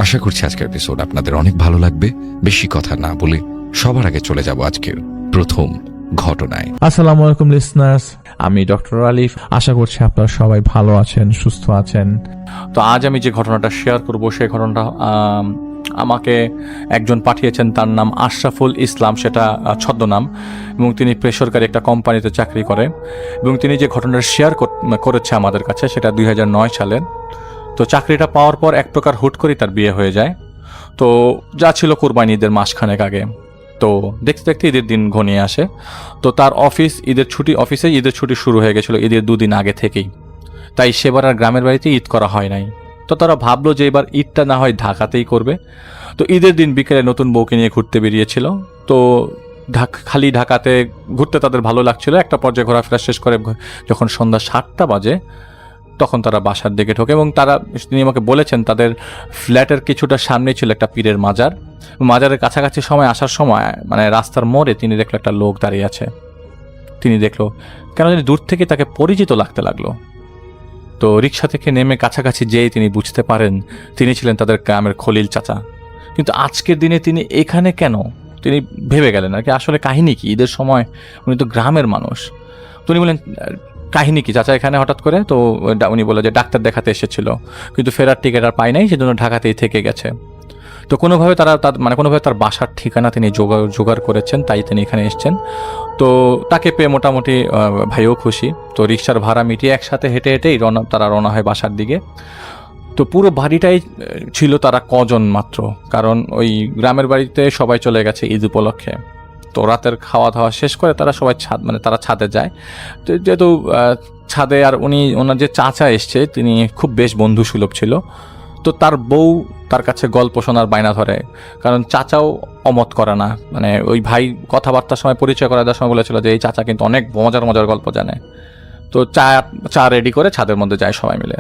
আশা করছি আজকের এপিসোড আপনাদের অনেক ভালো লাগবে। বেশি কথা না বলে সবার আগে চলে যাব আজকের প্রথম ঘটনায়। আসসালামু আলাইকুম লিসনার্স, আমি ডক্টর আলিফ। আশা করছি আপনারা সবাই ভালো আছেন, সুস্থ আছেন। তো আজ আমি যে ঘটনাটা শেয়ার করব সেই ঘটনাটা আমাকে একজন পাঠিয়েছেন, তার নাম আশরাফুল ইসলাম, সেটা ছদ্মনাম, এবং তিনি বেসরকারি একটা কোম্পানিতে চাকরি করে। এবং তিনি যে ঘটনাটা শেয়ার করেছে আমাদের কাছে সেটা 2009 সালের। তো চাকরিটা পাওয়ার পর এক প্রকার হুট করেই তার বিয়ে হয়ে যায়। তো যা ছিল কোরবানি ঈদের মাসখানেক আগে। তো দেখতে দেখতে ঈদের দিন ঘনিয়ে আসে। তো তার অফিসে ঈদের ছুটি শুরু হয়ে গেছিলো ঈদের 2 দিন আগে থেকেই। তাই সেবার আর গ্রামের বাড়িতে ঈদ করা হয় নাই। তো তারা ভাবলো যে এবার ঈদটা না হয় ঢাকাতেই করবে। তো ঈদের দিন বিকেলে নতুন বউকে নিয়ে ঘুরতে বেরিয়েছিল। তো খালি ঢাকাতে ঘুরতে তাদের ভালো লাগছিল। একটা পর্যায়ে ঘোরাফেরা শেষ করে যখন সন্ধ্যা 7টা বাজে তখন তারা বাসার দিকে ঢোকে। এবং তিনি আমাকে বলেছেন তাদের ফ্ল্যাটের কিছুটা সামনে ছিল একটা পীরের মাজার। মাজারের কাছাকাছি সময় আসার সময় মানে রাস্তার মোড়ে তিনি দেখলো একটা লোক দাঁড়িয়ে আছে। তিনি দেখলো কেন জানি দূর থেকে তাকে পরিচিত লাগতে লাগলো। তো রিক্সা থেকে নেমে কাছাকাছি যেয়ে তিনি বুঝতে পারেন তিনি ছিলেন তাদের গ্রামের খলিল চাচা। কিন্তু আজকের দিনে তিনি এখানে কেন, তিনি ভেবে গেলেন আর কি আসলে কাহিনী কি। ঈদের সময় উনি তো গ্রামের মানুষ। তো উনি বললেন কাহিনী কি চাচা এখানে হঠাৎ করে? তো উনি বললেন যে ডাক্তার দেখাতে এসেছিল, কিন্তু ফেরার টিকিট আর পায় নাই, সেজন্য ঢাকাতেই থেকে গেছে। তো কোনোভাবে কোনোভাবে তার বাসার ঠিকানা তিনি জোগাড় করেছেন, তাই তিনি এখানে এসেছেন। তো তাকে পেয়ে মোটামুটি ভাইও খুশি। তো রিক্সার ভাড়া মিটিয়ে একসাথে হেঁটে হেঁটেই তারা রওনা হয় বাসার দিকে। তো পুরো বাড়িটাই ছিল তারা কজন মাত্র, কারণ ওই গ্রামের বাড়িতে সবাই চলে গেছে ঈদ উপলক্ষে। তো রাতের খাওয়া দাওয়া শেষ করে তারা সবাই তারা ছাদে যায়। তো যেহেতু ছাদে আর ওনার যে চাচা এসছে তিনি খুব বেশ বন্ধু সুলভ ছিল। তো তার বউ তার কাছে গল্প শোনার বায়না ধরে, কারণ চাচাও অমত করে না। মানে ওই ভাই কথাবার্তার সময় পরিচয় করা দেওয়ার সময় বলেছিল যে এই চাচা কিন্তু অনেক মজার মজার গল্প জানে। তো চা রেডি করে ছাদের মধ্যে যায় সবাই মিলে।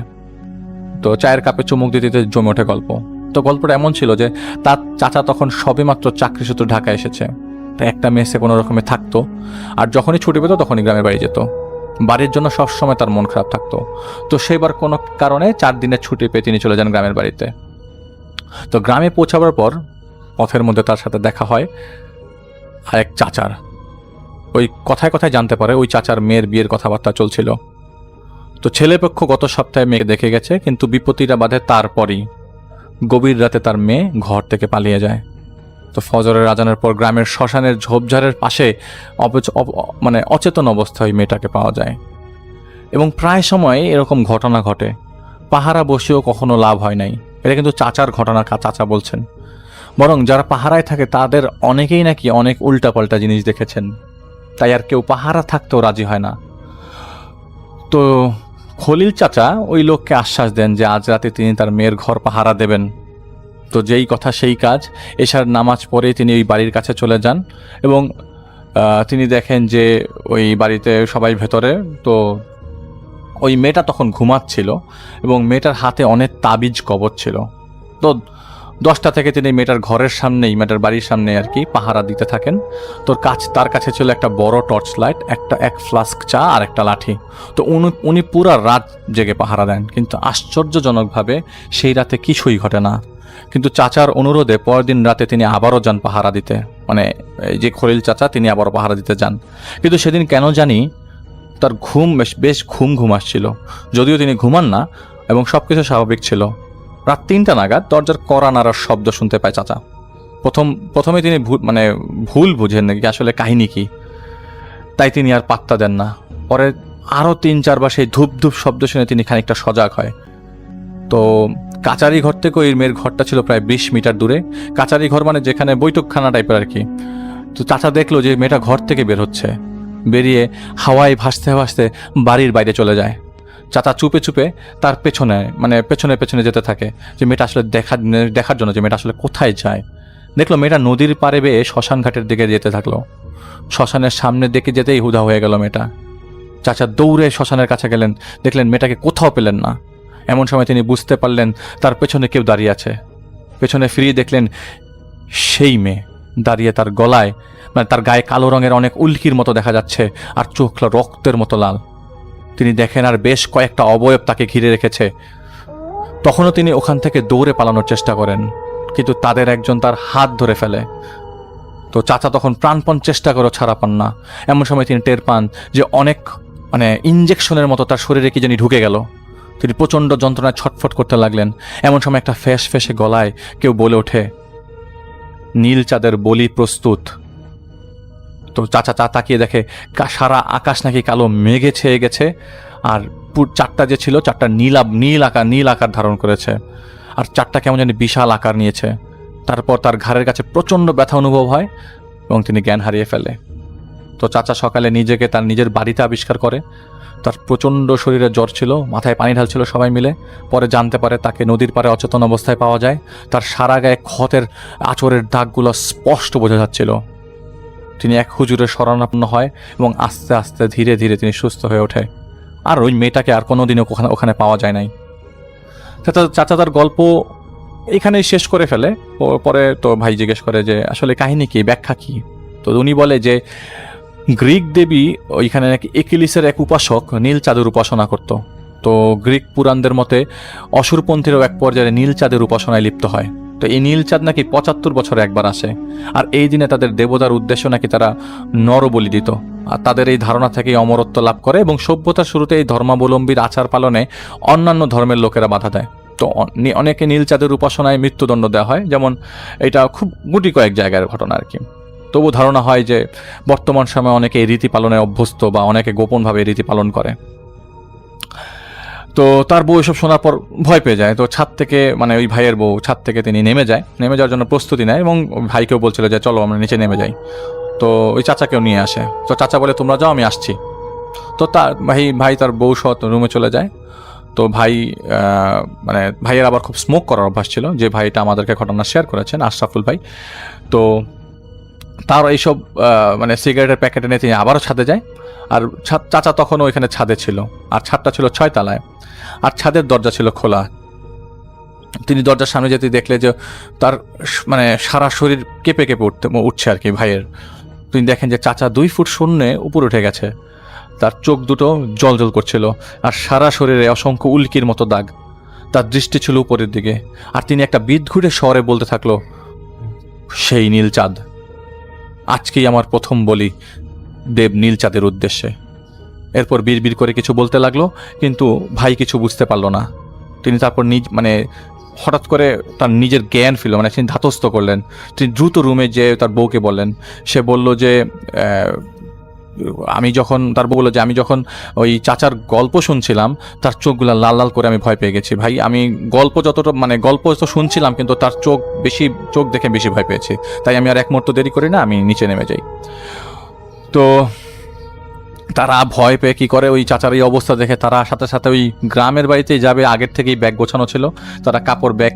তো চায়ের কাপে চুমুক দিতে দিতে জমে ওঠে গল্প। তো গল্পটা এমন ছিল যে তার চাচা তখন সবেমাত্র চাকরি সূত্রে ঢাকা এসেছে। তো একটা মেসে কোনো রকমে থাকতো, আর যখনই ছুটি পেত তখনই গ্রামের বাড়ি যেত। বাড়ির জন্য সবসময় তার মন খারাপ থাকতো। তো সেবার কোনো কারণে 4 দিনের ছুটি পেয়ে তিনি চলে যান গ্রামের বাড়িতে। তো গ্রামে পৌঁছাবার পর পথের মধ্যে তার সাথে দেখা হয় আরেক চাচার। ওই কথায় কথায় জানতে পারে ওই চাচার মেয়ের বিয়ের কথাবার্তা চলছিল। তো ছেলেপক্ষ গত সপ্তাহে মেয়েকে দেখে গেছে, কিন্তু বিপত্তিটা বাধে তারপরই। গভীর রাতে তার মেয়ে ঘর থেকে পালিয়ে যায়। তো ফজরের আজানের পর গ্রামের শ্মশানের ঝোপঝাড়ের পাশে অচেতন অবস্থায় মেয়েটাকে পাওয়া যায়। এবং প্রায় সময় এরকম ঘটনা ঘটে। পাহারা বসেও কখনো লাভ হয় নাই। এটা কিন্তু চাচার ঘটনা, চাচা বলছেন। বরং যারা পাহারায় থাকে তাদের অনেকেই নাকি অনেক উল্টাপাল্টা জিনিস দেখেছেন, তাই আর কেউ পাহারা থাকতেও রাজি হয় না। তো খলিল চাচা ওই লোককে আশ্বাস দেন যে আজ রাতে তিনি তার মেয়ের ঘর পাহারা দেবেন। তো যেই কথা সেই কাজ। এশার নামাজ পড়ে তিনি ওই বাড়ির কাছে চলে যান এবং তিনি দেখেন যে ওই বাড়িতে সবাই ভেতরে। তো ওই মেয়েটা তখন ঘুমাচ্ছিল এবং মেয়েটার হাতে অনেক তাবিজ কবজ ছিল। তো 10টা থেকে তিনি মেয়েটার ঘরের সামনেই, মেয়েটার বাড়ির সামনে আর কি পাহারা দিতে থাকেন। তার কাছে ছিল একটা বড় টর্চ লাইট, এক ফ্লাস্ক চা আর একটা লাঠি। তো উনি পুরা রাত জেগে পাহারা দেন, কিন্তু আশ্চর্যজনকভাবে সেই রাতে কিছুই ঘটে না। কিন্তু চাচার অনুরোধে পরের দিন রাতে তিনি আবারও যান পাহারা দিতে। মানে এই যে খলিল চাচা তিনি আবারও পাহারা দিতে যান। কিন্তু সেদিন কেন জানি তার বেশ ঘুম আসছিল, যদিও তিনি ঘুমান না এবং সব কিছু স্বাভাবিক ছিল। রাত 3টা নাগাদ দরজার কড়া নাড়ার শব্দ শুনতে পায় চাচা। প্রথমে তিনি ভুল বুঝেন নাকি আসলে কাহিনী কি, তাই তিনি আর পাত্তা দেন না। পরে আরও 3-4 বার সেই ধূপ ধূপ শব্দ শুনে তিনি খানিকটা সজাগ হয়। তো কাচারি ঘর থেকে ওই মেয়ের ঘরটা ছিল প্রায় 20 মিটার দূরে। কাচারি ঘর মানে যেখানে বৈঠকখানা টাইপের আর কি। তো চাচা দেখলো যে মেয়েটা ঘর থেকে বের হচ্ছে, বেরিয়ে হাওয়ায় ভাসতে ভাসতে বাড়ির বাইরে চলে যায়। চাচা চুপে চুপে তার পেছনে যেতে থাকে যে মেয়েটা আসলে দেখার জন্য যে মেয়েটা আসলে কোথায় যায়। দেখলো মেয়েটা নদীর পাড়ে বেয়ে শ্মশান ঘাটের দিকে যেতে থাকলো। শ্মশানের সামনের দিকে যেতেই হুদা হয়ে গেল মেয়েটা। চাচা দৌড়ে শ্মশানের কাছে গেলেন, দেখলেন মেয়েটাকে কোথাও পেলেন না। এমন সময় তিনি বুঝতে পারলেন তার পেছনে কেউ দাঁড়িয়ে আছে। পেছনে ফিরিয়ে দেখলেন সেই মেয়ে দাঁড়িয়ে, তার গলায় তার গায়ে কালো রঙের অনেক উল্কির মতো দেখা যাচ্ছে আর চোখ রক্তের মতো লাল। তিনি দেখেন আর বেশ কয়েকটা অবয়ব তাকে ঘিরে রেখেছে। তখনও তিনি ওখান থেকে দৌড়ে পালানোর চেষ্টা করেন, কিন্তু তাদের একজন তার হাত ধরে ফেলে। তো চাচা তখন প্রাণপণ চেষ্টা করে ছাড়া পান না। এমন সময় তিনি টের পান যে অনেক ইঞ্জেকশনের মতো তার শরীরে কি জানি ঢুকে গেল। তিনি প্রচণ্ড যন্ত্রণায় ছটফট করতে লাগলেন। এমন সময় একটা ফ্যাঁস ফেঁসে গলায় কেউ বলে ওঠে, নীল চাঁদের বলি প্রস্তুত। তো চাচা তাকিয়ে দেখে সারা আকাশ নাকি কালো মেঘে ছেয়ে গেছে, আর চাঁদটা যে ছিল চাঁদটা নীল আকার ধারণ করেছে, আর চাঁদটা কেমন জানি বিশাল আকার নিয়েছে। তারপর তার ঘাড়ের কাছে প্রচণ্ড ব্যথা অনুভব হয় এবং তিনি জ্ঞান হারিয়ে ফেলে। তো চাচা সকালে নিজেকে তার নিজের বাড়িতে আবিষ্কার করে। তার প্রচণ্ড শরীরে জ্বর ছিল, মাথায় পানি ঢালছিল সবাই মিলে। পরে জানতে পারে তাকে নদীর পাড়ে অচেতন অবস্থায় পাওয়া যায়। তার সারা গায়ে ক্ষতের আঁচড়ের দাগগুলো স্পষ্ট বোঝা যাচ্ছিল। তিনি এক হুজুরের শরণাপন্ন হয় এবং আস্তে আস্তে ধীরে ধীরে তিনি সুস্থ হয়ে ওঠে। আর ওই মেয়েটাকে আর কোনোদিনও ওখানে পাওয়া যায় নাই। চাচা তার গল্প এখানেই শেষ করে ফেলে। পরে তো ভাই জিজ্ঞেস করে যে আসলে কাহিনী কি, ব্যাখ্যা কি? তো উনি বলে যে গ্রিক দেবী ওইখানে নাকি একিলিসের এক উপাসক নীল চাঁদের উপাসনা করত। তো গ্রিক পুরাণদের মতে অসুরপন্থীরাও এক পর্যায়ে নীল চাঁদের উপাসনায় লিপ্ত হয়। তো এই নীল চাঁদ নাকি 75 বছরে একবার আসে, আর এই দিনে তাদের দেবতার উদ্দেশ্য নাকি তারা নরবলি দিত। আর তাদের এই ধারণা থেকেই অমরত্ব লাভ করে এবং সভ্যতার শুরুতে এই ধর্মাবলম্বীর আচার পালনে অন্যান্য ধর্মের লোকেরা বাধা দেয়। তো অনেকে নীল চাঁদের উপাসনায় মৃত্যুদণ্ড দেওয়া হয়, যেমন এটা খুব গুটি কয়েক জায়গার ঘটনা আর কি। তবু ধারণা হয় যে বর্তমান সময়ে অনেকে এই রীতি পালনে অভ্যস্ত বা অনেকে গোপনভাবে এই রীতি পালন করে। তো তার বউ এসব শোনার পর ভয় পেয়ে যায়। তো ছাদ থেকে ওই ভাইয়ের বউ ছাদ থেকে তিনি নেমে যাওয়ার জন্য প্রস্তুতি নেয় এবং ভাইকেও বলছিল যে চলো আমরা নিচে নেমে যাই। তো ওই চাচাকেও নিয়ে আসে। তো চাচা বলে তোমরা যাও, আমি আসছি। তো তার ভাই তার বউ সহ রুমে চলে যায়। তো ভাইয়ের আবার খুব স্মোক করার অভ্যাস ছিল, যে ভাইটা আমাদেরকে ঘটনা শেয়ার করেছেন, আশরাফুল ভাই। তো তার এইসব সিগারেটের প্যাকেটে নিয়ে তিনি আবারও ছাদে যায়। আর চাচা তখনও ওইখানে ছাদে ছিল, আর ছাদটা ছিল 6 তলায়, আর ছাদের দরজা ছিল খোলা। তিনি দরজার সামনে যেতে দেখলে যে তার সারা শরীর কেঁপে কেঁপে উঠছে আর কি ভাইয়ের। তিনি দেখেন যে চাচা 2 ফুট শূন্যে উপরে উঠে গেছে। তার চোখ দুটো জল করছিল, আর সারা শরীরে অসংখ্য উল্কির মতো দাগ। তার দৃষ্টি ছিল উপরের দিকে, আর তিনি একটা বিদঘুটে স্বরে বলতে থাকলো, সেই নীল চাঁদ, আজকেই আমার প্রথম বলি দেব নীল চাঁদের উদ্দেশ্যে। এরপর বিড়বিড় করে কিছু বলতে লাগলো, কিন্তু ভাই কিছু বুঝতে পারলো না। তিনি তারপর হঠাৎ করে তার নিজের জ্ঞান ফিরল, তিনি ধাতস্থ করলেন। তিনি দ্রুত রুমে যেয়ে তার বউকে বললেন। সে বলল যে আমি যখন ওই চাচার গল্প শুনছিলাম, তার চোখগুলো লাল লাল করে আমি ভয় পেয়ে গেছি। ভাই আমি গল্প গল্প তো শুনছিলাম, কিন্তু তার চোখ দেখে বেশি ভয় পেয়েছি। তাই আমি আর এক মুহূর্ত দেরি করি না, আমি নিচে নেমে যাই। তো তারা ভয় পেয়ে কি করে, ওই চাচার এই অবস্থা দেখে তারা সাথে সাথে ওই গ্রামের বাড়িতেই যাবে। আগের থেকেই ব্যাগ গোছানো ছিল। তারা ব্যাগ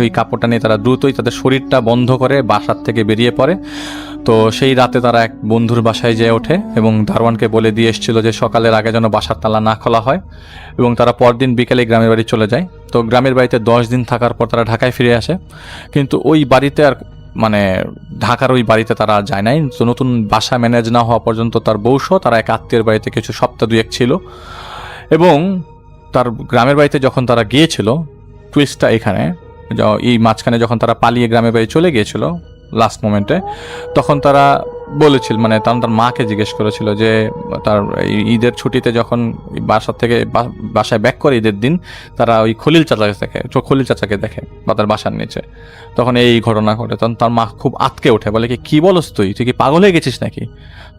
ওই কাপড়টা নিয়ে তারা দ্রুতই তাদের শরীরটা বন্ধ করে বাসার থেকে বেরিয়ে পড়ে। তো সেই রাতে তারা এক বন্ধুর বাসায় যেয়ে ওঠে এবং দারোয়ানকে বলে দিয়ে এসেছিল যে সকালের আগে যেন বাসার তালা না খোলা হয়, এবং তারা পরদিন বিকেলে গ্রামের বাড়ি চলে যায়। তো গ্রামের বাড়িতে 10 দিন থাকার পর তারা ঢাকায় ফিরে আসে, কিন্তু ওই বাড়িতে আর ঢাকার ওই বাড়িতে তারা যায় নাই। তো নতুন বাসা ম্যানেজ না হওয়া পর্যন্ত তার বউসহ তারা এক আত্মীয়ের বাড়িতে কিছু সপ্তাহ 2-1 ছিল। এবং তার গ্রামের বাড়িতে যখন তারা গিয়েছিল, টুইস্টটা এখানে, এই মাঝখানে যখন তারা পালিয়ে গ্রামের বাড়ি চলে গিয়েছিল লাস্ট মোমেন্টে, তখন তারা বলেছিল তার মাকে জিজ্ঞেস করেছিল যে তার ঈদের ছুটিতে যখন বাসায় ব্যাক করে ঈদের দিন, তারা ওই খলিল চাচাকে দেখে বা তার বাসার নিচে। তখন এই ঘটনা ঘটে। তখন তার মা খুব আতকে ওঠে, বলে কি বলস তুই কি পাগল হয়ে গেছিস নাকি?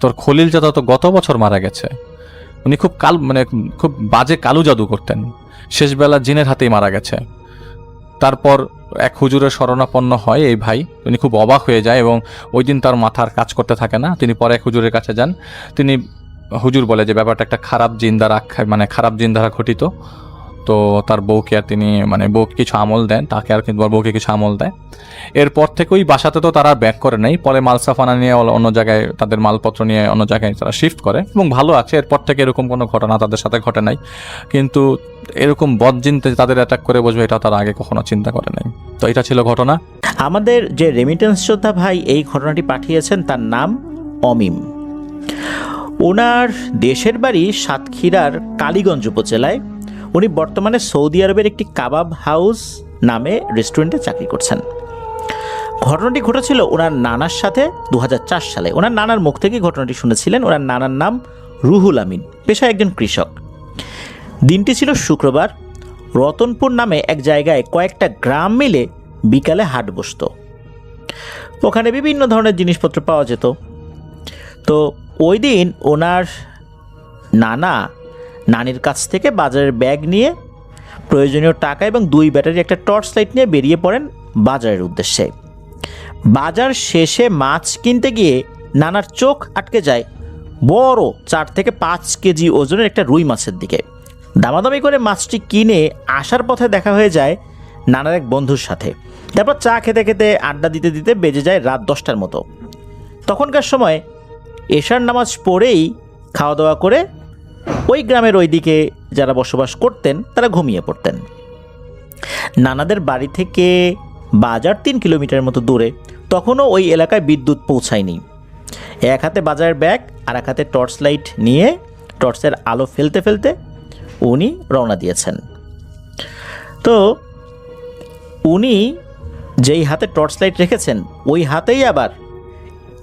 তোর খলিল চাচা তো গত বছর মারা গেছে। উনি খুব খুব বাজে কালু জাদু করতেন, শেষবেলা জিনের হাতেই মারা গেছে। তারপর এক হুজুরের শরণাপন্ন হয় এই ভাই। উনি খুব অবাক হয়ে যায় এবং ওই দিন তার মাথার কাজ করতে থাকে না। তিনি পরে এক হুজুরের কাছে যান। হুজুর বলে যে ব্যাপারটা একটা খারাপ জিন দ্বারা ঘটিত। তো তার বউকে আর তিনি বউকে কিছু আমল দেন, তাকে আর কিন্তু বউকে কিছু আমল দেয়। এরপর থেকে ওই বাসাতে তো তারা ব্যাক করে নেই। পরে মালসাফানা নিয়ে অন্য জায়গায়, তাদের মালপত্র নিয়ে অন্য জায়গায় তারা শিফট করে এবং ভালো আছে। এরপর থেকে এরকম কোনো ঘটনা তাদের সাথে ঘটে নাই। কিন্তু এরকম বদজিন তাদের অ্যাটাক করে বসবে, এটা তারা আগে কখনো চিন্তা করে নাই। তো এটা ছিল ঘটনা। আমাদের যে রেমিটেন্স যোদ্ধা ভাই এই ঘটনাটি পাঠিয়েছেন, তার নাম অমিম। ওনার দেশের বাড়ি সাতক্ষীরার কালীগঞ্জ উপজেলায়। উনি বর্তমানে সৌদি আরবের একটি কাবাব হাউস নামে রেস্টুরেন্টে চাকরি করছেন। ঘটনাটি ঘটেছিল ওনার নানার সাথে 2004 সালে। ওনার নানার মুখ থেকে ঘটনাটি শুনেছিলেন। ওনার নানার নাম রুহুল আমিন, পেশায় একজন কৃষক। দিনটি ছিল শুক্রবার। রতনপুর নামে এক জায়গায় কয়েকটা গ্রাম মিলে বিকালে হাট বসত। ওখানে বিভিন্ন ধরনের জিনিসপত্র পাওয়া যেত। তো ওই দিন ওনার নানির কাছ থেকে বাজারের ব্যাগ নিয়ে, প্রয়োজনীয় টাকা এবং 2 ব্যাটারি একটা টর্চ লাইট নিয়ে বেরিয়ে পড়েন বাজারের উদ্দেশ্যে। বাজার শেষে মাছ কিনতে গিয়ে নানার চোখ আটকে যায় বড় 4 থেকে 5 কেজি ওজনের একটা রুই মাছের দিকে। দামাদামি করে মাছটি কিনে আসার পথে দেখা হয়ে যায় নানার এক বন্ধুর সাথে। তারপর চা খেতে খেতে আড্ডা দিতে দিতে বেজে যায় রাত 10টার মতো। তখনকার সময় এশার নামাজ পড়েই খাওয়া দাওয়া করে ওই গ্রামের ওই দিকে যারা বসবাস করতেন তারা ঘুমিয়ে পড়তেন। নানাদের বাড়ি থেকে বাজার 3 কিলোমিটার মতো দূরে। তখনও ওই এলাকায় বিদ্যুৎ পৌঁছায়নি। এক হাতে বাজারের ব্যাগ আর এক হাতে টর্চ লাইট নিয়ে টর্চের আলো ফেলতে ফেলতে উনি রওনা দিয়েছেন। তো উনি যেই হাতে টর্চ লাইট রেখেছেন ওই হাতেই আবার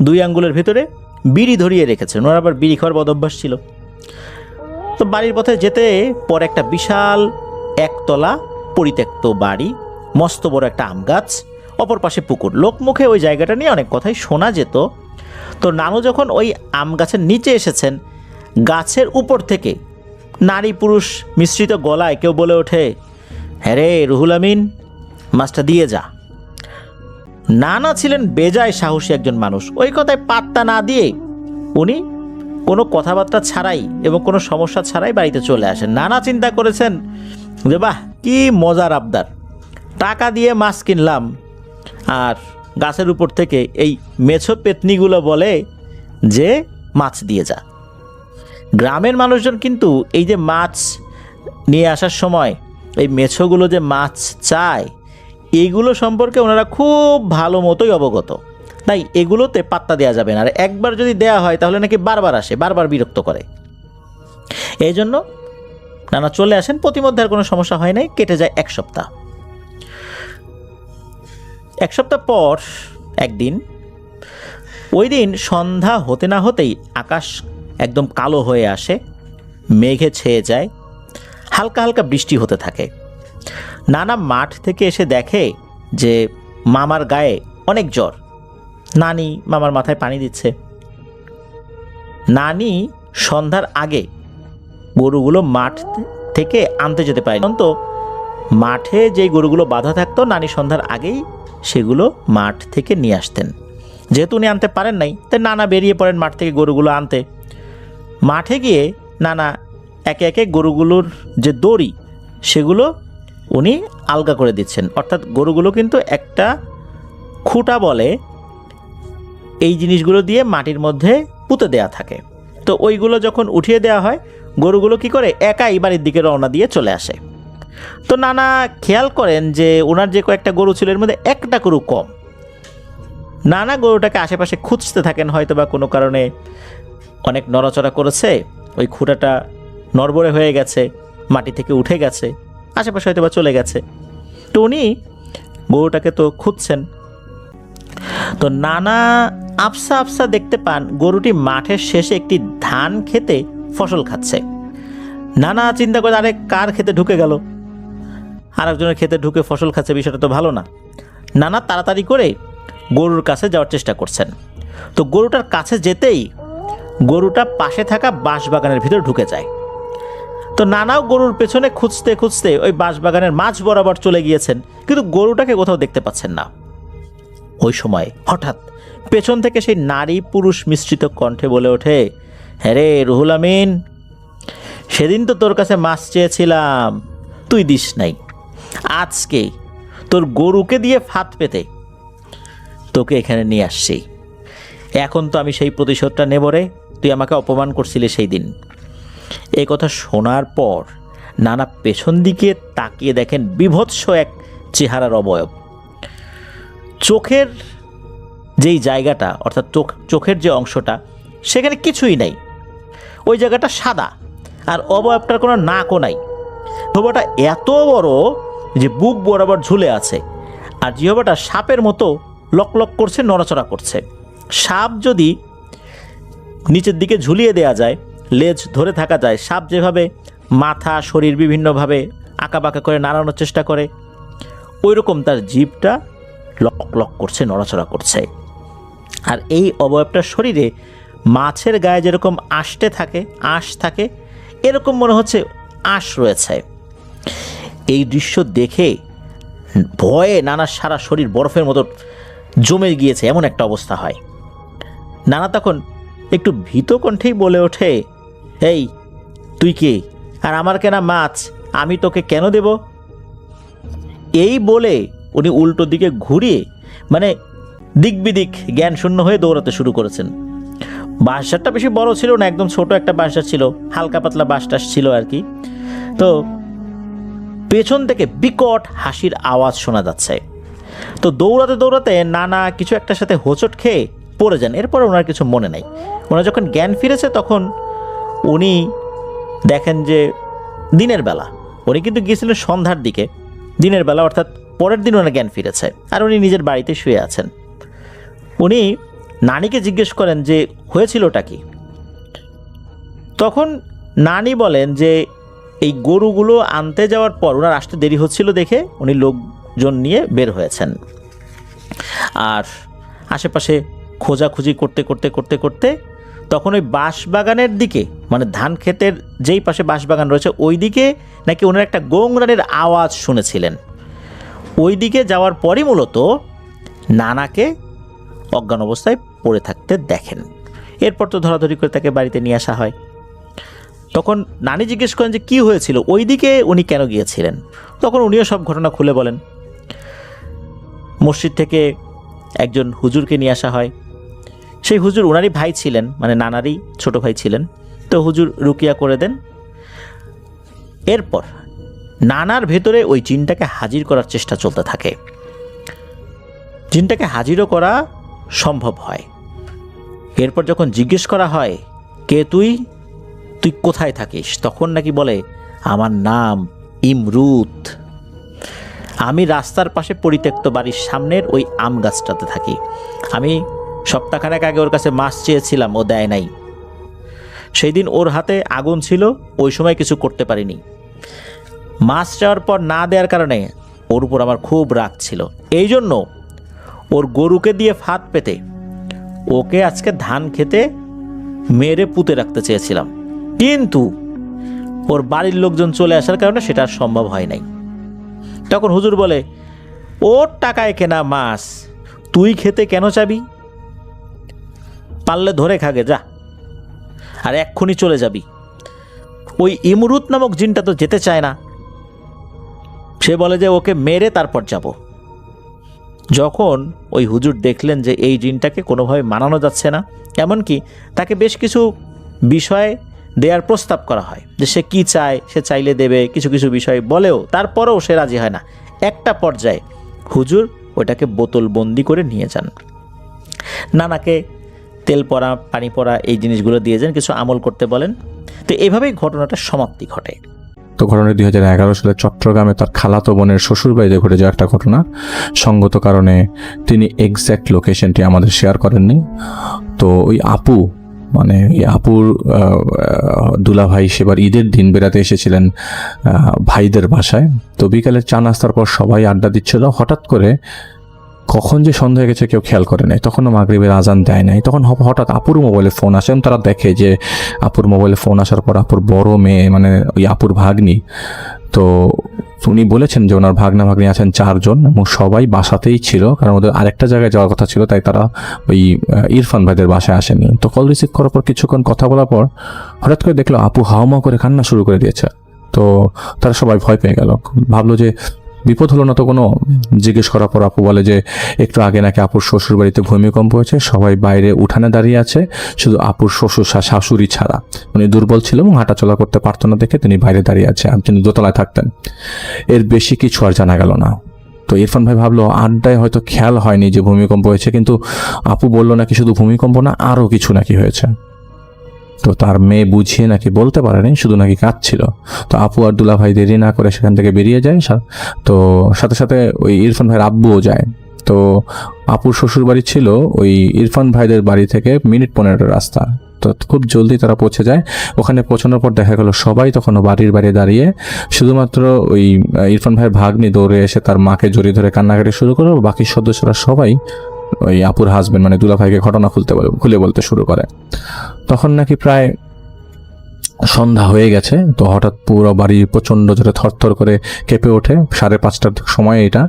2 আঙ্গুলের ভিতরে বিড়ি ধরিয়ে রেখেছেন। ওনার আবার বিড়ি খাওয়ার বদভ্যাস ছিল। তো বাড়ির পথে যেতে পরে একটা বিশাল একতলা পরিত্যক্ত বাড়ি, মস্ত বড় একটা আম গাছ, অপর পাশে পুকুর। লোকমুখে ওই জায়গাটা নিয়ে অনেক কথাই শোনা যেত। তো নানু যখন ওই আম গাছের নিচে এসেছেন, গাছের উপর থেকে নারী পুরুষ মিশ্রিত গলায় কেউ বলে ওঠে, হ্যাঁ রে রুহুল আমিন, মাছটা দিয়ে যা। নানা ছিলেন বেজায় সাহসী একজন মানুষ। ওই কথায় পাত্তা না দিয়ে উনি কোনো কথাবার্তা ছাড়াই এবং কোনো সমস্যা ছাড়াই বাড়িতে চলে আসেন। নানা চিন্তা করেছেন যে বাহ, কি মজার আবদার, টাকা দিয়ে মাছ কিনলাম আর গাছের উপর থেকে এই মেছো পেতনিগুলো বলে যে মাছ দিয়ে যা। গ্রামের মানুষজন কিন্তু এই যে মাছ নিয়ে আসার সময় এই মেছোগুলো যে মাছ চায়, এইগুলো সম্পর্কে ওনারা খুব ভালো মতোই অবগত। তাই এগুলোতে পাত্তা দেওয়া যাবে না। আর একবার যদি দেয়া হয় তাহলে নাকি বারবার আসে, বারবার বিরক্ত করে। এই জন্য নানা চলে আসেন। প্রতিমধ্যে আর কোনো সমস্যা হয় নাই। কেটে যায় 1 সপ্তাহ। 1 সপ্তাহ পর একদিন, ওই দিন সন্ধ্যা হতে না হতেই আকাশ একদম কালো হয়ে আসে, মেঘে ছেয়ে যায়, হালকা হালকা বৃষ্টি হতে থাকে। নানা মাঠ থেকে এসে দেখে যে মামার গায়ে অনেক জ্বর। নানি মামার মাথায় পানি দিচ্ছে। নানি সন্ধ্যার আগে গরুগুলো মাঠ থেকে আনতে যেতে পারে। তো মাঠে যেই গরুগুলো বাঁধা থাকতো, নানি সন্ধ্যার আগেই সেগুলো মাঠ থেকে নিয়ে আসতেন। যেহেতু উনি আনতে পারেন নাই, তাই নানা বেরিয়ে পড়েন মাঠ থেকে গরুগুলো আনতে। মাঠে গিয়ে নানা একে একে গরুগুলোর যে দড়ি সেগুলো উনি আলগা করে দিচ্ছেন। অর্থাৎ গরুগুলো কিন্তু একটা খুঁটা বলে, এই জিনিসগুলো দিয়ে মাটির মধ্যে পুঁতে দেয়া থাকে। তো ওইগুলো যখন উঠিয়ে দেওয়া হয়, গরুগুলো কি করে একাই বাড়ির দিকে রওনা দিয়ে চলে আসে। তো নানা খেয়াল করেন যে ওনার যে কয়েকটা গরু ছিল এর মধ্যে একটা গরু কম। নানা গরুটাকে আশেপাশে খুঁজতে থাকেন, হয়তো বা কোনো কারণে অনেক নড়াচড়া করেছে, ওই খুঁটাটা নড়বড়ে হয়ে গেছে, মাটি থেকে উঠে গেছে, আশেপাশে হয়তো বা চলে গেছে। তো উনি গরুটাকে তো খুঁজছেন। তো নানা আফসা আফসা দেখতে পান গরুটি মাঠের শেষে একটি ধান খেতে ফসল খাচ্ছে। নানা চিন্তা করে, আরে কার খেতে ঢুকে গেল, আরেকজনের খেতে ঢুকে ফসল খাচ্ছে, বিষয়টা তো ভালো না। নানা তাড়াতাড়ি করে গরুর কাছে যাওয়ার চেষ্টা করছেন। তো গরুটার কাছে যেতেই গরুটা পাশে থাকা বাঁশবাগানের ভিতর ঢুকে যায়। তো নানাও গরুর পেছনে খুঁজতে খুঁজতে ওই বাঁশবাগানের মাঝ বরাবর চলে গিয়েছেন, কিন্তু গরুটাকে কোথাও দেখতে পাচ্ছেন না। ওই সময় হঠাৎ পেছন থেকে সেই নারী পুরুষ মিশ্রিত কণ্ঠে বলে ওঠে, হ্যাঁ রে রুহুল আমিন, সেদিন তো তোর কাছে মাছ চেয়েছিলাম, তুই দিস নাই। আজকে তোর গরুকে দিয়ে ফাঁদ পেতে তোকে এখানে নিয়ে আসছি। এখন তো আমি সেই প্রতিশোধটা নেব রে, তুই আমাকে অপমান করছিলি সেই দিন। এই কথা শোনার পর নানা পেছন দিকে তাকিয়ে দেখেন বিভৎস এক চেহারার অবয়ব। চোখের যেই জায়গাটা, অর্থাৎ চোখের যে অংশটা, সেখানে কিছুই নাই। ওই জায়গাটা সাদা, আর অবয়বটার কোনো নাকও নাই। জিহ্বাটা এত বড় যে বুক বরাবর ঝুলে আছে, আর জিহ্বাটা সাপের মতো লকলক করছে, নড়াচড়া করছে। সাপ যদি নিচের দিকে ঝুলিয়ে দেয়া যায়, লেজ ধরে থাকা যায়, সাপ যেভাবে মাথা শরীর বিভিন্নভাবে আঁকাবাঁকা করে নাড়ানোর চেষ্টা করে, ওই রকম তার জিভটা লক লক করছে, নড়াচড়া করছে। আর এই অবয়বটার শরীরে মাছের গায়ে যেরকম আঁশটে থাকে, আঁশ থাকে, এরকম মনে হচ্ছে আঁশ রয়েছে। এই দৃশ্য দেখে ভয়ে নানার সারা শরীর বরফের মতো জমে গিয়েছে, এমন একটা অবস্থা হয়। নানা তখন একটু ভীত কণ্ঠেই বলে ওঠে, এই তুই কে, আর আমার কেনা মাছ আমি তোকে কেন দেব? এই বলে উনি উল্টো দিকে ঘুরিয়ে মানে দিক বিদিক জ্ঞান শূন্য হয়ে দৌড়াতে শুরু করেছেন। বাঁশঝাড়টা বেশি বড় ছিল না, একদম ছোট একটা বাঁশঝাড় ছিল, হালকা পাতলা বাঁশটাস ছিল আর কি। তো পেছন থেকে বিকট হাসির আওয়াজ শোনা যাচ্ছে। তো দৌড়াতে দৌড়াতে নানা কিছু একটার সাথে হোঁচট খেয়ে পড়ে যান। এরপরে ওনার কিছু মনে নাই। ওনার যখন জ্ঞান ফিরেছে তখন উনি দেখেন যে দিনের বেলা, উনি কিন্তু গিয়েছিলেন সন্ধ্যার দিকে, দিনের বেলা অর্থাৎ পরের দিন ওনার জ্ঞান ফিরেছে, আর উনি নিজের বাড়িতে শুয়ে আছেন। উনি নানিকে জিজ্ঞেস করেন যে হয়েছিলটা কি। তখন নানি বলেন যে এই গরুগুলো আনতে যাওয়ার পর ওনার আসতে দেরি হচ্ছিল দেখে উনি লোকজন নিয়ে বের হয়েছেন, আর আশেপাশে খোঁজাখুঁজি করতে করতে করতে করতে তখন ওই বাঁশবাগানের দিকে, মানে ধান ক্ষেতের যেই পাশে বাঁশবাগান রয়েছে ওই দিকে নাকি ওনার একটা গোংরানের আওয়াজ শুনেছিলেন। ওই দিকে যাওয়ার পরই মূলত নানাকে অজ্ঞান অবস্থায় পড়ে থাকতে দেখেন। এরপর তো ধরাধরি করে তাকে বাড়িতে নিয়ে আসা হয়। তখন নানি জিজ্ঞেস করেন যে কী হয়েছিল, ওই দিকে উনি কেন গিয়েছিলেন। তখন উনিও সব ঘটনা খুলে বলেন। মসজিদ থেকে একজন হুজুরকে নিয়ে আসা হয়। সেই হুজুর ওনারই ভাই ছিলেন, মানে নানারই ছোট ভাই ছিলেন। তো হুজুর রুকিয়া করে দেন। এরপর নানার ভেতরে ওই জিনটাকে হাজির করার চেষ্টা চলতে থাকে। জিনটাকে হাজিরও করা সম্ভব হয়। এরপর যখন জিজ্ঞেস করা হয় কে তুই, তুই কোথায় থাকিস, তখন নাকি বলে আমার নাম ইমরুত, আমি রাস্তার পাশে পরিত্যক্ত বাড়ির সামনের ওই আম গাছটাতে থাকি। আমি সপ্তাহখানেক আগে ওর কাছে মাছ চেয়েছিলাম, ও দেয় নাই। সেই দিন ওর হাতে আগুন ছিল, ওই সময় কিছু করতে পারিনি। মাছ চাওয়ার পর না দেওয়ার কারণে ওর উপর আমার খুব রাগ ছিল। এই জন্য ওর গরুকে দিয়ে ফাঁদ পেতে ওকে আজকে ধান খেতে মেরে পুঁতে রাখতে চেয়েছিলাম, কিন্তু ওর বাড়ির লোকজন চলে আসার কারণে সেটা আর সম্ভব হয় নাই। তখন হুজুর বলে, ওর টাকায় কেনা মাছ তুই খেতে কেন চাবি, পারলে ধরে খাগে যা, আর এক্ষুনি চলে যাবি। ওই ইমরুত নামক জিনটা তো যেতে চায় না, সে বলে যে ওকে মেরে তারপর যাব। যখন ওই হুজুর দেখলেন যে এই জিনটাকে কোনোভাবে মানানো যাচ্ছে না, এমনকি তাকে বেশ কিছু বিষয় দেওয়ার প্রস্তাব করা হয় যে সে কি চায়, সে চাইলে দেবে, কিছু কিছু বিষয় বলেও তারপরেও সে রাজি হয় না। একটা পর্যায়ে হুজুর ওটাকে বোতল বন্দি করে নিয়ে যান। নানাকে তেল পড়া, পানি পড়া এই জিনিসগুলো দিয়ে যান, কিছু আমল করতে বলেন। তো এভাবেই ঘটনাটার সমাপ্তি ঘটে। তো ঘটনা 2011 সালে চট্টগ্রামে তার খালাতো বোনের শ্বশুর বাড়িতে ঘটে যাওয়া একটা ঘটনা। সঙ্গত কারণে তিনি এক্স্যাক্ট লোকেশনটি আমাদের শেয়ার করেননি। তো ওই আপু, মানে এই আপুর দুলাভাই সেবার ঈদের দিন বেড়াতে এসেছিলেন ভাইদের বাসায়। তো বিকালে চা নাস্তার পর সবাই আড্ডা দিচ্ছিল। হঠাৎ করে কখন যে সন্ধ্যা হয়ে গেছে কেউ খেয়াল করে নাই, তখনও মাগরিবের আজান দেয় নাই। তখন হঠাৎ আপুর মোবাইলে ফোন আসে। তারা দেখে যে আপুর মোবাইলে ফোন আসার পর আপুর বড় মেয়ে, মানে ওই আপুর ভাগ্নি, তো উনি বলেছেন যে ওনার ভাগনা ভাগ্নি আছেন 4 জন এবং সবাই বাসাতেই ছিল, কারণ ওদের আরেকটা জায়গায় যাওয়ার কথা ছিল, তাই তারা ওই ইরফান ভাইদের বাসায় আসেনি। তো কল রিসিভ করার পর কিছুক্ষণ কথা বলার পর হঠাৎ করে দেখলো আপু হাওমা করে কান্না শুরু করে দিয়েছে। তো তারা সবাই ভয় পেয়ে গেল, ভাবলো যে বিপদ হলো না তো কোনো। জিজ্ঞেস করার পর আপু বলে যে একটু আগে নাকি আপুর শ্বশুর বাড়িতে ভূমিকম্প হয়েছে, সবাই বাইরে উঠানে দাঁড়িয়ে আছে, শুধু আপুর শ্বশুর শাশুড়ি ছাড়া। উনি দুর্বল ছিল এবং হাঁটাচলা করতে পারতো না দেখে তিনি বাইরে দাঁড়িয়ে আছে, তিনি দোতলায় থাকতেন। এর বেশি কিছু আর জানা গেল না। তো ইরফান ভাই ভাবলো আড্ডায় হয়তো খেয়াল হয়নি যে ভূমিকম্প হয়েছে, কিন্তু আপু বললো নাকি শুধু ভূমিকম্প না, আরও কিছু নাকি হয়েছে। তো তার মেয়ে বুঝিয়ে নাকি বলতে পারেনি, শুধু নাকি কাঁদছিল। তো আপু আর দুলাভাই দেরি না করে সেখান থেকে বেরিয়ে যায়। তো সাথে সাথে ওই ইরফান ভাইয়ের আব্বুও যায়। তো আপুর শ্বশুর বাড়ি ছিল ওই ইরফান ভাইদের বাড়ি থেকে মিনিট 15 রাস্তা। তো খুব জলদি তারা পৌঁছে যায়। ওখানে পৌঁছানোর পর দেখা গেল সবাই তখনও বাড়ির বাইরে দাঁড়িয়ে, শুধুমাত্র ওই ইরফান ভাইয়ের ভাগ্নি দৌড়ে এসে তার মাকে জড়িয়ে ধরে কান্নাকাটি শুরু করলো। বাকি সদস্যরা সবাই ওই আপুর হাজবেন্ড মানে দুলাভাইকে ঘটনা খুলে বলতে শুরু করে। তখন নাকি প্রায় সন্ধ্যা হয়ে গেছে। তো হঠাৎ পুরো বাড়ি প্রচণ্ড জোরে থরথর করে কেঁপে ওঠে। 5:30টার সময় এটা।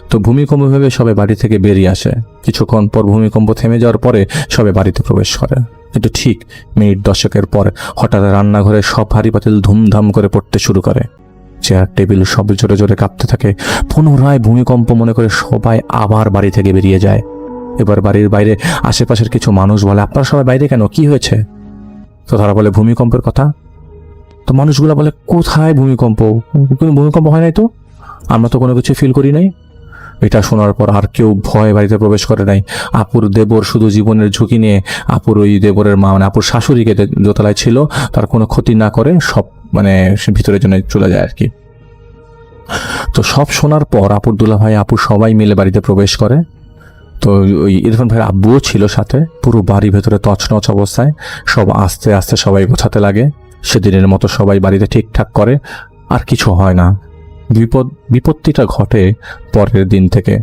তো ভূমিকম্প ভেবে সবাই বাড়ি থেকে বেরিয়ে আসে। কিছুক্ষণ পর ভূমিকম্প থেমে যাওয়ার পরে সবাই বাড়িতে প্রবেশ করে। কিন্তু ঠিক মিনিট 10 পর হঠাৎ রান্নাঘরে সব হাঁড়ি পাতিল ধুমধাম করে পড়তে শুরু করে। চেয়ার টেবিল সব জোরে জোরে কাঁপতে থাকে। পুনরায় ভূমিকম্প মনে করে সবাই আবার বাড়ি থেকে বেরিয়ে যায়। এবার বাড়ির বাইরে আশেপাশের কিছু মানুষ বলে, আপনারা সবাই বাইরে কেন, কি হয়েছে? তো তারা বলে ভূমিকম্পের কথা। তো মানুষগুলো বলে, কোথায় ভূমিকম্প? কোনো ভূমিকম্প হয় নাই তো, আমরা তো কোনো কিছু ফিল করি নাই। এটা শোনার পর আর কেউ ভয় বাড়িতে প্রবেশ করে নাই। আপুর দেবর শুধু জীবনের ঝুঁকি নিয়ে আপুর ওই দেবরের মা মানে আপুর শাশুড়িকে দোতলায় ছিল, তার কোনো ক্ষতি না করে সব মানে ভিতরের জন্য চলে যায় আর কি। তো সব শোনার পর আপুর দুলাভাই আপু সবাই মিলে বাড়িতে প্রবেশ করে। তো ওই ইরফান ভাইয়ের আব্বুও ছিল সাথে। পুরো বাড়ি ভেতরে তছনছ অবস্থায়। সব আস্তে আস্তে সবাই গোছাতে লাগে। সেদিনের মতো সবাই বাড়িতে ঠিকঠাক করে, আর কিছু হয় না। বিপত্তিটা ঘটে পরের দিন থেকে।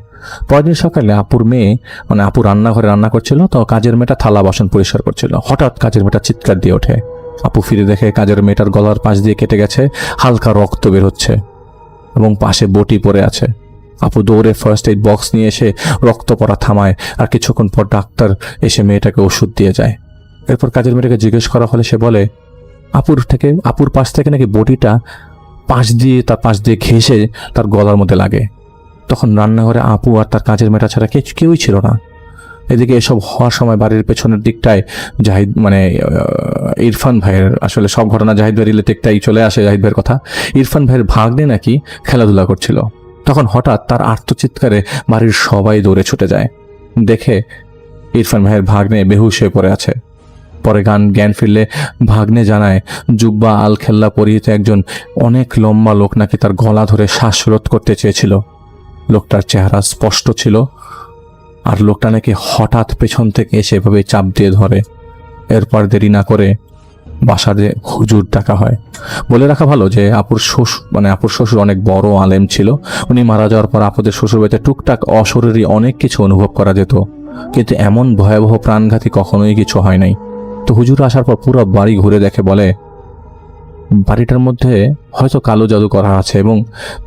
পরের দিন সকালে আপুর মেয়ে মানে আপু রান্নাঘরে রান্না করছিল। তো কাজের মেয়েটা থালা বাসন পরিষ্কার করছিল। হঠাৎ কাজের মেয়েটা চিৎকার দিয়ে ওঠে। আপু ফিরে দেখে কাজের মেয়েটার গলার পাশ দিয়ে কেটে গেছে, হালকা রক্ত বের হচ্ছে এবং পাশে বটি পড়ে আছে। আপু দৌড়ে ফার্স্ট এইড বক্স নিয়ে এসে রক্ত পড়া থামায়। আর কিছুক্ষণ পর ডাক্তার এসে মেয়েটাকে ওষুধ দিয়ে যায়। এরপর কাজের মেয়েটাকে জিজ্ঞেস করা হলে সে বলে আপুর পাশ থেকে নাকি বটিটা তার পাশ দিয়ে ঘেঁষে তার গলার মধ্যে লাগে। তখন রান্নাঘরে আপু আর তার কাজের মেয়েটা ছাড়া কেউই ছিল না। এদিকে এসব হওয়ার সময় বাড়ির পেছনের দিকটায় জাহিদ মানে ইরফান ভাইয়ের, আসলে সব ঘটনা জাহিদ ভাইয়ের রিলেটেডটাই চলে আসে। জাহিদ ভাইয়ের কথা, ইরফান ভাইয়ের ভাগ্নে নাকি খেলাধুলা করছিল। তখন হঠাৎ তার আর্তচিৎকারে বাড়ির সবাই দৌড়ে ছুটে যায়। দেখে ইরফান ভাইয়ের ভাগ্নে বেহুশ হয়ে পড়ে আছে। পরে জ্ঞান ফিরলে ভাগ্নে জানায় জুব্বা আল খেল্লা পরিহিত একজন অনেক লম্বা লোক নাকি তার গলা ধরে শ্বাসরোধ করতে চেয়েছিল। লোকটার চেহারা স্পষ্ট ছিল, আর লোকটা নাকি হঠাৎ পেছন থেকে এসে এভাবে চাপ দিয়ে ধরে। এরপর দেরি না করে বাসাতে হুজুর ডাকা হয়। বলে রাখা ভালো যে আপুর শ্বশুর অনেক বড় আলেম ছিল। উনি মারা যাওয়ার পর আপুদের শ্বশুর বাড়িতে টুকটাক অশরীরী অনেক কিছু অনুভব করা যেত, কিন্তু এমন ভয়াবহ প্রাণঘাতী কখনোই কিছু হয় নাই। তো হুজুর আসার পর পুরো বাড়ি ঘুরে দেখে বলে, বাড়িটার মধ্যে হয়তো কালো জাদু করা আছে এবং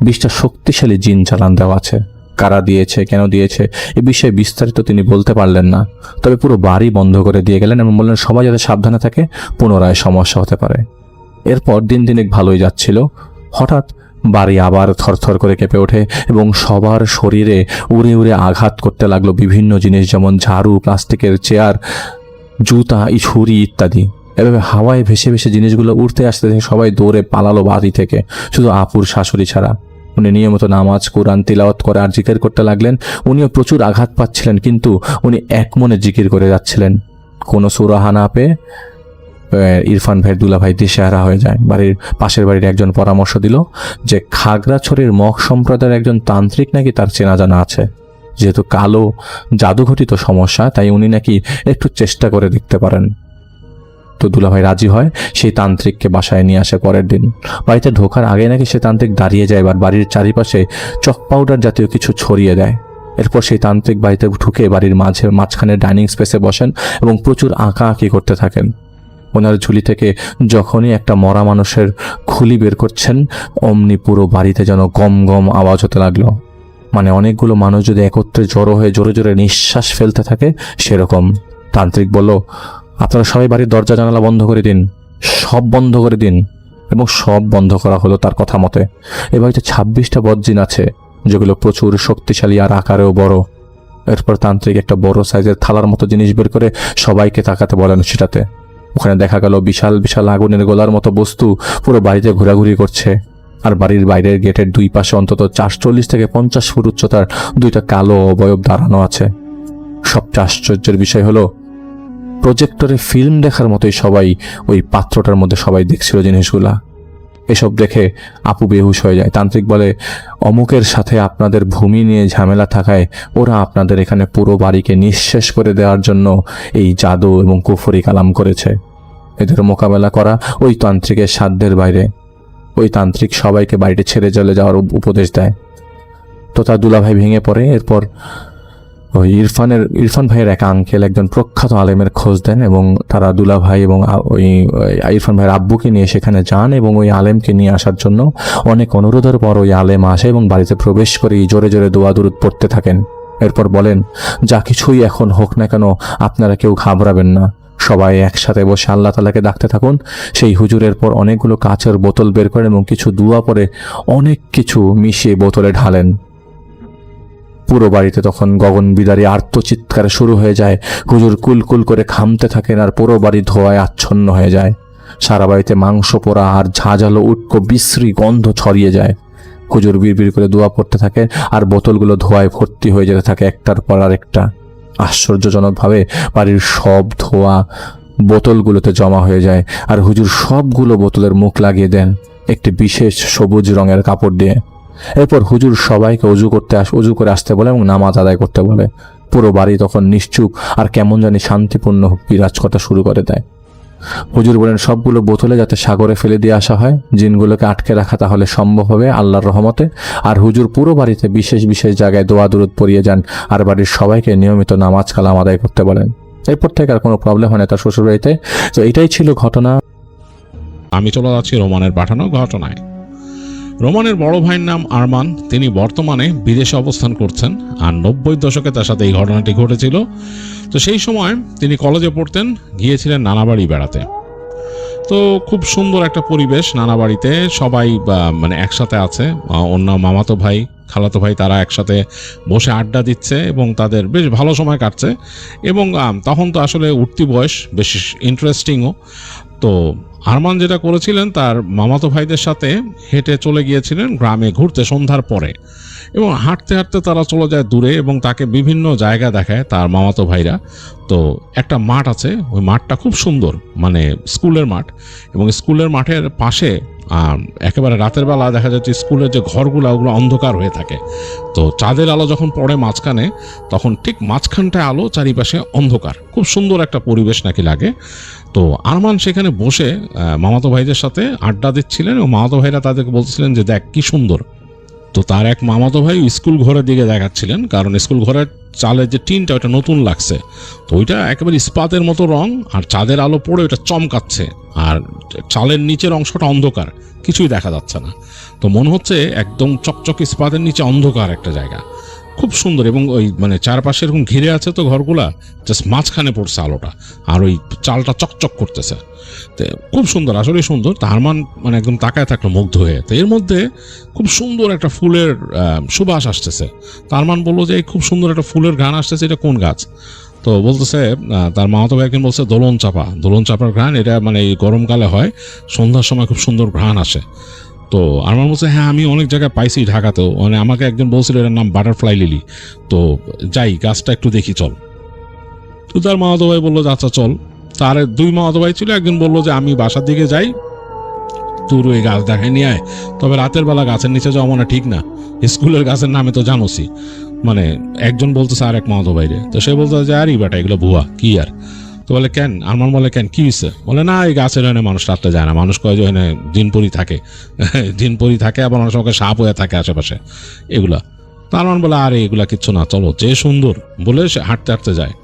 20টা শক্তিশালী জিন চালান দেওয়া আছে। কারা দিয়েছে, কেন দিয়েছে, এ বিষয়ে বিস্তারিত তিনি বলতে পারলেন না। তবে পুরো বাড়ি বন্ধ করে দিয়ে গেলেন এবং বললেন সবাই যাতে সাবধানে থাকে, পুনরায় সমস্যা হতে পারে। এরপর দিন ভালোই যাচ্ছিল। হঠাৎ বাড়ি আবার থরথর করে কেঁপে ওঠে এবং সবার শরীরে উড়ে উড়ে আঘাত করতে লাগলো বিভিন্ন জিনিস, যেমন ঝাড়ু, প্লাস্টিকের চেয়ার, জুতা, ছুরি ইত্যাদি। এভাবে হাওয়ায় ভেসে ভেসে জিনিসগুলো উঠতে আসতে দেখে সবাই দৌড়ে পালালো বাড়ি থেকে, শুধু আপুর শাশুড়ি ছাড়া। উনি নিয়মিত নামাজ, কোরআন তিলাওয়াত করে আর জিকির করতে লাগলেন। উনিও প্রচুর আঘাত পাচ্ছিলেন, কিন্তু উনি এক মনে জিকির করে যাচ্ছিলেন। কোনো সুরাহা না পেয়ে ইরফান ভাইয়ের দুলাভাই দিশেহারা হয়ে যায়। পাশের বাড়ির একজন পরামর্শ দিল যে খাগড়াছড়ির মগ সম্প্রদায়ের একজন তান্ত্রিক নাকি তার চেনা জানা আছে। যেহেতু কালো জাদুঘটিত সমস্যা, তাই উনি নাকি একটু চেষ্টা করে দেখতে পারেন। তো দুলাভাই রাজি হয়, সেই তান্ত্রিককে বাসায় নিয়ে আসে। পরের দিন বাড়িতে ঢোকার আগে নাকি সে তান্ত্রিক দাঁড়িয়ে যায়, এবার বাড়ির চারিপাশে চক পাউডার জাতীয় কিছু ছড়িয়ে দেয়। এরপর সেই তান্ত্রিক বাড়িতে ঢুকে বাড়ির মাঝখানে ডাইনিং স্পেসে বসেন এবং প্রচুর আঁকাআঁকি করতে থাকেন। ওনার ঝুলি থেকে যখনই একটা মরা মানুষের খুলি বের করছেন, অমনি পুরো বাড়িতে যেন গম গম আওয়াজ হতে লাগলো। মানে অনেকগুলো মানুষ যদি একত্রে জড়ো হয়ে জোরে জোরে নিঃশ্বাস ফেলতে থাকে সেরকম। তান্ত্রিক বলল, আপনারা সবাই বাড়ির দরজা জানালা বন্ধ করে দিন, সব বন্ধ করে দিন। এবং সব বন্ধ করা হলো তার কথা মতে। এ বাড়িতে 26টা বদজিন আছে, যেগুলো প্রচুর শক্তিশালী আর আকারেও বড়। এরপর তান্ত্রিক একটা বড় সাইজের থালার মতো জিনিস বের করে সবাইকে তাকাতে বলেন সেটাতে। ওখানে দেখা গেল বিশাল বিশাল আগুনের গোলার মতো বস্তু পুরো বাড়িতে ঘোরাঘুরি করছে। আর বাড়ির বাইরের গেটের দুই পাশে অন্তত 40 থেকে 50 ফুট উচ্চতার 2টা কালো অবয়ব দাঁড়ানো আছে। সবচেয়ে আশ্চর্যের বিষয় হলো প্রজেক্টরে ফিল্ম দেখার মতোই সবাই ওই পাত্রটার মধ্যে সবাই দেখছিল জিনিসগুলা। এসব দেখে আপু বেহুশ হয়ে যায়। তান্ত্রিক বলে, অমুকের সাথে আপনাদের ভূমি নিয়ে ঝামেলা থাকায় ওরা আপনাদের এখানে পুরো বাড়িকে নিঃশেষ করে দেওয়ার জন্য এই জাদু এবং কুফরি কালাম করেছে। এদের মোকাবেলা করা ওই তান্ত্রিকের সাধ্যের বাইরে। ওই তান্ত্রিক সবাইকে বাড়িতে ছেড়ে চলে যাওয়ার উপদেশ দেয়। তো তার দুলাভাই ভেঙে পড়ে। এরপর ওই ইরফান ভাইয়ের এক আঙ্কেল একজন প্রখ্যাত আলেমের খোঁজ দেন এবং তারা দুলাভাই এবং ওই ইরফান ভাইয়ের আব্বুকে নিয়ে সেখানে যান এবং ওই আলেমকে নিয়ে আসার জন্য অনেক অনুরোধের পর ওই আলেম আসে এবং বাড়িতে প্রবেশ করেই জোরে জোরে দোয়া দুরুদ পড়তে থাকেন। এরপর বলেন, যা কিছুই এখন হোক না কেন আপনারা কেউ ঘাবড়াবেন না, সবাই একসাথে বসে আল্লাহ তাআলাকে ডাকতে থাকুন। সেই হুজুরের পর অনেকগুলো কাচের বোতল বের করেন এবং কিছু দুয়া পরে অনেক কিছু মিশিয়ে বোতলে ঢালেন। পুরো বাড়িতে তখন গগন বিদারী আর্তচিৎকার শুরু হয়ে যায়। হুজুর কুলকুল করে ঘামতে থাকেন আর পুরো বাড়ি ধোঁয়ায় আচ্ছন্ন হয়ে যায়। সারা বাড়িতে মাংস পোড়া আর ঝাঁঝালো উটকো বিশ্রী গন্ধ ছড়িয়ে যায়। হুজুর বিড়বিড় করে দোয়া পড়তে থাকে আর বোতলগুলো ধোঁয়ায় ভর্তি হয়ে যেতে থাকে একটার পর আরেকটা। আশ্চর্যজনকভাবে বাড়ির সব ধোঁয়া বোতলগুলোতে জমা হয়ে যায় আর হুজুর সবগুলো বোতলের মুখ লাগিয়ে দেন একটি বিশেষ সবুজ রঙের কাপড় দিয়ে। এরপর হুজুর সবাইকে অজু করে আসতে বলে এবং নামাজ আদায় করতে বলে। পুরো বাড়ি তখন নিশ্চুপ আর কেমন জানি শান্তিপূর্ণ বিরাজ করতে শুরু করে দেয়। হুজুর বলেন, সবগুলো বোতলে যাতে সাগরে ফেলে দিয়ে আসা হয়, জিনগুলোকে আটকে রাখা তাহলে সম্ভব হবে আল্লাহর রহমতে। আর হুজুর পুরো বাড়িতে বিশেষ বিশেষ জায়গায় দোয়া দুরুদ পড়িয়ে যান আর বাড়ির সবাইকে নিয়মিত নামাজ কালাম আদায় করতে বলেন। এরপর থেকে আর কোনো প্রবলেম হয় না তার শ্বশুরবাড়িতে। তো এটাই ছিল ঘটনা। আমি চলে যাচ্ছি রোমানের পাঠানো ঘটনায়। রোমানের বড় ভাইয়ের নাম আরমান। তিনি বর্তমানে বিদেশে অবস্থান করছেন আর 90 দশকে তার সাথে এই ঘটনাটি ঘটেছিল। তো সেই সময় তিনি কলেজে পড়তেন, গিয়েছিলেন নানাবাড়ি বেড়াতে। তো খুব সুন্দর একটা পরিবেশ, নানাবাড়িতে সবাই মানে একসাথে আছে, অন্য মামাতো ভাই খালাতো ভাই তারা একসাথে বসে আড্ডা দিচ্ছে এবং তাদের বেশ ভালো সময় কাটছে। এবং তখন তো আসলে উঠতি বয়স, বেশ ইন্টারেস্টিংও। তো আরমান যেটা করেছিলেন, তার মামাতো ভাইদের সাথে হেঁটে চলে গিয়েছিলেন গ্রামে ঘুরতে সন্ধ্যার পরে। এবং হাঁটতে হাঁটতে তারা চলে যায় দূরে এবং তাকে বিভিন্ন জায়গা দেখায় তার মামাতো ভাইরা। তো একটা মাঠ আছে, ওই মাঠটা খুব সুন্দর, মানে স্কুলের মাঠ। এবং স্কুলের মাঠের পাশে একেবারে রাতের বেলা দেখা যাচ্ছে স্কুলের যে ঘরগুলো ওগুলো অন্ধকার হয়ে থাকে। তো চাঁদের আলো যখন পড়ে মাঝখানে, তখন ঠিক মাঝখানটায় আলো, চারিপাশে অন্ধকার, খুব সুন্দর একটা পরিবেশ নাকি লাগে। তো আরমান সেখানে বসে মামাতো ভাইদের সাথে আড্ডা দিচ্ছিলেন এবং মামাতো ভাইরা তাদেরকে বলছিলেন যে দেখ কি সুন্দর। তো তার এক মামাতো ভাই স্কুল ঘরের দিকে দেখাচ্ছিলেন, কারণ স্কুল ঘরের চালের যে টিনটা ওটা নতুন লাগছে। তো ওইটা একেবারে ইস্পাতের মতো রং আর চাঁদের আলো পড়ে ওইটা চমকাচ্ছে, আর চালের নিচের অংশটা অন্ধকার, কিছুই দেখা যাচ্ছে না। তো মনে হচ্ছে একদম চকচক ইস্পাতের নিচে অন্ধকার একটা জায়গা, খুব সুন্দর। এবং ওই মানে চারপাশে এরকম ঘিরে আছে তো ঘরগুলা, জাস্ট মাঝখানে পড়ছে আলোটা আর ওই চালটা চকচক করতেছে। তো খুব সুন্দর, আসলে সুন্দর। তো আরমান মানে একদম তাকায় থাকলো মুগ্ধ হয়ে। তো এর মধ্যে খুব সুন্দর একটা ফুলের সুবাস আসতেছে। তো আরমান বললো যে খুব সুন্দর একটা ফুলের ঘ্রাণ আসতেছে, এটা কোন গাছ? তো বলতেছে, তার মামাতো ভাই একদিন বলছে দোলন চাপার ঘ্রাণ, এটা মানে এই গরমকালে হয়, সন্ধ্যার সময় খুব সুন্দর ঘ্রাণ আসে। তো আমার বলছে, হ্যাঁ আমি অনেক জায়গায় পাইছি ঢাকাতেও, মানে আমাকে একজন বলছিল এটার নাম বাটারফ্লাই লিলি। তো যাই গাছটা একটু দেখি চল। তো তার মামাতো ভাই বললো যে আচ্ছা চল। তার 2 মামাতো ভাই ছিল, একজন বললো যে আমি বাসার দিকে যাই, তোর ওই গাছ দেখায় নিয়ে আয়। তবে রাতের বেলা গাছের নিচে যাওয়া মানে ঠিক না, স্কুলের গাছের নামে তো জানোসি। মানে একজন বলতেছে আর এক মামাতো ভাইরে, তো সে বলতে যে আরে বেটা এগুলো ভুয়া কি আর। তো বলে কেন? আমার বলে কেন, কি হয়েছে? বলে না এই গাছের এনে মানুষ রাত্রে যায় না, মানুষ কয় যে এনে জিনপরি থাকে, আবার অনেক সময় সাপ হয়ে থাকে আশেপাশে এগুলা। তো আমার বলে আরে এগুলা কিচ্ছু না, চলো, যে সুন্দর বলে সে হাঁটতে হাঁটতে যায়।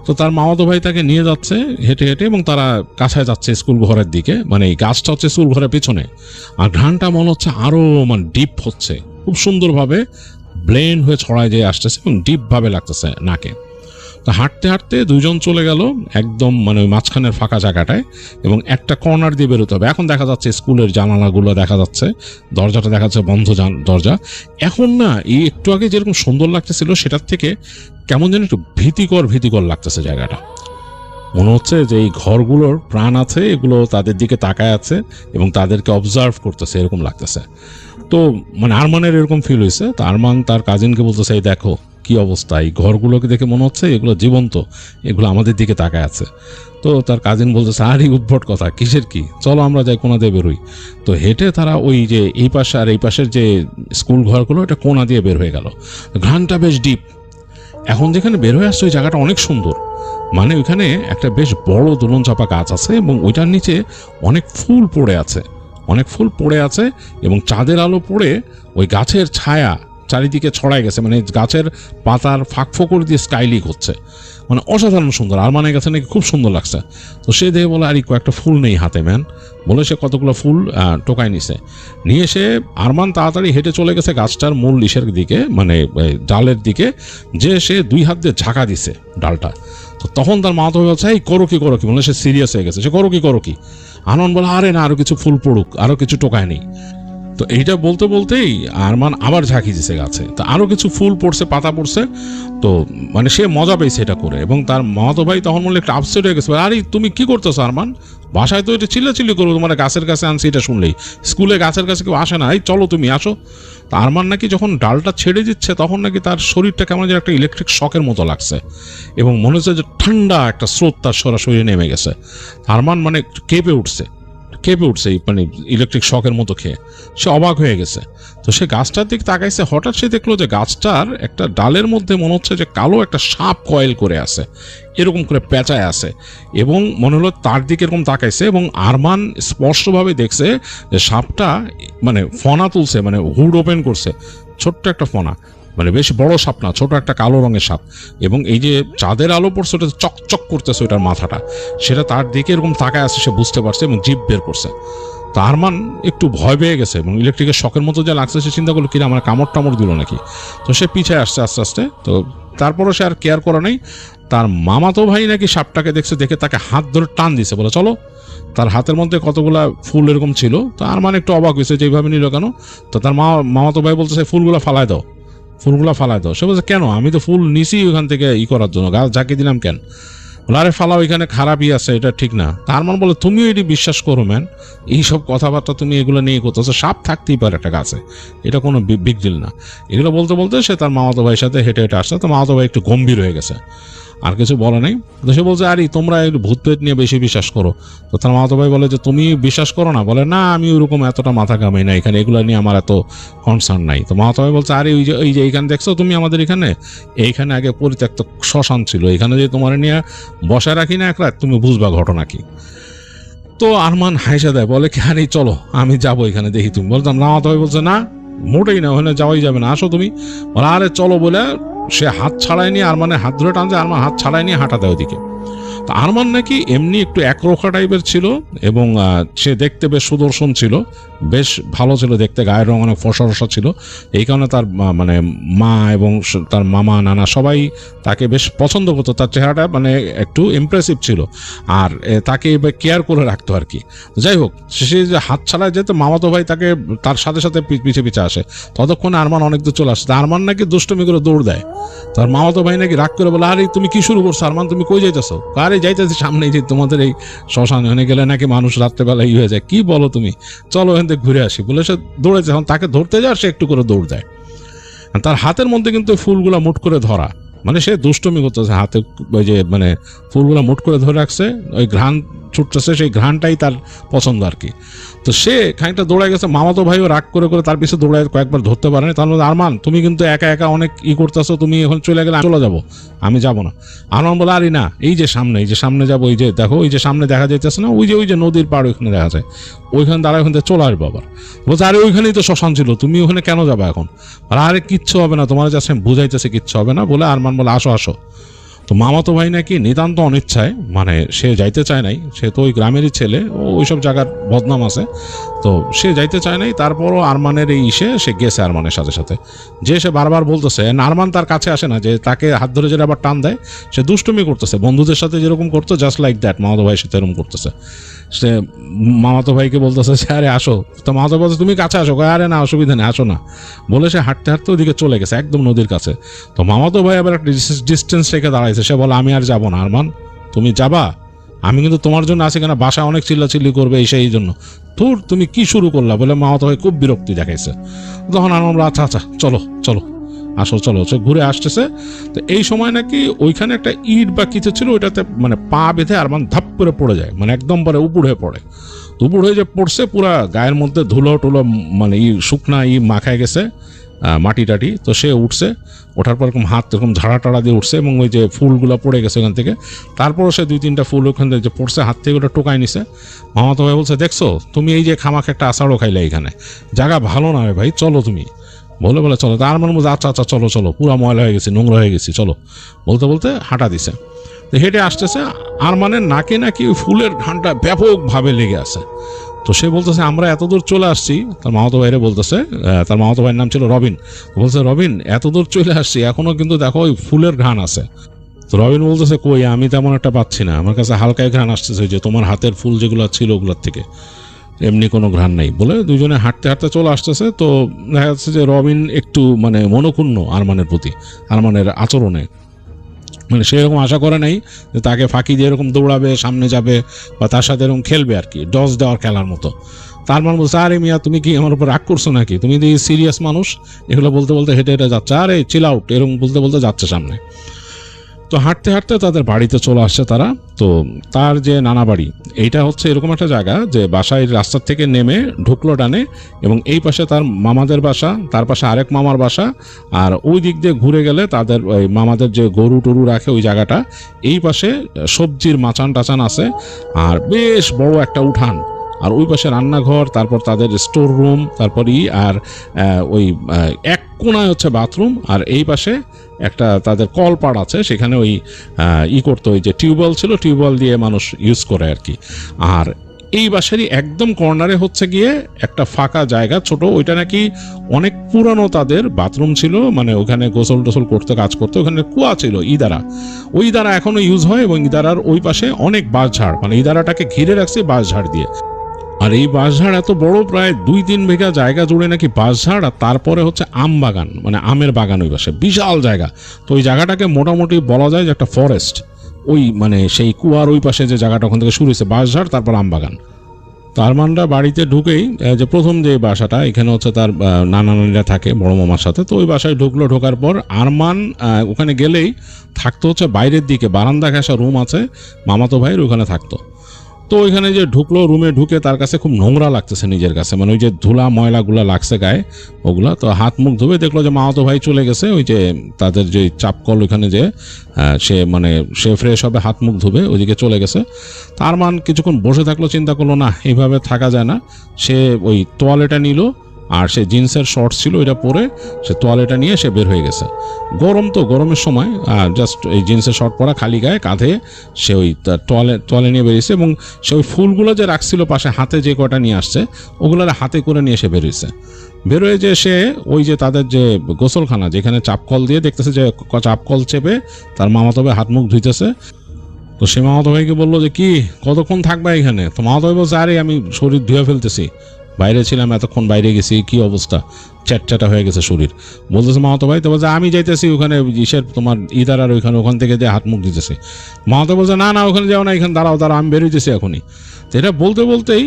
তো তার মামাতো ভাই তাকে নিয়ে যাচ্ছে হেঁটে হেঁটে এবং তারা কাছায় যাচ্ছে স্কুল ঘরের দিকে, মানে এই গাছটা হচ্ছে স্কুল ঘরের পিছনে। আর ঘ্রাণটা মনে হচ্ছে আরো মানে ডিপ হচ্ছে, খুব সুন্দরভাবে ব্লেন্ড হয়ে ছড়ায় যেয়ে আসতেছে এবং ডিপভাবে লাগতেছে নাকে। তো হাঁটতে হাঁটতে 2 জন চলে গেল একদম মানে ওই মাঝখানের ফাঁকা জায়গাটায় এবং একটা কর্নার দিয়ে বেরোতে হবে। এখন দেখা যাচ্ছে স্কুলের জানালাগুলো দেখা যাচ্ছে, দরজাটা দেখা যাচ্ছে বন্ধ দরজা। এখন না এই একটু আগে যেরকম সুন্দর লাগতেছিল সেটার থেকে কেমন যেন একটু ভীতিকর লাগতেছে জায়গাটা। মনে হচ্ছে যে এই ঘরগুলোর প্রাণ আছে, এগুলো তাদের দিকে তাকায় আছে এবং তাদেরকে অবজার্ভ করতেছে, এরকম লাগতেছে। তো মানে আরমানের এরকম ফিল হয়েছে। তো আরমান তার কাজিনকে বলতেছে এই দেখো কি কি অবস্থা, এই ঘরগুলোকে দেখে মনে হচ্ছে এগুলো জীবন্ত, এগুলো আমাদের দিকে তাকায় আছে। তো তার কাজিন বলতেছে আরে উদ্ভট কথা, কিসের কি, চলো আমরা যাই কোনা দিয়ে বেরোই। তো হেঁটে তারা ওই যে এই পাশে আর এই পাশের যে স্কুল ঘরগুলো এটা কোনা দিয়ে বের হয়ে গেল। ঘ্রাণটা বেশ ডিপ। এখন যেখানে বের হয়ে আসছে ওই জায়গাটা অনেক সুন্দর, মানে ওইখানে একটা বেশ বড় দোলন চাপা গাছ আছে এবং ওইটার নিচে অনেক ফুল পড়ে আছে, অনেক ফুল পড়ে আছে এবং চাঁদের আলো পড়ে ওই গাছের ছায়া চারিদিকে ছড়ায় গেছে, মানে গাছের পাতার ফাঁক ফোকর দিয়ে স্কাইলিক হচ্ছে, মানে অসাধারণ সুন্দর। আরমানের কাছে নাকি খুব সুন্দর লাগছে। তো সে দেখে বলে আরে কয়েকটা ফুল নেই হাতে ম্যান, বলে সে কতগুলো ফুল টোকায় নিছে, নিয়ে সে আরমান তাড়াতাড়ি হেঁটে চলে গেছে গাছটার মূল ইসের দিকে, মানে ডালের দিকে, যে সে 2 হাত দিয়ে ঝাঁকা দিছে ডালটা। তো তখন তার মা তো বলছে এই করো কি বলে সে সিরিয়াস হয়ে গেছে, সে করো কি। আনন্দ বলে আরে না, আরো কিছু ফুল পড়ুক, আরো কিছু টোকায় নেই। তো এইটা বলতে বলতেই আরমান আবার ঝাঁকি দিছে গাছে, তো আরো কিছু ফুল পড়ছে, পাতা পড়ছে। তো মানে সে মজা পেয়েছে এটা করে, এবং তার মামাতো ভাই তখন বললে একটু আপসেট হয়ে গেছে, আরে তুমি কি করতেছো আরমান, বাসায় তো এটা চিল্লাচিল্লি করবো, তোমার গাছের কাছে আনছি এটা শুনলেই, স্কুলে গাছের কাছে কেউ আসে না, এই চলো তুমি আসো। তা আরমান নাকি যখন ডালটা ছেড়ে দিচ্ছে তখন নাকি তার শরীরটা কেমন যেন একটা ইলেকট্রিক শকের মতো লাগছে এবং মনে হচ্ছে যে ঠান্ডা একটা স্রোত তার সরাসরি নেমে গেছে। আরমান মানে কেঁপে উঠছে মানে ইলেকট্রিক শকের মতো খেয়ে সে অবাক হয়ে গেছে। তো সে গাছটার দিকে তাকাইছে, হঠাৎ সে দেখলো যে গাছটার একটা ডালের মধ্যে মনে হচ্ছে যে কালো একটা সাপ কয়েল করে আছে, এরকম করে পেঁচায় আছে, এবং মনে হলো তার দিকে এরকম তাকাইছে এবং আরমান স্পষ্টভাবে দেখছে যে সাপটা মানে ফনা তুলছে, মানে হুড ওপেন করছে, ছোট্ট একটা ফনা, মানে বেশ বড় সাপ না, ছোট একটা কালো রঙের সাপ, এবং এই যে চাঁদের আলো পড়ছে ওটা চকচক করতেছে ওটার মাথাটা, সেটা তার দিকে এরকম তাকায় আছে, সে বুঝতে পারছে এবং জিভ বের করছে। তো আরমান একটু ভয় পেয়ে গেছে এবং ইলেকট্রিকের শকের মতো যা লাগছে সে চিন্তা করলো কিনা আমার কামড় টামড় দিল নাকি। তো সে পিছিয়ে আসছে আস্তে আস্তে। তো তারপরও সে আর কেয়ার করে নাই। তার মামাতো ভাই নাকি সাপটাকে দেখছে, দেখে তাকে হাত ধরে টান দিছে, বলে চলো। তার হাতের মধ্যে কতগুলা ফুল এরকম ছিল। তো আরমান একটু অবাক হয়েছে যে এইভাবে নিল কেন। তো তার মামাতো ভাই বলতেছে ফুলগুলো ফালায় দাও। সে বলছে কেন, আমি তো ফুল নিছি ওখান থেকে করার জন্য, গাছ ঝাঁকি দিলাম কেন। আরে ফালাও, এখানে খারাপই আছে, এটা ঠিক না। তার মান বলে তুমিও এটি বিশ্বাস করো ম্যান, এইসব কথাবার্তা তুমি এগুলো নিয়ে করতেছো, সাপ থাকতেই পারে একটা গাছে, এটা কোনো বিগ ডিল না। এগুলো বলতে বলতে সে তার মামাতো ভাইয়ের সাথে হেঁটে হেঁটে আসছে। তো মামাতো ভাই একটু গম্ভীর হয়ে গেছে, আর কিছু বলে নাই। তো সে বলছে আরে তোমরা একটু ভূত প্রেত নিয়ে বেশি বিশ্বাস করো। তো তার মামাতো ভাই বলে যে তুমি বিশ্বাস করো না, বলে না আমি ওরকম এতটা মাথা ঘামাই না, এখানে এগুলো নিয়ে আমার এত কনসার্ন নাই। তো মামাতো ভাই বলছে আরে ওই যে এইখানে দেখছো তুমি আমাদের এইখানে আগে পরিত্যক্ত শ্মশান ছিল, এখানে যে তোমার নিয়ে বসায় রাখি না এক রাত, তুমি বুঝবা ঘটনা কি। তো আরমান হাইসা দেয়, বলে কি আরে চলো আমি যাবো এখানে দেখি। তুমি বলতাম মামাতো ভাই বলছে না মোটেই না, ওখানে যাওয়াই যাবে না, আসো তুমি। বলে আরে চলো বলে সে হাত ছাড়ায় নিয়ে আরমানের হাত ধরে টানছে, আরমান হাত ছাড়ায় নিয়ে হাঁটা দেয় ওদিকে। তো আরমান নাকি এমনি একটু একরোখা টাইপের ছিল এবং সে দেখতে বেশ সুদর্শন ছিল, বেশ ভালো ছিল দেখতে, গায়ের রং অনেক ফসা ফসা ছিল। এই কারণে তার মানে মা এবং তার মামা নানা সবাই তাকে বেশ পছন্দ করতো, তার চেহারাটা মানে একটু ইমপ্রেসিভ ছিল, আর তাকে কেয়ার করে রাখতো আর কি। যাই হোক, সে যে হাত ছাড়ায় যেত, মামাতো ভাই তাকে তার সাথে সাথে পিছে আসে। ততক্ষণে আরমান অনেক দূর চলে আসে। আরমান নাকি দুষ্টমি করে দৌড় দেয়। তার মামাতো ভাই নাকি রাগ করে বলে আরে তুমি কি শুরু করছো আরমান, তুমি কই যাইতেছো? আরে যাইতেছি সামনে, যে তোমাদের এই শ্মশান, ওখানে গেলে নাকি মানুষ রাত্রেবেলা হয়ে যায়, কি বলো তুমি, চলো এখান থেকে ঘুরে আসি বলে সে দৌড়েছে। এখন তাকে ধরতে যায়, সে একটু করে দৌড় দেয়। তার হাতের মধ্যে কিন্তু ফুলগুলা মুট করে ধরা, মানে সে দুষ্টমি করতেছে, হাতে ওই যে মানে ফুলগুলা মুট করে ধরে রাখছে, ওই ঘ্রাণ ছুটতেছে, সেই ঘ্রাণটাই তার পছন্দ আর কি। তো সে খানিকটা দৌড়ায় গেছে, মামাতো ভাইও রাগ করে তার পিছনে দৌড়ায়, কয়েকবার ধরতে পারেনি। তার মধ্যে আরমান তুমি কিন্তু একা একা অনেক করতেছো, তুমি এখন চলে গেলে চলে যাবো, আমি যাবো না। আরমান বলে আরে না, এই যে সামনে যাবো, ওই যে দেখো ওই যে সামনে দেখা যাইতেছে না, ওই যে নদীর পাড় ওইখানে দেখা যায়, ওইখানে দাঁড়ায়, ওখান থেকে চলে আসবো আবার। বলছে আরে ওইখানেই তো শ্মশান ছিল, তুমি ওখানে কেন যাবে এখন? আরে কিচ্ছু হবে না, তোমার যাচ্ছে বুঝাইতেছে কিচ্ছু হবে না বলে আরমান বলে আসো আসো। তো মামাতো ভাই নাকি নিতান্ত অনিচ্ছায়, মানে সে যাইতে চায় নাই, সে তো ওই গ্রামেরই ছেলে, ওইসব জায়গার বদনাম আছে, তো সে যাইতে চায় নাই। তারপরও আরমানের এই সে গেছে আরমানের সাথে সাথে, যে সে বারবার বলতেছে, আরমান তার কাছে আসে না, যে তাকে হাত ধরে যেটা আবার টান দেয়, সে দুষ্টুমি করতেছে, বন্ধুদের সাথে যেরকম করতো জাস্ট লাইক দ্যাট মামাতো ভাইয়ের সাথে এরকম করতেছে। সে মামাতো ভাইকে বলতেছে আরে আসো। তো মামাতো বলছে তুমি কাছে আসো, আরে না অসুবিধা নেই, আসো না বলে সে হাঁটতে হাঁটতে ওদিকে চলে গেছে একদম নদীর কাছে। তো মামাতো ভাই আবার একটা ডিস্টেন্স রেখে দাঁড়াইছে, সে বলে আমি আর যাবো না আরমান, তুমি যাবা, আমি কিন্তু তোমার জন্য আছি, কেন বাসা অনেক চিল্লাচিল্লি করবে এই জন্য, তোর তুমি কি শুরু করলা বলে মামাতো ভাই খুব বিরক্তি দেখাইছে। তখন আরমান বলে আচ্ছা চলো চলো, আসো চলো। সে ঘুরে আসতেছে, তো এই সময় নাকি ওইখানে একটা ইট বা কিছু ছিল, ওইটাতে মানে পা বেঁধে আরমান ধাপ করে পড়ে যায়, মানে একদম পরে উপর হয়ে পড়ে। উপর হয়ে যে পড়ছে, পুরা গায়ের মধ্যে ধুলো টুলো মানে শুকনা মাখায় গেছে, মাটি টাটি। তো সে উঠছে, ওঠার পর এরকম হাত এরকম ঝাড়া টাড়া দিয়ে উঠছে, এবং ওই যে ফুলগুলো পড়ে গেছে ওখান থেকে। তারপরও সে 2-3টা ফুল ওখান থেকে যে পড়ছে হাত থেকে ওটা টোকাই নিছে। মামাতো ভাই বলছে, দেখছো তুমি এই যে খামাখ একটা আষাঢ়ও খাইলে, এখানে জায়গা ভালো না ভাই, চলো তুমি। বলে চলো। তার মানে বলছে আচ্ছা আচ্ছা চলো চলো, পুরো ময়লা হয়ে গেছি, নোংরা হয়ে গেছি, চলো। বলতে বলতে হাঁটা দিছে। তো হেঁটে আসতেছে, আরমানের নাকে নাকি ওই ফুলের ঘ্রাণটা ব্যাপকভাবে লেগে আছে। তো সে বলতেছে আমরা এত দূর চলে আসছি, তার মামাতো ভাইরে বলতেছে, তার মামাতো ভাইয়ের নাম ছিল রবিন। বলছে রবিন এত দূর চলে আসছি, এখনো কিন্তু দেখো ওই ফুলের ঘ্রাণ আছে। তো রবিন বলতেছে কই, আমি তেমন একটা পাচ্ছি না, আমার কাছে হালকাই ঘ্রাণ আসতেছে, যে তোমার হাতের ফুল যেগুলো ছিল ওগুলোর থেকে, এমনি কোনো ঘ্রাণ নেই। বলে দুজনে হাঁটতে হাঁটতে চলে আসতেছে। তো দেখা যাচ্ছে যে রবিন একটু মানে মনক্ষুণ্ণ আরমানের প্রতি, আরমানের আচরণে। মানে সেরকম আশা করে নাই যে তাকে ফাঁকি দিয়ে এরকম দৌড়াবে, সামনে যাবে বা তার সাথে এরকম খেলবে আর কি, ডজ দেওয়ার খেলার মতো। তার মানে বলছে, আরে মিয়া তুমি কি আমার উপর রাগ করছো নাকি, তুমি তো সিরিয়াস মানুষ। এগুলো বলতে বলতে হেঁটে হেঁটে যাচ্ছে, আরে চিল আউট এরকম বলতে বলতে যাচ্ছে সামনে। তো হাঁটতে হাঁটতে তাদের বাড়িতে চলে আসছে তারা। তো তার যে নানা বাড়ি, এইটা হচ্ছে এরকম একটা জায়গা যে বাসায় রাস্তার থেকে নেমে ঢুকলো ডানে, এবং এই পাশে তার মামাদের বাসা, তার পাশে আরেক মামার বাসা, আর ওই দিক দিয়ে ঘুরে গেলে তাদের ওই মামাদের যে গরু টরু রাখে ওই জায়গাটা, এই পাশে সবজির মাচান টাচান আছে, আর বেশ বড় একটা উঠান, আর ওই পাশে রান্নাঘর, তারপর তাদের স্টোর রুম, তারপর আর ওই এক কোনায় হচ্ছে বাথরুম, আর এই পাশে একটা তাদের কলপাড় আছে, সেখানে ওই করতো, ওই যে টিউবওয়েল ছিল, টিউবওয়েল দিয়ে মানুষ ইউজ করে আর কি। আর এই বাসারই একদম কর্নারে হচ্ছে গিয়ে একটা ফাঁকা জায়গা ছোট, ওইটা নাকি অনেক পুরানো তাদের বাথরুম ছিল, মানে ওখানে গোসল টোসল করতে কাজ করতে, ওখানে কুয়া ছিল ইদারা, ওই ইদারা এখনো ইউজ হয়, এবং ইদারার ওই পাশে অনেক বাঁশঝাড়, মানে ইদারাটাকে ঘিরে রাখছে বাঁশঝাড় দিয়ে। আর এই বাঁশঝাড় এত বড়, প্রায় 2-3 বিঘা জায়গা জুড়ে নাকি বাঁশঝাড়, আর তারপরে হচ্ছে আম বাগান, মানে আমের বাগান ওই পাশে, বিশাল জায়গা। তো ওই জায়গাটাকে মোটামুটি বলা যায় যে একটা ফরেস্ট, ওই মানে সেই কুয়ার ওই পাশে যে জায়গাটা, ওখান থেকে শুরু হয়েছে বাঁশঝাড়, তারপর আম বাগান। তো আরমানরা বাড়িতে ঢুকেই যে প্রথম যে বাসাটা, এখানে হচ্ছে তার নানা নানিরা থাকে বড় মামার সাথে। তো ওই বাসায় ঢুকলো, ঢোকার পর আরমান ওখানে গেলেই থাকতো হচ্ছে বাইরের দিকে, বারান্দা ঘেঁষা রুম আছে মামাতো ভাইয়ের, ওখানে থাকতো। তো ওইখানে যে ঢুকলো, রুমে ঢুকে তার কাছে খুব নোংরা লাগতেছে নিজের কাছে, মানে ওই যে ধুলা ময়লাগুলা লাগছে গায়ে ওগুলা। তো হাত মুখ ধুবে দেখলো যে মামাতো ভাই চলে গেছে, ওই যে তাদের যে চাপকল ওইখানে যে সে ফ্রেশ হবে, হাত মুখ ধুবে, ওইদিকে চলে গেছে। তার মান কিছুক্ষণ বসে থাকলো, চিন্তা করলো না এইভাবে থাকা যায় না। সে ওই তোয়ালেটা নিল, আর সে জিন্সের শর্টস ছিল ওইটা পরে সে তোয়ালেটা নিয়ে সে বের হয়ে গেছে। গরম, তো গরমের সময় জাস্ট এই জিন্সের শর্ট পরা, খালি গায়ে, কাঁধে সে ওই তোয়ালে নিয়ে বেরিয়েছে, এবং সে ওই ফুলগুলো যে রাখছিল পাশে হাতে যে কটা নিয়ে আসছে ওগুলো হাতে করে নিয়ে সে বেরিয়েছে। বেরোয় যে সে ওই যে তাদের যে গোসলখানা, যেখানে চাপকল দিয়ে দেখতেছে যে চাপকল চেপে তার মামাতো ভাই হাত মুখ ধুইতেছে। তো সে মামাতো ভাইকে বললো যে কি কতক্ষণ থাকবে এখানে? তো মামাতো ভাই বলছে, আরে আমি শরীর ধুয়ে ফেলতেছি, বাইরে ছিলাম এতক্ষণ, বাইরে গেছি, কি অবস্থা, চ্যাটচ্যাটা হয়ে গেছে শরীর। বলতেছে মামাতো ভাই, তো বলছে আমি যাইতেছি ওখানে ইসের তোমার ইদারার ওখান থেকে দিয়ে হাত মুখ দিতেছি। মামাতো বলছে না না, ওখানে যাও না, এখানে দাঁড়াও, আমি বেরোইতেছি এখনই। তো এটা বলতে বলতেই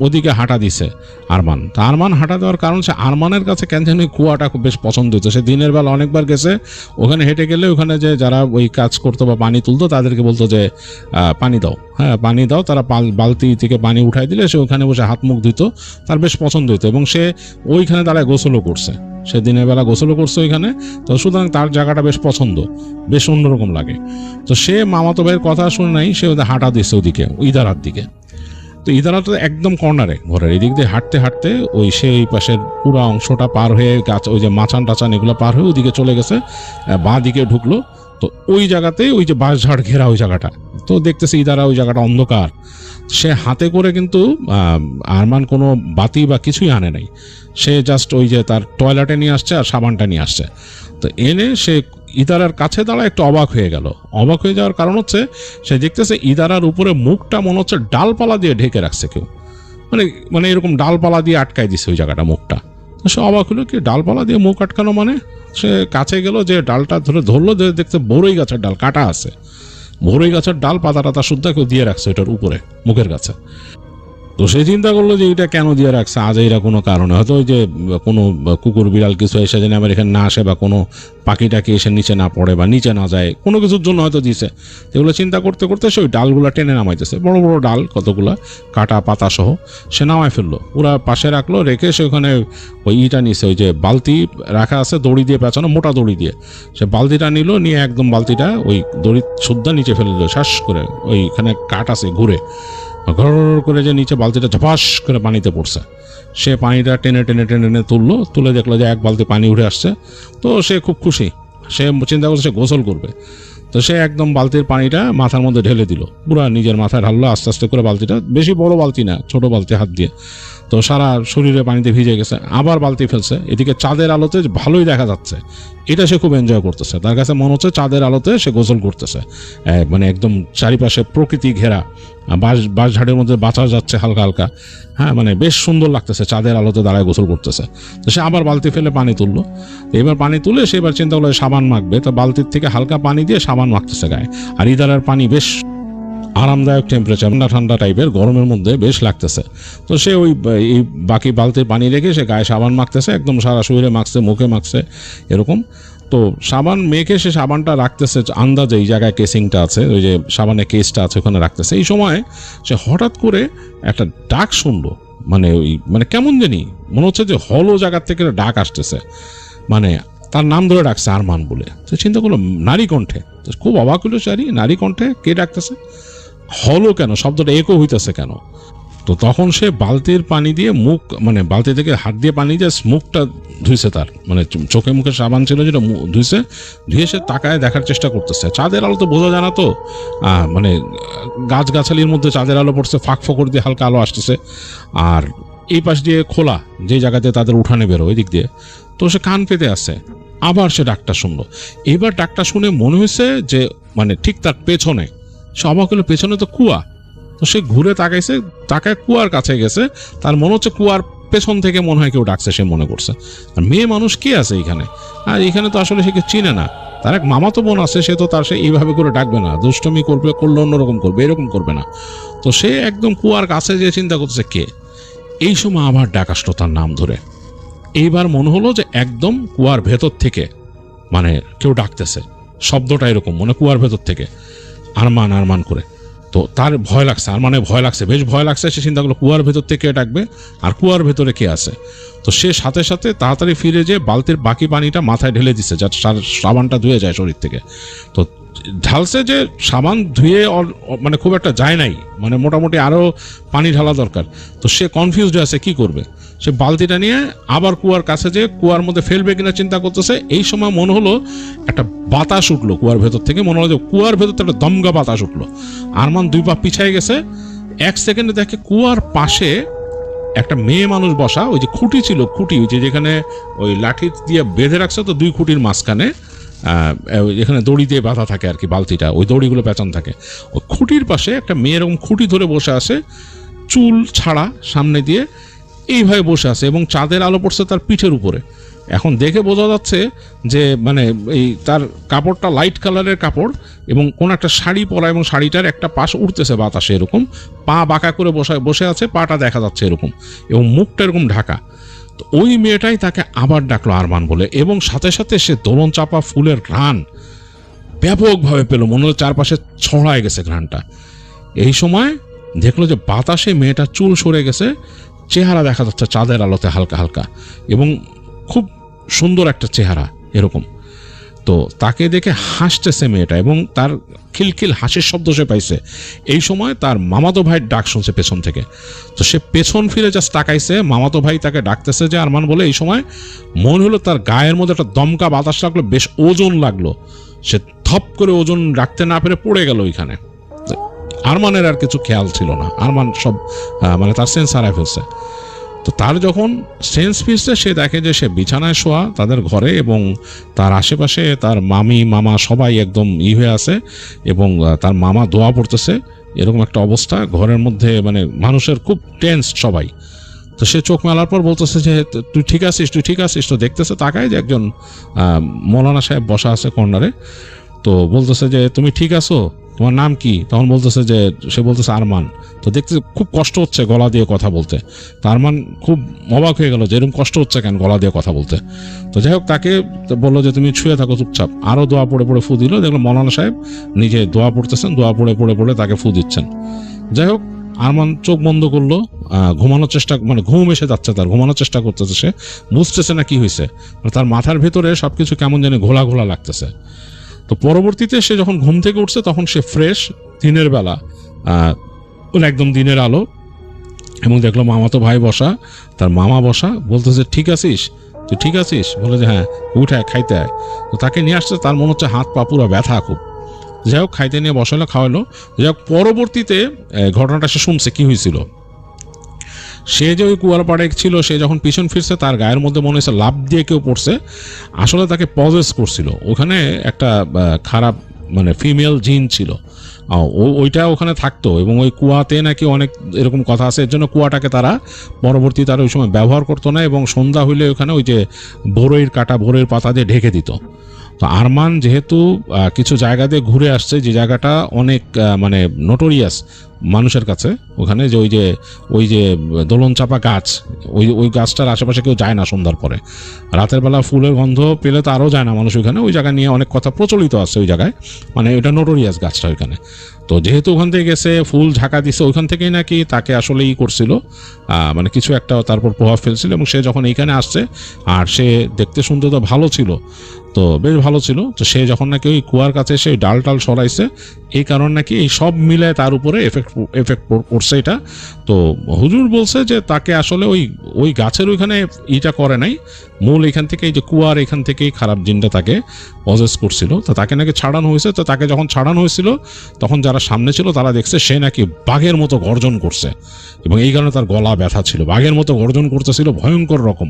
ওদিকে হাঁটা দিছে আরমান। তো আরমান হাঁটা দেওয়ার কারণ, সে আরমানের কাছে কেন জানি কুয়াটা খুব বেশ পছন্দ হতো। সে দিনের বেলা অনেকবার গেছে ওখানে, হেঁটে গেলে ওখানে যে যারা ওই কাজ করতো বা পানি তুলতো তাদেরকে বলতো যে পানি দাও, হ্যাঁ পানি দাও, তারা বালতি থেকে পানি উঠাই দিলে সে ওখানে বসে হাত মুখ দিত, তার বেশ পছন্দ হতো। এবং সে ওইখানে দাঁড়ায় গোসলও করছে, সে দিনের বেলা গোসলও করছে ওইখানে। তো সুতরাং তার জায়গাটা বেশ পছন্দ, বেশ অন্যরকম লাগে। তো সে মামাতো ভাইয়ের কথা শুনে নাই, সে ওদের হাঁটা দিচ্ছে ওদিকে ইদারার দিকে। তো ইদারাটা একদম কর্নারে ঘরের, এদিক দিয়ে হাঁটতে হাঁটতে ওই সেই পাশের পুরো অংশটা পার হয়ে গাছ, ওই যে মাচান টাচান এগুলো পার হয়ে ওইদিকে চলে গেছে, বাঁ দিকে ঢুকলো। তো ওই জায়গাতে ওই যে বাঁশঝাড় ঘেরা ওই জায়গাটা, তো দেখতেছে ইদারা ওই জায়গাটা অন্ধকার। সে হাতে করে কিন্তু আরমান কোনো বাতি বা কিছুই আনে নাই, সে জাস্ট ওই যে তার টয়লেটে নিয়ে আসছে আর সাবানটা নিয়ে আসছে। তো এনে সে ইদারার কাছে দাঁড়া একটু অবাক হয়ে গেল। অবাক হয়ে যাওয়ার কারণ হচ্ছে সে দেখতেছে ইদারার উপরে মুখটা মনে হচ্ছে ডালপালা দিয়ে ঢেকে রাখছে কেউ, মানে এরকম ডালপালা দিয়ে আটকাই দিচ্ছে ওই জায়গাটা মুখটা। তো সে অবাক হলো, কি ডালপালা দিয়ে মুখ আটকানো মানে? সে কাছে গেল, যে ডালটা ধরলো, যে দেখতে বড়ই গাছের ডাল কাটা আছে, বড়ই গাছের ডাল পাতা টাতা শুদ্ধা কেউ দিয়ে রাখছে ওইটার উপরে মুখের কাছে। তো তো সে চিন্তা করলো যে এটা কেন দিয়ে রাখছে আজ এরা কোনো কারণে, হয়তো ওই যে কোনো কুকুর বিড়াল কিছু এসে যেন আমার এখানে না আসে, বা কোনো পাখি টাকি এসে নিচে না পড়ে বা নিচে না যায়, কোনো কিছুর জন্য হয়তো দিছে। এগুলো চিন্তা করতে করতে সে ওই ডালগুলো টেনে নামাইতেছে, বড় বড় ডাল কতগুলা কাটা পাতা সহ সে নামাই ফেললো, পুরা পাশে রাখলো, রেখে সে ওখানে ওই ইটা নিছে, ওই যে বালতি রাখা আছে দড়ি দিয়ে পেঁচানো, মোটা দড়ি দিয়ে, সে বালতিটা নিল, নিয়ে একদম বালতিটা ওই দড়ি সুদ্ধা নিচে ফেলে দিল, শ্বাস করে ওইখানে কাঠ আছে ঘুরে ঘর করে যে নিচে বালতিটা ঝপাস করে পানিতে পড়ছে। সে পানিটা টেনে টেনে টেনে টেনে তুললো, তুলে দেখলো যে এক বালতি পানি উঠে আসছে। তো সে খুব খুশি, সে চিন্তা করছে সে গোসল করবে। তো সে একদম বালতির পানিটা মাথার মধ্যে ঢেলে দিল, পুরা নিজের মাথায় ঢাললো আস্তে আস্তে করে বালতিটা, বেশি বড় বালতি না, ছোট বালতি হাত দিয়ে। তো সারা শরীরে পানিতে ভিজে গেছে, আবার বালতি ফেলছে, এদিকে চাঁদের আলোতে ভালোই দেখা যাচ্ছে, এটা সে খুব এনজয় করতেছে। তার কাছে মনে হচ্ছে চাঁদের আলোতে সে গোসল করতেছে, মানে একদম চারিপাশে প্রকৃতি ঘেরা, বাঁশ ঝাড়ের মধ্যে বাতাস যাচ্ছে হালকা হালকা, হ্যাঁ মানে বেশ সুন্দর লাগতেছে, চাঁদের আলোতে দাঁড়ায় গোসল করতেছে। তো সে আবার বালতি ফেলে পানি তুললো, এবার পানি তুলে সে এবার চিন্তা করলো সাবান মাখবে, তো বালতির থেকে হালকা পানি দিয়ে সাবান মাখতেছে গায়ে। আর ইদারার পানি বেশ আরামদায়ক টেম্পারেচার, ঠান্ডা ঠান্ডা টাইপের, গরমের মধ্যে বেশ লাগতেছে। তো সে ওই এই বাকি বালতির পানি রেখে সে গায়ে সাবান মাখতেছে, একদম সারা শরীরে মাখছে, মুখে মাখছে এরকম। তো সাবান মেখে সে সাবানটা রাখতেছে আন্দাজে এই জায়গায় কেসিংটা আছে, ওই যে সাবানের কেসটা আছে ওখানে রাখতেছে। এই সময় সে হঠাৎ করে একটা ডাক শুনলো, মানে কেমন জানি মনে হচ্ছে যে হলো জায়গার থেকে ডাক আসতেছে, মানে তার নাম ধরে ডাকছে আরমান বলে। তো চিন্তা করলো নারী কণ্ঠে, খুব অবাক হলো সারি, নারী কণ্ঠে কে ডাকতেছে, হলো কেন, শব্দটা একো হইতেছে কেন। তো তখন সে বালতির পানি দিয়ে মুখ, মানে বালতি থেকে হাত দিয়ে পানি দিয়ে মুখটা ধুইছে, তার মানে চোখে মুখে সাবান ছিল যেটা ধুইছে, ধুয়ে সে তাকায় দেখার চেষ্টা করতেছে। চাঁদের আলো তো বোঝা যায় না, তো মানে গাছগাছালির মধ্যে চাঁদের আলো পড়ছে, ফাঁক ফোকর দিয়ে হালকা আলো আসতেছে, আর এই পাশ দিয়ে খোলা যে জায়গাতে তাদের উঠানে বেরো ওই দিক দিয়ে। তো সে কান পেতে আসছে, আবার সে ডাকটা শুনলো। এবার ডাকটা শুনে মনে হয়েছে যে মানে ঠিক তার পেছনে, সে অবাক হলো, পেছনে তো কুয়া। তো সে ঘুরে তাকাইছে, তাকায় কুয়ার কাছে গেছে, তার মনে হচ্ছে কুয়ার পেছন থেকে মনে হয় কেউ ডাকছে, সে মনে করছে। আর মেয়ে মানুষ কে আছে এখানে, আর এখানে তো আসলে সে কেউ চিনে না, তার এক মামাতো বোন আছে, সে তো তার সে এইভাবে করে ডাকবে না, দুষ্টমি করবে, করলে অন্যরকম করবে, এরকম করবে না। তো সে একদম কুয়ার কাছে যে চিন্তা করতেছে কে। এই সময় আবার ডাক আসলো তার নাম ধরে। এইবার মনে হলো যে একদম কুয়ার ভেতর থেকে মানে কেউ ডাকতেছে, শব্দটা এরকম, মানে কুয়ার ভেতর থেকে আরমান আরমান করে। তো তার ভয় লাগছে, আরমানের ভয় লাগছে, বেশ ভয় লাগছে। সে চিন্তা করলো কুয়ার ভেতর থেকে ডাকবে, আর কুয়ার ভেতরে কে আছে। তো সে সাথে সাথে তাড়াতাড়ি ফিরে যেয়ে বালতির বাকি পানিটা মাথায় ঢেলে দিচ্ছে, যাতে সাবানটা ধুয়ে যায় শরীর থেকে। তো ঢালছে যে সাবান ধুয়ে মানে খুব একটা যায় নাই, মানে মোটামুটি আরও পানি ঢালা দরকার। তো সে কনফিউজড আছে কি করবে। সে বালতিটা নিয়ে আবার কুয়ার কাছে যে কুয়ার মধ্যে ফেলবে কিনা চিন্তা করতেছে। এই সময় মনে হলো একটা বাতাস উঠলো কুয়ার ভেতর থেকে, মনে হলো যে কুয়ার ভেতর থেকে একটা দমকা বাতাস উঠলো। আরমান 2 পা পিছায় গেছে, 1 সেকেন্ডে দেখে কুয়ার পাশে একটা মেয়ে মানুষ বসা, ওই যে খুঁটি ছিল, খুঁটি ওই যে যেখানে ওই লাঠি দিয়ে বেঁধে রাখছে, তো 2 খুঁটির মাঝখানে এখানে দড়ি দিয়ে বাঁধা থাকে আর কি বালতিটা, ওই দড়িগুলো পেঁচান থাকে। ওই খুঁটির পাশে একটা মেয়ে এরকম খুঁটি ধরে বসে আছে, চুল ছাড়া সামনে দিয়ে এইভাবে বসে আছে, এবং চাঁদের আলো পড়ছে তার পিঠের উপরে। এখন দেখে বোঝা যাচ্ছে যে মানে এই তার কাপড়টা লাইট কালারের কাপড়, এবং কোন একটা শাড়ি পরা, এবং শাড়িটার একটা পাশ উঠতেছে বাতাসে এরকম, পা বাঁকা করে বসে আছে, পাটা দেখা যাচ্ছে এরকম, এবং মুখটা এরকম ঢাকা। তো ওই মেয়েটাই তাকে আবার ডাকলো আরমান বলে, এবং সাথে সাথে সে দোলন চাপা ফুলের ঘ্রাণ ব্যাপকভাবে পেল, মনে হলো চারপাশে ছড়ায় গেছে ঘ্রাণটা। এই সময় দেখলো যে বাতাসে মেয়েটার চুল সরে গেছে, চেহারা দেখা যাচ্ছে চাঁদের আলোতে হালকা হালকা, এবং খুব সুন্দর একটা চেহারা এরকম। তো তাকে দেখে হাসতেছে মেয়েটা, এবং তার খিলখিল হাসির শব্দ সে পাইছে। এই সময় তার মামাতো ভাইয়ের ডাক শুনছে পেছন থেকে। তো সে পেছন ফিরে জাস্ট তাকাইছে, মামাতো ভাই তাকে ডাকতেছে যে আরমান বলে। এই সময় মনে হলো তার গায়ের মধ্যে একটা দমকা বাতাস লাগলো, বেশ ওজন লাগলো। সে থপ করে ওজন রাখতে না পেরে পড়ে গেল ওইখানে। আরমানের আর কিছু খেয়াল ছিল না, আরমান সব মানে তার সেন্স হারায় ফেলছে। তো তার যখন সেন্স ফিরছে, সে দেখে যে সে বিছানায় শোয়া তাদের ঘরে, এবং তার আশেপাশে তার মামি মামা সবাই একদম হয়ে আছে, এবং তার মামা দোয়া পড়তেছে, এরকম একটা অবস্থা ঘরের মধ্যে, মানে মানুষের খুব টেন্স সবাই। তো সে চোখ মেলার পর বলতেছে যে তুই ঠিক আছিস, তুই ঠিক আছিস। তো দেখতেছে তাকায় যে একজন মৌলানা সাহেব বসা আছে কর্নারে। তো বলতেছে যে তুমি ঠিক আছো, তোমার নাম কি? তখন বলতেছে যে, সে বলতেছে আরমান। তো দেখতে খুব কষ্ট হচ্ছে গলা দিয়ে কথা বলতে। তো আরমান খুব অবাক হয়ে গেল যে এরকম কষ্ট হচ্ছে কেন গলা দিয়ে কথা বলতে। তো যাই হোক, তাকে বললো যে তুমি শুয়ে থাকো চুপচাপ। আরও দোয়া পড়ে পড়ে ফু দিল। দেখলো মৌলানা সাহেব নিজে দোয়া পড়তেছেন, দোয়া পড়ে পড়ে পড়ে তাকে ফু দিচ্ছেন। যাই হোক, আরমান চোখ বন্ধ করলো, ঘুমানোর চেষ্টা, মানে ঘুম এসে যাচ্ছে তার, ঘুমানোর চেষ্টা করতেছে। সে বুঝতেছে না কি হয়েছে, তার মাথার ভেতরে সবকিছু কেমন জানি ঘোলা ঘোলা লাগতেছে। তো পরবর্তীতে সে যখন ঘুম থেকে উঠছে তখন সে ফ্রেশ, দিনের বেলা, একদম দিনের আলো, এবং দেখলো মামাতো ভাই বসা, তার মামা বসা। বলতেছে ঠিক আছিস? তুই ঠিক আছিস? বলে যে হ্যাঁ, উঠে খাইতে আয়। তো তাকে নিয়ে আসছে, তার মনে হচ্ছে হাত পা পুরো ব্যথা খুব। যাই হোক, খাইতে নিয়ে বসালো, খাওয়ালো। যাই হোক, পরবর্তীতে ঘটনাটা সে শুনছে কি হয়েছিল। সে যে ওই কুয়ার পাড়ে ছিল, সে যখন পিছন ফিরছে তার গায়ের মধ্যে মনে হচ্ছে লাফ দিয়ে কেউ পড়ছে। আসলে তাকে পজেস করছিল। ওখানে একটা খারাপ, মানে ফিমেল জিন ছিল, ওইটা ওখানে থাকতো, এবং ওই কুয়াতে নাকি অনেক এরকম কথা আছে। এর জন্য কুয়াটাকে তারা পরবর্তী তারা ওই সময় ব্যবহার করতো না, এবং সন্ধ্যা হইলে ওখানে ওই যে বরইয়ের কাটা, বরইয়ের পাতা দিয়ে ঢেকে দিত। তো আরমান যেহেতু কিছু জায়গা দিয়ে ঘুরে আসছে, যে জায়গাটা অনেক মানে নোটোরিয়াস মানুষের কাছে, ওখানে যে ওই যে দোলন চাপা গাছ, ওই গাছটার আশেপাশে কেউ যায় না সন্ধ্যার পরে। রাতের বেলা ফুলের গন্ধ পেলে তো আরও যায় না মানুষ ওইখানে। ওই জায়গা নিয়ে অনেক কথা প্রচলিত আছে ওই জায়গায়, মানে ওইটা নোটোরিয়াস গাছটা ওইখানে। তো যেহেতু ওখান থেকে গেছে, ফুল ঝাঁকা দিছে, ওইখান থেকেই নাকি তাকে আসলে করছিল, মানে কিছু একটা তারপর প্রভাব ফেলছিল। এবং সে যখন এইখানে আসছে, আর সে দেখতে শুনতে তো ভালো ছিল, তো বেশ ভালো ছিল। তো সে যখন নাকি ওই কুয়ার কাছে এসে ডাল টাল সরাইছে, এই কারণ নাকি এই সব মিলে তার উপরে এফেক্ট পড়ছে এটা। তো হুজুর বলছে যে তাকে আসলে ওই গাছের ওইখানে ইটা করে নাই, মূল এখান থেকে, এই যে কুয়ার এখান থেকেই খারাপ জিনটা তাকে পজেস করছিল। তো তাকে নাকি ছাড়ানো হয়েছে। তো তাকে যখন ছাড়ানো হয়েছিল তখন যারা সামনে ছিল তারা দেখছে সে নাকি বাঘের মতো গর্জন করছে, এবং এই কারণে তার গলা ব্যথা ছিল, বাঘের মতো গর্জন করতেছিল ভয়ঙ্কর রকম।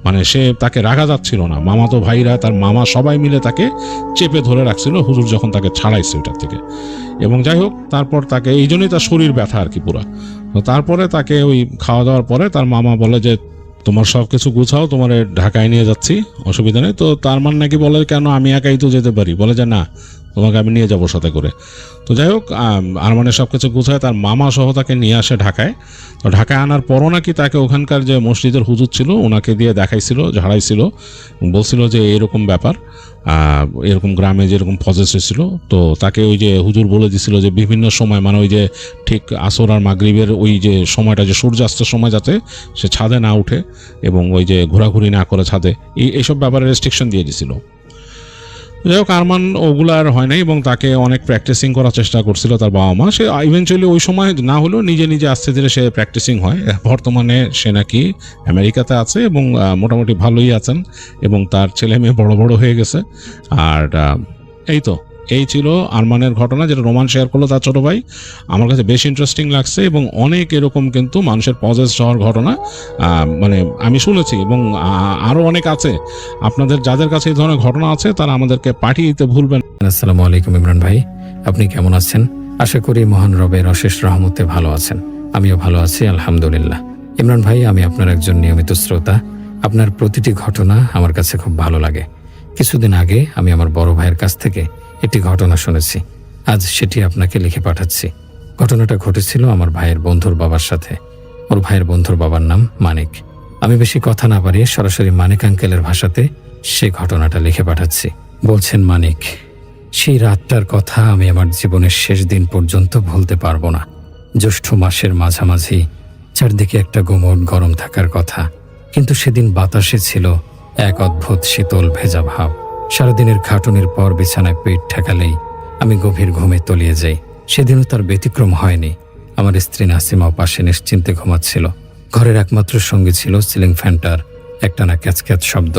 মানে সে, তাকে রাখা যাচ্ছিল না। মামাতো ভাইরা, তার মামা, সবাই মিলে তাকে চেপে ধরে রাখছিল হুজুর যখন তাকে ছাড়াইছে ওটার থেকে। এবং যাই হোক, তারপর তাকে, এই জন্যই তার শরীর ব্যথা আর কি পুরা। তো তারপরে তাকে ওই খাওয়া দাওয়ার পরে তার মামা বলে যে তোমার সব কিছু গুছাও, তোমার ঢাকায় নিয়ে যাচ্ছি, অসুবিধা নেই। তো তার মান নাকি বলে কেন, আমি একাই তো যেতে পারি। বলে যে না, তোমাকে আমি নিয়ে যাবো সাথে করে। তো যাই হোক, আরমানের সব কিছু গুছায় তার মামা সহ তাকে নিয়ে আসে ঢাকায়। তো ঢাকায় আনার পরও নাকি তাকে ওখানকার যে মসজিদের হুজুর ছিল ওনাকে দিয়ে দেখাইছিল, ঝাড়াইছিল, বলছিল যে এরকম ব্যাপার, এরকম গ্রামে যেরকম পজেস হয়েছিল। তো তাকে ওই যে হুজুর বলে দিছিল যে বিভিন্ন সময়, মানে ওই যে ঠিক আসর আর মাগরিবের ওই যে সময়টা, যে সূর্যাস্তের সময়, যাতে সে ছাদে না উঠে এবং ওই যে ঘোরাঘুরি না করে ছাদে, এইসব ব্যাপারে রেস্ট্রিকশন দিয়ে দিছিল। যাই হোক, আরমান ওগুলো আর হয় নাই, এবং তাকে অনেক প্র্যাকটিসিং করার চেষ্টা করছিল তার বাবা মা। সে ইভেনচুয়ালি ওই সময় না হলেও নিজে নিজে আস্তে ধীরে সে প্র্যাকটিসিং হয়। বর্তমানে সে নাকি আমেরিকাতে আছে, এবং মোটামুটি ভালোই আছেন, এবং তার ছেলে মেয়ে বড় বড় হয়ে গেছে। আর এই ছিল আরমানের ঘটনা, যেটা রোমান শেয়ার করলো তার ছোট ভাই। আমার কাছে বেশ ইন্টারেস্টিং লাগছে, এবং অনেক এরকম কিন্তু মানুষের পজেস হওয়ার ঘটনা মানে আমি শুনেছি, এবং আরও অনেক আছে। আপনাদের যাদের কাছে এই ধরনের ঘটনা আছে তারা আমাদেরকে পাঠিয়ে দিতে ভুলবেন। আসসালামু আলাইকুম ইমরান ভাই, আপনি কেমন আছেন? আশা করি মহান রবের অশেষ রহমতে ভালো আছেন। আমিও ভালো আছি, আলহামদুলিল্লাহ। ইমরান ভাই, আমি আপনার একজন নিয়মিত শ্রোতা। আপনার প্রতিটি ঘটনা আমার কাছে খুব ভালো লাগে। কিছুদিন আগে আমি আমার বড় ভাইয়ের কাছ থেকে একটি ঘটনা শুনেছি, আজ সেটি আপনাকে লিখে পাঠাচ্ছি। ঘটনাটা ঘটেছিল আমার ভাইয়ের বন্ধুর বাবার সাথে। ওর ভাইয়ের বন্ধুর বাবার নাম মানিক। আমি বেশি কথা না বাড়িয়ে সরাসরি মানিক আঙ্কেলের ভাষাতে সেই ঘটনাটা লিখে পাঠাচ্ছি। বলছেন মানিক, সেই রাতটার কথা আমি আমার জীবনের শেষ দিন পর্যন্ত ভুলতে পারবো না। জ্যৈষ্ঠ মাসের মাঝামাঝি, চারদিকে একটা গুমোট গরম থাকার কথা, কিন্তু সেদিন বাতাসে ছিল এক অদ্ভুত শীতল ভেজা ভাব। সারাদিনের খাটুনির পর বিছানায় পেট ঠেকালেই আমি গভীর ঘুমে তলিয়ে যাই। সেদিনও তার ব্যতিক্রম হয়নি। আমার স্ত্রী নাসিমাও পাশে নিশ্চিন্তে ঘুমাচ্ছিল। ঘরের একমাত্র সঙ্গী ছিল সিলিং ফ্যানটার একটানা ক্যাচক্যাচ শব্দ,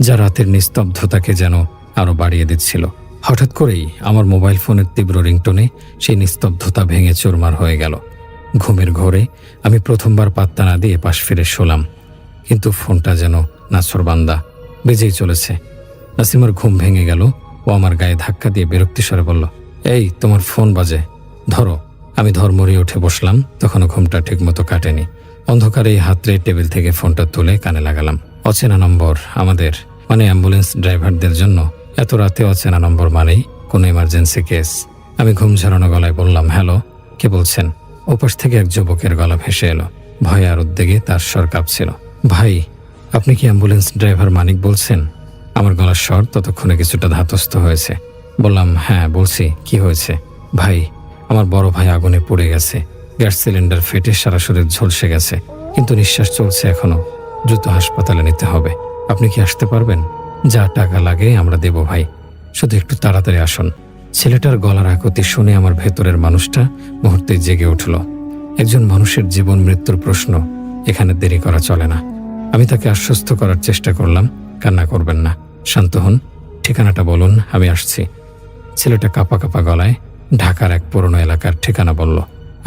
যা রাতের নিস্তব্ধতাকে যেন আরো বাড়িয়ে দিচ্ছিল। হঠাৎ করেই আমার মোবাইল ফোনের তীব্র রিংটোনে সেই নিস্তব্ধতা ভেঙে চুরমার হয়ে গেল। ঘুমের ঘোরে আমি প্রথমবার পাত্তা না দিয়ে পাশ ফিরে শোলাম, কিন্তু ফোনটা যেন নাছোড়বান্দা বেজেই চলেছে। নাসিমার ঘুম ভেঙে গেল। ও আমার গায়ে ধাক্কা দিয়ে বিরক্তি স্বরে বলল, এই তোমার ফোন বাজে, ধরো। আমি ধর্মরিয়ে উঠে বসলাম। তখনও ঘুমটা ঠিকমতো কাটেনি। অন্ধকারে হাতড়ে টেবিল থেকে ফোনটা তুলে কানে লাগালাম। অচেনা নম্বর। আমাদের মানে অ্যাম্বুলেন্স ড্রাইভারদের জন্য এত রাতে অচেনা নম্বর মানেই কোনো ইমার্জেন্সি কেস। আমি ঘুম ঝরানো গলায় বললাম, হ্যালো, কে বলছেন? ওপাশ থেকে এক যুবকের গলা ভেসে এলো। ভয়ে আর উদ্বেগে তার স্বর কাঁপছিল। ভাই, আপনি কি অ্যাম্বুলেন্স ড্রাইভার মানিক বলছেন? আমার গলার স্বর ততক্ষণে কিছুটা ধাতস্থ হয়েছে। বললাম, হ্যাঁ বলছি, কি হয়েছে? ভাই, আমার বড় ভাই আগুনে পুড়ে গেছে। গ্যাস সিলিন্ডার ফেটে সারা শরীর ঝলসে গেছে, কিন্তু নিঃশ্বাস চলছে এখনো। দ্রুত হাসপাতালে নিতে হবে। আপনি কি আসতে পারবেন? যা টাকা লাগে আমরা দেব ভাই, শুধু একটু তাড়াতাড়ি আসুন। ছেলেটার গলার আকুতি শুনে আমার ভেতরের মানুষটা মুহূর্তে জেগে উঠল। একজন মানুষের জীবন মৃত্যুর প্রশ্ন, এখানে দেরি করা চলে না। আমি তাকে আশ্বস্ত করার চেষ্টা করলাম, কান্না করবেন না, শান্ত হন, ঠিকানাটা বলুন, আমি আসছি। ছেলেটা কাঁপা কাঁপা গলায় ঢাকার এক পুরনো এলাকার ঠিকানা বলল।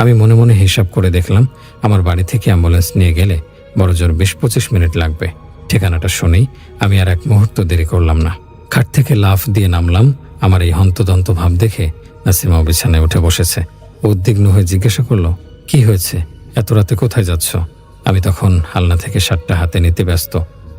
আমি মনে মনে হিসাব করে দেখলাম, আমার বাড়ি থেকে অ্যাম্বুলেন্স নিয়ে গেলে বড়জোর 20-25 মিনিট লাগবে। ঠিকানাটা শুনেই আমি আর এক মুহূর্ত দেরি করলাম না। খাট থেকে লাফ দিয়ে নামলাম। আমার এই হন্তদন্ত ভাব দেখে নাসিমাও বিছানায় উঠে বসেছে। উদ্বিগ্ন হয়ে জিজ্ঞাসা করলো, কি হয়েছে? এত রাতে কোথায় যাচ্ছ? আমি তখন আলনা থেকে শার্টটা হাতে নিতে ব্যস্ত।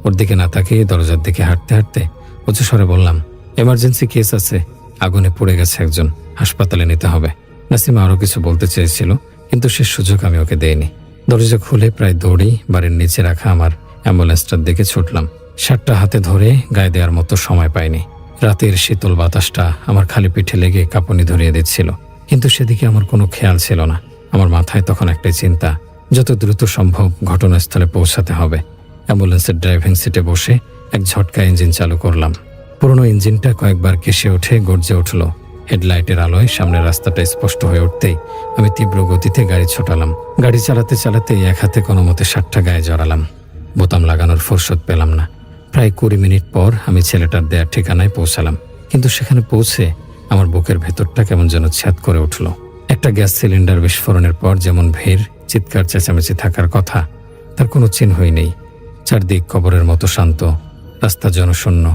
ওর দিকে না তাকিয়ে দরজার দিকে হাঁটতে হাঁটতে উঁচু স্বরে বললাম, এমার্জেন্সি কেস আছে, আগুনে পুড়ে গেছে একজন, হাসপাতালে নিতে হবে। নাসিমা আরও কিছু বলতে চেয়েছিল, কিন্তু সে সুযোগ আমি ওকে দেইনি। দরজা খুলে প্রায় দৌড়েই বাড়ির নিচে রাখা আমার অ্যাম্বুলেন্সটার দিকে ছুটলাম। শার্টটা হাতে ধরে গায়ে দেওয়ার মতো সময় পাইনি। রাতের শীতল বাতাসটা আমার খালি পিঠে লেগে কাঁপুনি ধরিয়ে দিচ্ছিল, কিন্তু সেদিকে আমার কোনো খেয়াল ছিল না। আমার মাথায় তখন একটাই চিন্তা, যত দ্রুত সম্ভব ঘটনাস্থলে পৌঁছাতে হবে। অ্যাম্বুলেন্সের ড্রাইভিং সিটে বসে এক ঝটকা ইঞ্জিন চালু করলাম। পুরনো ইঞ্জিনটা কয়েকবার কেশে উঠে গর্জে উঠল। হেডলাইটের আলোয় সামনের রাস্তাটা স্পষ্ট হয়ে উঠতেই আমি তীব্র গতিতে গাড়ি ছোটালাম। গাড়ি চালাতে চালাতে এক হাতে কোনো মতে শার্টটা গায়ে জড়ালাম। বোতাম লাগানোর ফুরসত পেলাম না। প্রায় 20 মিনিট পর আমি ছেলেটার দেয়া ঠিকানায় পৌঁছালাম, কিন্তু সেখানে পৌঁছে আমার বুকের ভেতরটা কেমন যেন ছ্যাদ করে উঠল। একটা গ্যাস সিলিন্ডার বিস্ফোরণের পর যেমন ভিড়, চিৎকার চেঁচামেচি থাকার কথা, তার কোনো চিহ্নই নেই। চারদিক কবরের মতো শান্ত, রাস্তা জনশূন্য,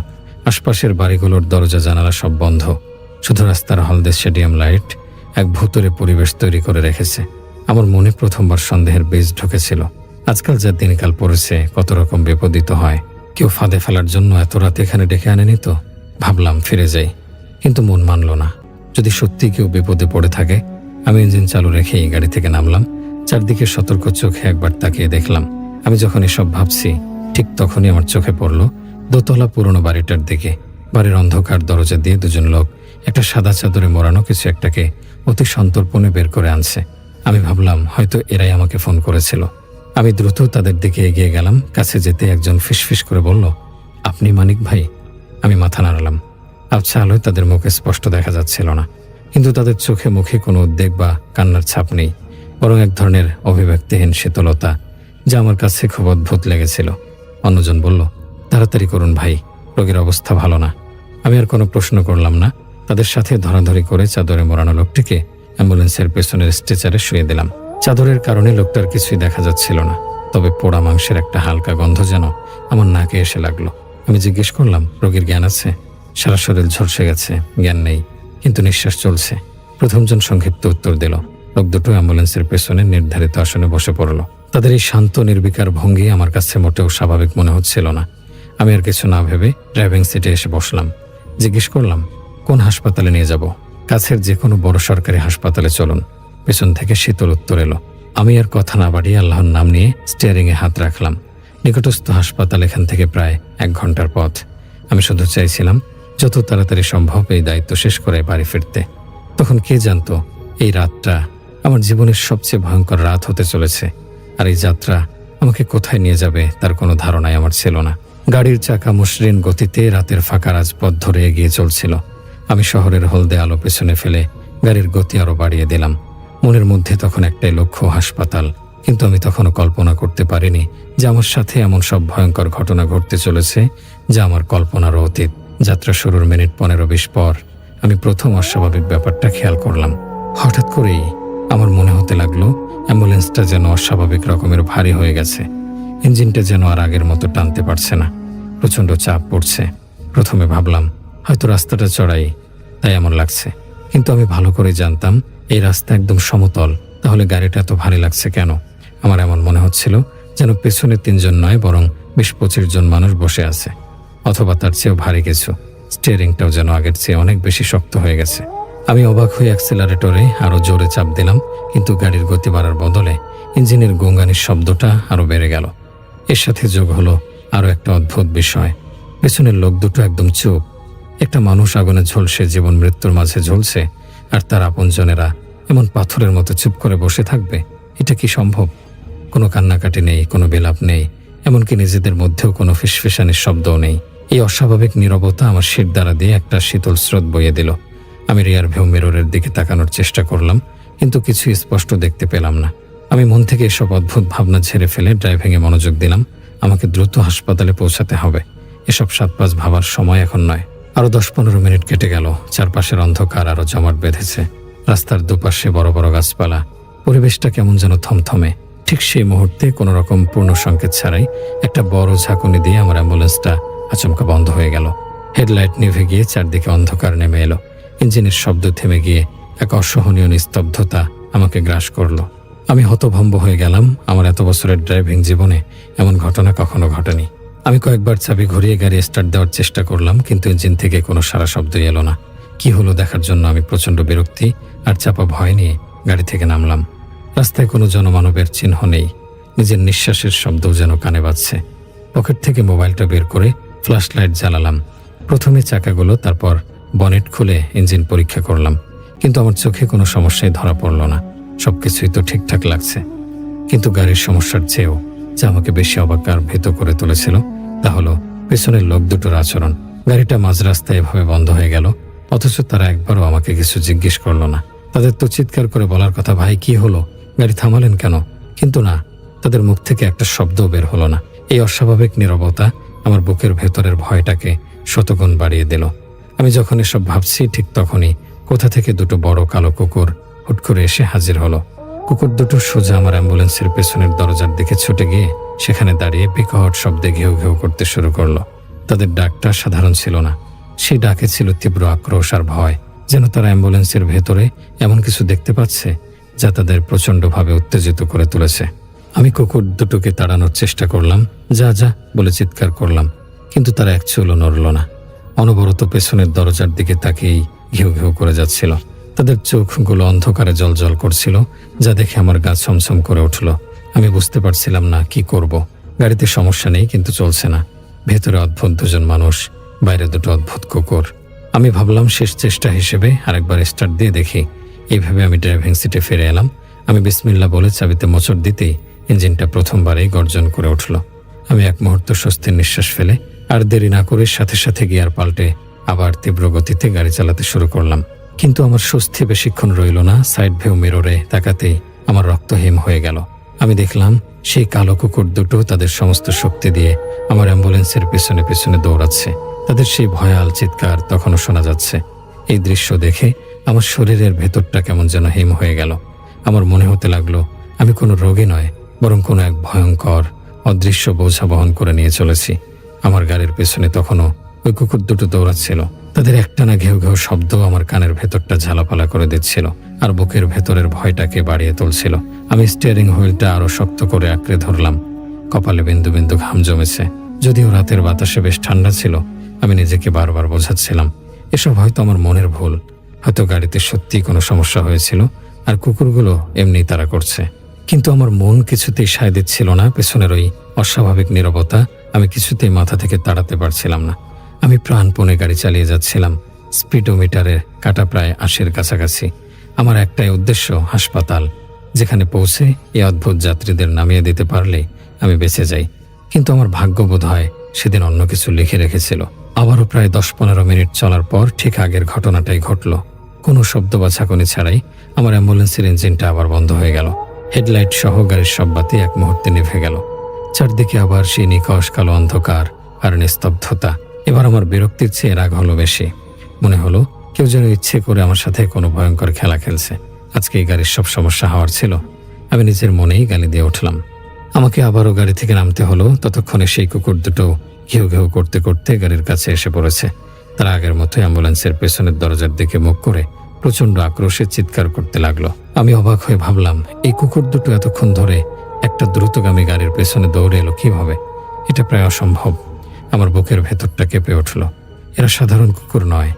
আশপাশের বাড়িগুলোর দরজা জানালা সব বন্ধ। শুধু রাস্তার হলদে স্টেডিয়াম লাইট এক ভুতুরে পরিবেশ তৈরি করে রেখেছে। আমার মনে প্রথমবার সন্দেহের বীজ ঢুকেছিল। আজকাল যা দিনকাল পড়েছে, কত রকম বিপদিত হয়। কেউ ফাঁদে ফেলার জন্য এত রাতে এখানে ডেকে আনেনি তো? ভাবলাম ফিরে যাই, কিন্তু মন মানল না। যদি সত্যি কেউ বিপদে পড়ে থাকে। আমি ইঞ্জিন চালু রেখেই গাড়ি থেকে নামলাম। চারদিকে সতর্ক চোখে একবার তাকিয়ে দেখলাম। আমি যখন এসব ভাবছি, ঠিক তখনই আমার চোখে পড়ল দোতলা পুরনো বাড়িটার দিকে। বাড়ির অন্ধকার দরজা দিয়ে দুজন লোক একটা সাদা চাদরে মোড়ানো কিছু একটাকে অতি সন্তর্পণে বের করে আনছে। আমি ভাবলাম হয়তো এরাই আমাকে ফোন করেছিল। আমি দ্রুত তাদের দিকে এগিয়ে গেলাম। কাছে যেতে একজন ফিসফিস করে বলল, আপনি মানিক ভাই? আমি মাথা নাড়ালাম। আবছা আলোয় তাদের মুখে স্পষ্ট দেখা যাচ্ছিল না, কিন্তু তাদের চোখে মুখে কোনো উদ্বেগ বা কান্নার ছাপ নেই, বরং এক ধরনের অভিব্যক্তিহীন শীতলতা, যা আমার কাছে খুব অদ্ভুত লেগেছিল। অন্যজন বলল, তাড়াতাড়ি করুন ভাই, রোগীর অবস্থা ভালো না। আমি আর কোনো প্রশ্ন করলাম না। তাদের সাথে ধরাধরি করে চাদরে মোড়ানো লোকটিকে অ্যাম্বুলেন্সের পেছনের স্ট্রেচারে শুয়ে দিলাম। চাদরের কারণে লোকটার কিছুই দেখা যাচ্ছিল না, তবে পোড়া মাংসের একটা হালকা গন্ধ যেন আমার নাকে এসে লাগলো। আমি জিজ্ঞেস করলাম, রোগীর জ্ঞান আছে? সারা শরীর ঝলসে গেছে, জ্ঞান নেই, কিন্তু নিঃশ্বাস চলছে। প্রথমজন সংক্ষিপ্ত উত্তর দিল। লোক দুটো অ্যাম্বুলেন্সের পেছনে নির্ধারিত আসনে বসে পড়ল। তাদের এই শান্ত নির্বিকার ভঙ্গি আমার কাছে মোটেও স্বাভাবিক মনে হচ্ছিল না। আমি আর কিছু না ভেবে ড্রাইভিং সিটে এসে বসলাম। জিজ্ঞেস করলাম, কোন হাসপাতালে নিয়ে যাব? কাছের যে কোনো বড় সরকারি হাসপাতালে চলুন। পেছন থেকে শীতল উত্তর এলো। আমি আর কথা না বাড়িয়ে আল্লাহর নাম নিয়ে স্টিয়ারিংয়ে হাত রাখলাম। নিকটস্থ হাসপাতাল এখান থেকে প্রায় 1 ঘন্টার পথ। আমি শুধু চাইছিলাম যত তাড়াতাড়ি সম্ভব এই দায়িত্ব শেষ করে বাড়ি ফিরতে। তখন কে জানতো এই রাতটা আমার জীবনের সবচেয়ে ভয়ঙ্কর রাত হতে চলেছে, আর এই যাত্রা আমাকে কোথায় নিয়ে যাবে তার কোনো ধারণাই আমার ছিল না। গাড়ির চাকা মসৃণ গতিতে রাতের ফাঁকা রাজপথ ধরে এগিয়ে চলছিল। আমি শহরের হলদে আলো পেছনে ফেলে গাড়ির গতি আরো বাড়িয়ে দিলাম। মনের মধ্যে তখন একটাই লক্ষ্য, হাসপাতাল। কিন্তু আমি তখনও কল্পনা করতে পারিনি যে আমার সাথে এমন সব ভয়ঙ্কর ঘটনা ঘটতে চলেছে যা আমার কল্পনারও অতীত। যাত্রা শুরুর মিনিট 15-20 পর আমি প্রথম অস্বাভাবিক ব্যাপারটা খেয়াল করলাম। হঠাৎ করেই আমার মনে হতে লাগলো অ্যাম্বুলেন্সটা যেন অস্বাভাবিক রকমের ভারী হয়ে গেছে। ইঞ্জিনটা যেন আর আগের মতো টানতে পারছে না, প্রচণ্ড চাপ পড়ছে। প্রথমে ভাবলাম হয়তো রাস্তাটা চড়াই, তাই এমন লাগছে, কিন্তু আমি ভালো করে জানতাম এই রাস্তা একদম সমতল। তাহলে গাড়িটা এত ভারী লাগছে কেন? আমার এমন মনে হচ্ছিল যেন পেছনে 3 জন নয়, বরং 20-25 জন মানুষ বসে আছে, অথবা তার চেয়েও ভারী কিছু। স্টিয়ারিংটাও যেন আগের চেয়ে অনেক বেশি শক্ত হয়ে গেছে। আমি অবাক হয়ে অ্যাক্সেলারেটরে আরো জোরে চাপ দিলাম, কিন্তু গাড়ির গতি বাড়ার বদলে ইঞ্জিনের গোঙানির শব্দটা আরো বেড়ে গেল। এর সাথে যোগ হলো আরো একটা অদ্ভুত বিষয়, পেছনের লোক দুটো একদম চুপ। একটা মানুষ আগুনে ঝলসে জীবন মৃত্যুর মাঝে ঝলছে, আর তার আপনজনেরা এমন পাথরের মতো চুপ করে বসে থাকবে। এটা কি সম্ভব? কোনো কান্নাকাটি নেই, কোনো বিলাপ নেই, এমনকি নিজেদের মধ্যেও কোনো ফিসফিসানির শব্দও নেই। এই অস্বাভাবিক নীরবতা আমার শির দ্বারা দিয়ে একটা শীতল স্রোত বইয়ে দিল। আমি রিয়ার ভিউ মিররের দিকে তাকানোর চেষ্টা করলাম, কিন্তু কিছু স্পষ্ট দেখতে পেলাম না। আমি মন থেকে এসব অদ্ভুত ভাবনা ঝেড়ে ফেলে ড্রাইভিংয়ে মনোযোগ দিলাম। আমাকে দ্রুত হাসপাতালে পৌঁছাতে হবে, এসব সাতপাঁচ ভাবার সময় এখন নয়। আরো 10-15 মিনিট কেটে গেল। চারপাশের অন্ধকার আরো জমাট বেঁধেছে। রাস্তার দুপাশে বড় বড় গাছপালা, পরিবেশটা কেমন যেন থমথমে। ঠিক সেই মুহূর্তে কোনো রকম পূর্ণ সংকেত ছাড়াই একটা বড় ঝাঁকুনি দিয়ে আমার অ্যাম্বুলেন্সটা আচমকা বন্ধ হয়ে গেল। হেডলাইট নিভে গিয়ে চারদিকে অন্ধকার নেমে এলো। ইঞ্জিনের শব্দ থেমে গিয়ে এক অসহনীয় নিস্তব্ধতা আমাকে গ্রাস করলো। আমি হতভম্ব হয়ে গেলাম। আমার এত বছরের ড্রাইভিং জীবনে এমন ঘটনা কখনো ঘটেনি। আমি কয়েকবার চাবি ঘুরিয়ে গাড়ি স্টার্ট দেওয়ার চেষ্টা করলাম, কিন্তু ইঞ্জিন থেকে কোনো সারা শব্দই এলো না। কি হলো দেখার জন্য আমি প্রচণ্ড বিরক্তি আর চাপা ভয় নিয়ে গাড়ি থেকে নামলাম। রাস্তায় কোনো জনমানবের চিহ্ন নেই। নিজের নিঃশ্বাসের শব্দও যেন কানে বাজছে। পকেট থেকে মোবাইলটা বের করে ফ্ল্যাশ লাইট জ্বালালাম। প্রথমে চাকাগুলো, তারপর বনেট খুলে ইঞ্জিন পরীক্ষা করলাম, কিন্তু আমার চোখে কোনো সমস্যাই ধরা পড়ল না। সবকিছুই তো ঠিকঠাক লাগছে, কিন্তু গাড়ির সমস্যার চেয়েও যা আমাকে বেশি অবাক আর ভীত করে তুলেছিল তা হলো পেছনের লোক দুটোর আচরণ। গাড়িটা মাঝ রাস্তায় এভাবে বন্ধ হয়ে গেল, অথচ তারা একবারও আমাকে কিছু জিজ্ঞেস করলো না। তাদের তো চিৎকার করে বলার কথা, ভাই কি হলো, গাড়ি থামালেন কেন? কিন্তু না, তাদের মুখ থেকে একটা শব্দও বের হলো না। এই অস্বাভাবিক নীরবতা আমার বুকের ভেতরের ভয়টাকে শতগুণ বাড়িয়ে দিল। আমি যখন এসব ভাবছি, ঠিক তখনই কোথা থেকে দুটো বড় কালো কুকুর হুট করে এসে হাজির হলো। কুকুর দুটো সোজা আমার অ্যাম্বুলেন্সের পেছনের দরজার দিকে ছুটে গিয়ে সেখানে দাঁড়িয়ে বিকট শব্দে ঘেউ ঘেউ করতে শুরু করলো। তাদের ডাকটা সাধারণ ছিল না, সেই ডাকে ছিল তীব্র আক্রোশ আর ভয়, যেন তারা অ্যাম্বুলেন্সের ভেতরে এমন কিছু দেখতে পাচ্ছে যা তাদের প্রচণ্ডভাবে উত্তেজিত করে তুলেছে। আমি কুকুর দুটোকে তাড়ানোর চেষ্টা করলাম, যা যা বলে চিৎকার করলাম, কিন্তু তারা এক চুলও নড়ল না। অনবরত পেছনের দরজার দিকে তাকিয়েই ঘেউ ঘেউ করে যাচ্ছিল। তাদের চোখগুলো অন্ধকারে জ্বলজ্বল করছিল, যা দেখে আমার গা ছমছম করে উঠল। আমি বুঝতে পারছিলাম না কি করব। গাড়িতে সমস্যা নেই, কিন্তু চলছে না। ভেতরে অদ্ভুত দুজন মানুষ, বাইরে দুটো অদ্ভুত কুকুর। আমি ভাবলাম শেষ চেষ্টা হিসেবে আরেকবার স্টার্ট দিয়ে দেখি। এইভাবে আমি ড্রাইভিং সিটে ফিরে এলাম। আমি বিসমিল্লাহ বলে চাবিতে মোচড় দিতেই ইঞ্জিনটা প্রথমবারেই গর্জন করে উঠল। আমি এক মুহূর্ত স্বস্তির নিঃশ্বাস ফেলে আর দেরি না করে সাথে সাথে গিয়ার পাল্টে আবার তীব্র গতিতে গাড়ি চালাতে শুরু করলাম। কিন্তু আমার স্বস্তি বেশিক্ষণ রইল না। সাইড ভিউ মিররে তাকাতেই আমার রক্ত হিম হয়ে গেল। আমি দেখলাম সেই কালো কুকুর দুটো তাদের সমস্ত শক্তি দিয়ে আমার অ্যাম্বুলেন্সের পেছনে পেছনে দৌড়াচ্ছে। তাদের সেই ভয়াল চিৎকার তখনও শোনা যাচ্ছে। এই দৃশ্য দেখে আমার শরীরের ভেতরটা কেমন যেন হিম হয়ে গেল। আমার মনে হতে লাগলো আমি কোনো রোগী নয়, বরং কোনো এক ভয়ঙ্কর অদৃশ্য বোঝা বহন করে নিয়ে চলেছি। আমার গাড়ির পেছনে তখনও ওই কুকুর দুটো দৌড়াচ্ছিল। তাদের একটানা ঘেউ ঘেউ শব্দ আমার কানের ভেতরটা ঝালাপালা করে দিচ্ছিল আর বুকের ভেতরের ভয়টাকে বাড়িয়ে তুলছিল। আমি স্টিয়ারিং হুইলটা আরো শক্ত করে আঁকড়ে ধরলাম। কপালে বিন্দু বিন্দু ঘাম জমেছে। যদিও রাতের বাতাসে বেশ ঠান্ডা ছিল, আমি নিজেকে বারবার বোঝাচ্ছিলাম এসব হয়তো আমার মনের ভুল। হয়তো গাড়িতে সত্যিই কোনো সমস্যা হয়েছিল আর কুকুরগুলো এমনি তাড়া করছে। কিন্তু আমার মন কিছুতেই সায় দিচ্ছিল না। পেছনের ওই অস্বাভাবিক নীরবতা আমি কিছুতেই মাথা থেকে তাড়াতে পারছিলাম না। আমি প্রাণপণে গাড়ি চালিয়ে যাচ্ছিলাম। স্পিডোমিটারের কাটা প্রায় 80-এর কাছাকাছি। আমার একটাই উদ্দেশ্য, হাসপাতাল, যেখানে পৌঁছে এই অদ্ভুত যাত্রীদের নামিয়ে দিতে পারলেই আমি বেঁচে যাই। কিন্তু আমার ভাগ্য বোধ হয় সেদিন অন্য কিছু লিখে রেখেছিল। আবারও প্রায় 10-15 মিনিট চলার পর ঠিক আগের ঘটনাটাই ঘটল। কোনো শব্দ বা ঝাঁকুনি ছাড়াই আমার অ্যাম্বুলেন্সের ইঞ্জিনটা আবার বন্ধ হয়ে গেল। হেডলাইট সহ গাড়ির সব বাতি এক মুহূর্তে নিভে গেল। চারদিকে আবার সেই নিকষ কালো অন্ধকার আর নিস্তব্ধতা। এবার আমার বিরক্তির চেয়ে রাগ হলো বেশি। মনে হলো কেউ যেন ইচ্ছে করে আমার সাথে কোনো ভয়ঙ্কর খেলা খেলছে। আজকে এই গাড়ির সব সমস্যা হওয়ার ছিল। আমি নিজের মনেই গালি দিয়ে উঠলাম। আমাকে আবারও গাড়ি থেকে নামতে হলো। ততক্ষণে সেই কুকুর দুটো ঘেউ ঘেউ করতে করতে গাড়ির কাছে এসে পড়েছে। তারা আগের মতোই অ্যাম্বুলেন্সের পেছনের দরজার দিকে মুখ করে প্রচণ্ড আক্রোশে চিৎকার করতে লাগলো। আমি অবাক হয়ে ভাবলাম, এই কুকুর দুটো এতক্ষণ ধরে একটা দ্রুতগামী গাড়ির পেছনে দৌড়ে এলো কিভাবে? এটা প্রায় অসম্ভব। আমার বুকের ভেতরটা কেঁপে উঠল। এরা সাধারণ কুকুর নয়।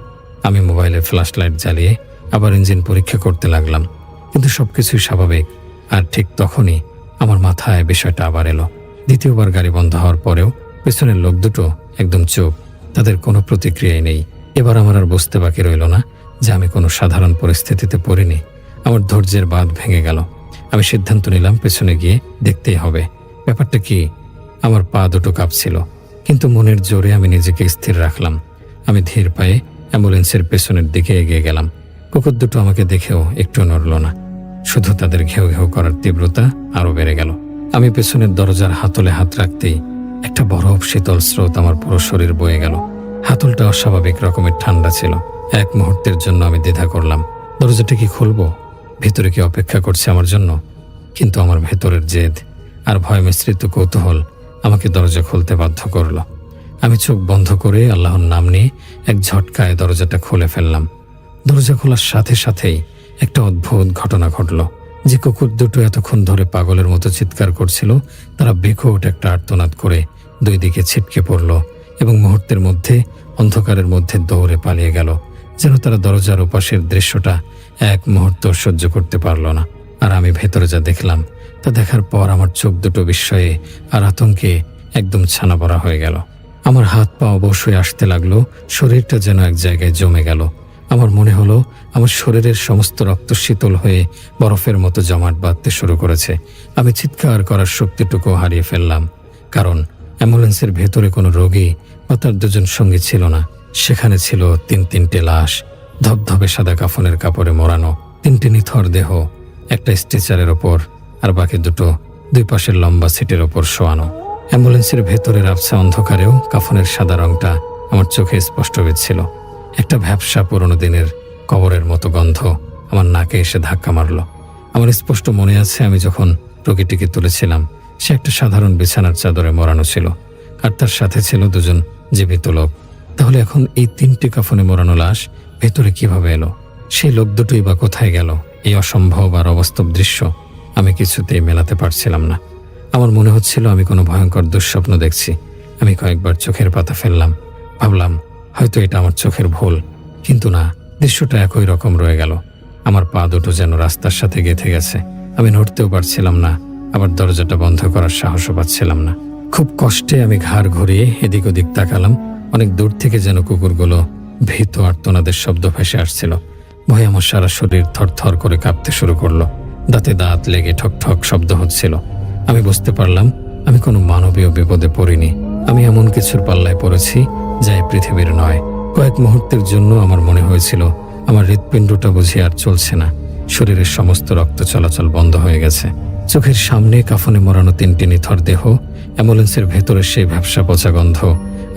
আমি মোবাইলের ফ্ল্যাশ লাইট জ্বালিয়ে আবার ইঞ্জিন পরীক্ষা করতে লাগলাম, কিন্তু সবকিছুই স্বাভাবিক। আর ঠিক তখনই আমার মাথায় বিষয়টা আবার এলো। দ্বিতীয়বার গাড়ি বন্ধ হওয়ার পরেও পেছনের লোক দুটো একদম চুপ, তাদের কোনো প্রতিক্রিয়াই নেই। এবার আমার আর বুঝতে বাকি রইল না যে আমি কোনো সাধারণ পরিস্থিতিতে পড়িনি। আমার ধৈর্যের বাঁধ ভেঙে গেল। আমি সিদ্ধান্ত নিলাম পেছনে গিয়ে দেখতেই হবে ব্যাপারটা কি। আমার পা দুটো কাঁপছিল, কিন্তু মনের জোরে আমি নিজেকে স্থির রাখলাম। আমি ধীর পায়ে অ্যাম্বুলেন্সের পেছনের দিকে এগিয়ে গেলাম। কুকুর দুটো আমাকে দেখেও একটু নড়ল না, শুধু তাদের ঘেউ ঘেউ করার তীব্রতা আরো বেড়ে গেল। আমি পেছনের দরজার হাতলে হাত রাখতেই একটা বরফ শীতল স্রোত আমার পুরো শরীর বয়ে গেল। হাতলটা অস্বাভাবিক রকমের ঠান্ডা ছিল। এক মুহূর্তের জন্য আমি দ্বিধা করলাম, দরজাটা কি খুলবো? ভেতরে কি অপেক্ষা করছে আমার জন্য? কিন্তু আমার ভেতরের জেদ আর ভয় মিশ্রিত কৌতূহল আমাকে দরজা খুলতে বাধ্য করলো। আমি চোখ বন্ধ করে আল্লাহর নাম নিয়ে এক ঝটকায় দরজাটা খুলে ফেললাম। দরজা খোলার সাথে সাথেই একটা অদ্ভুত ঘটনা ঘটল। যে কুকুর দুটো এতক্ষণ ধরে পাগলের মতো চিৎকার করছিল, তারা বিকট একটা আর্তনাদ করে দুই দিকে ছিটকে পড়ল এবং মুহূর্তের মধ্যে অন্ধকারের মধ্যে দৌড়ে পালিয়ে গেল, যেন তারা দরজার ওপাশের দৃশ্যটা এক মুহূর্ত সহ্য করতে পারল না। আর আমি ভেতরে যা দেখলাম তা দেখার পর আমার চোখ দুটো বিস্ময়ে আর আতঙ্কে একদম ছানাবড়া হয়ে গেল। আমার হাত পা অবশ্যই আসতে লাগলো, শরীরটা যেন এক জায়গায় জমে গেল। আমার মনে হলো আমার শরীরের সমস্ত রক্ত শীতল হয়ে বরফের মতো জমাট বাঁধতে শুরু করেছে। আমি চিৎকার করার শক্তিটুকু হারিয়ে ফেললাম, কারণ অ্যাম্বুলেন্সের ভেতরে কোনো রোগী বা তার দুজন সঙ্গী ছিল না। সেখানে ছিল তিনটে লাশ, ধবধবে সাদা কাফনের কাপড়ে মোড়ানো, তিনটে নিথর দেহ একটা স্ট্রেচারের ওপর, আর বাকি দুটো দুই পাশের লম্বা সিটের ওপর শোয়ানো। অ্যাম্বুলেন্সের ভেতরের আবছা অন্ধকারেও কাফনের সাদা রংটা আমার চোখে স্পষ্ট হচ্ছিল। একটা ভ্যাপসা পুরনো দিনের কবরের মতো গন্ধ আমার নাকে এসে ধাক্কা মারল। আমার স্পষ্ট মনে আছে, আমি যখন রোগীটিকে তুলেছিলাম সে একটা সাধারণ বিছানার চাদরে মোড়ানো ছিল, আর তার সাথে ছিল দুজন জীবিত লোক। তাহলে এখন এই তিনটে কাফনে মোড়ানো লাশ ভেতরে কিভাবে এলো? সেই লোক দুটোই বা কোথায় গেল? এই অসম্ভব আর অবাস্তব দৃশ্য আমি কিছুতেই মেলাতে পারছিলাম না। আমার মনে হচ্ছিল আমি কোনো ভয়ঙ্কর দুঃস্বপ্ন দেখছি। আমি কয়েকবার চোখের পাতা ফেললাম, ভাবলাম হয়তো এটা আমার চোখের ভুল, কিন্তু না, দৃশ্যটা একই রকম রয়ে গেল। আমার পা দুটো যেন রাস্তার সাথে গেঁথে গেছে। আমি নড়তেও পারছিলাম না, আবার দরজাটা বন্ধ করার সাহসও পাচ্ছিলাম না। খুব কষ্টে আমি ঘাড় ঘুরিয়ে এদিক ওদিক তাকালাম। অনেক দূর থেকে যেন কুকুরগুলো ভীত আর্তনাদের শব্দ ভেসে আসছিল। ভয়ে আমার সারা শরীর থরথর করে কাঁপতে শুরু করলো। দাঁতে দাঁত লেগে ঠক ঠক শব্দ হচ্ছিল। আমি বুঝতে পারলাম আমি কোনো মানবীয় বিপদে পড়িনি। আমি এমন কিছুর পাল্লায় পড়েছি যা এই পৃথিবীর নয়। কয়েক মুহূর্তের জন্য আমার মনে হয়েছিল আমার হৃৎপিণ্ডটা বুঝি আর চলছে না। শরীরের সমস্ত রক্ত চলাচল বন্ধ হয়ে গেছে। চোখের সামনে কাফনে মোড়ানো তিনটি নিথর দেহ, অ্যাম্বুলেন্সের ভেতরের সেই ভ্যাপসা পচা গন্ধ,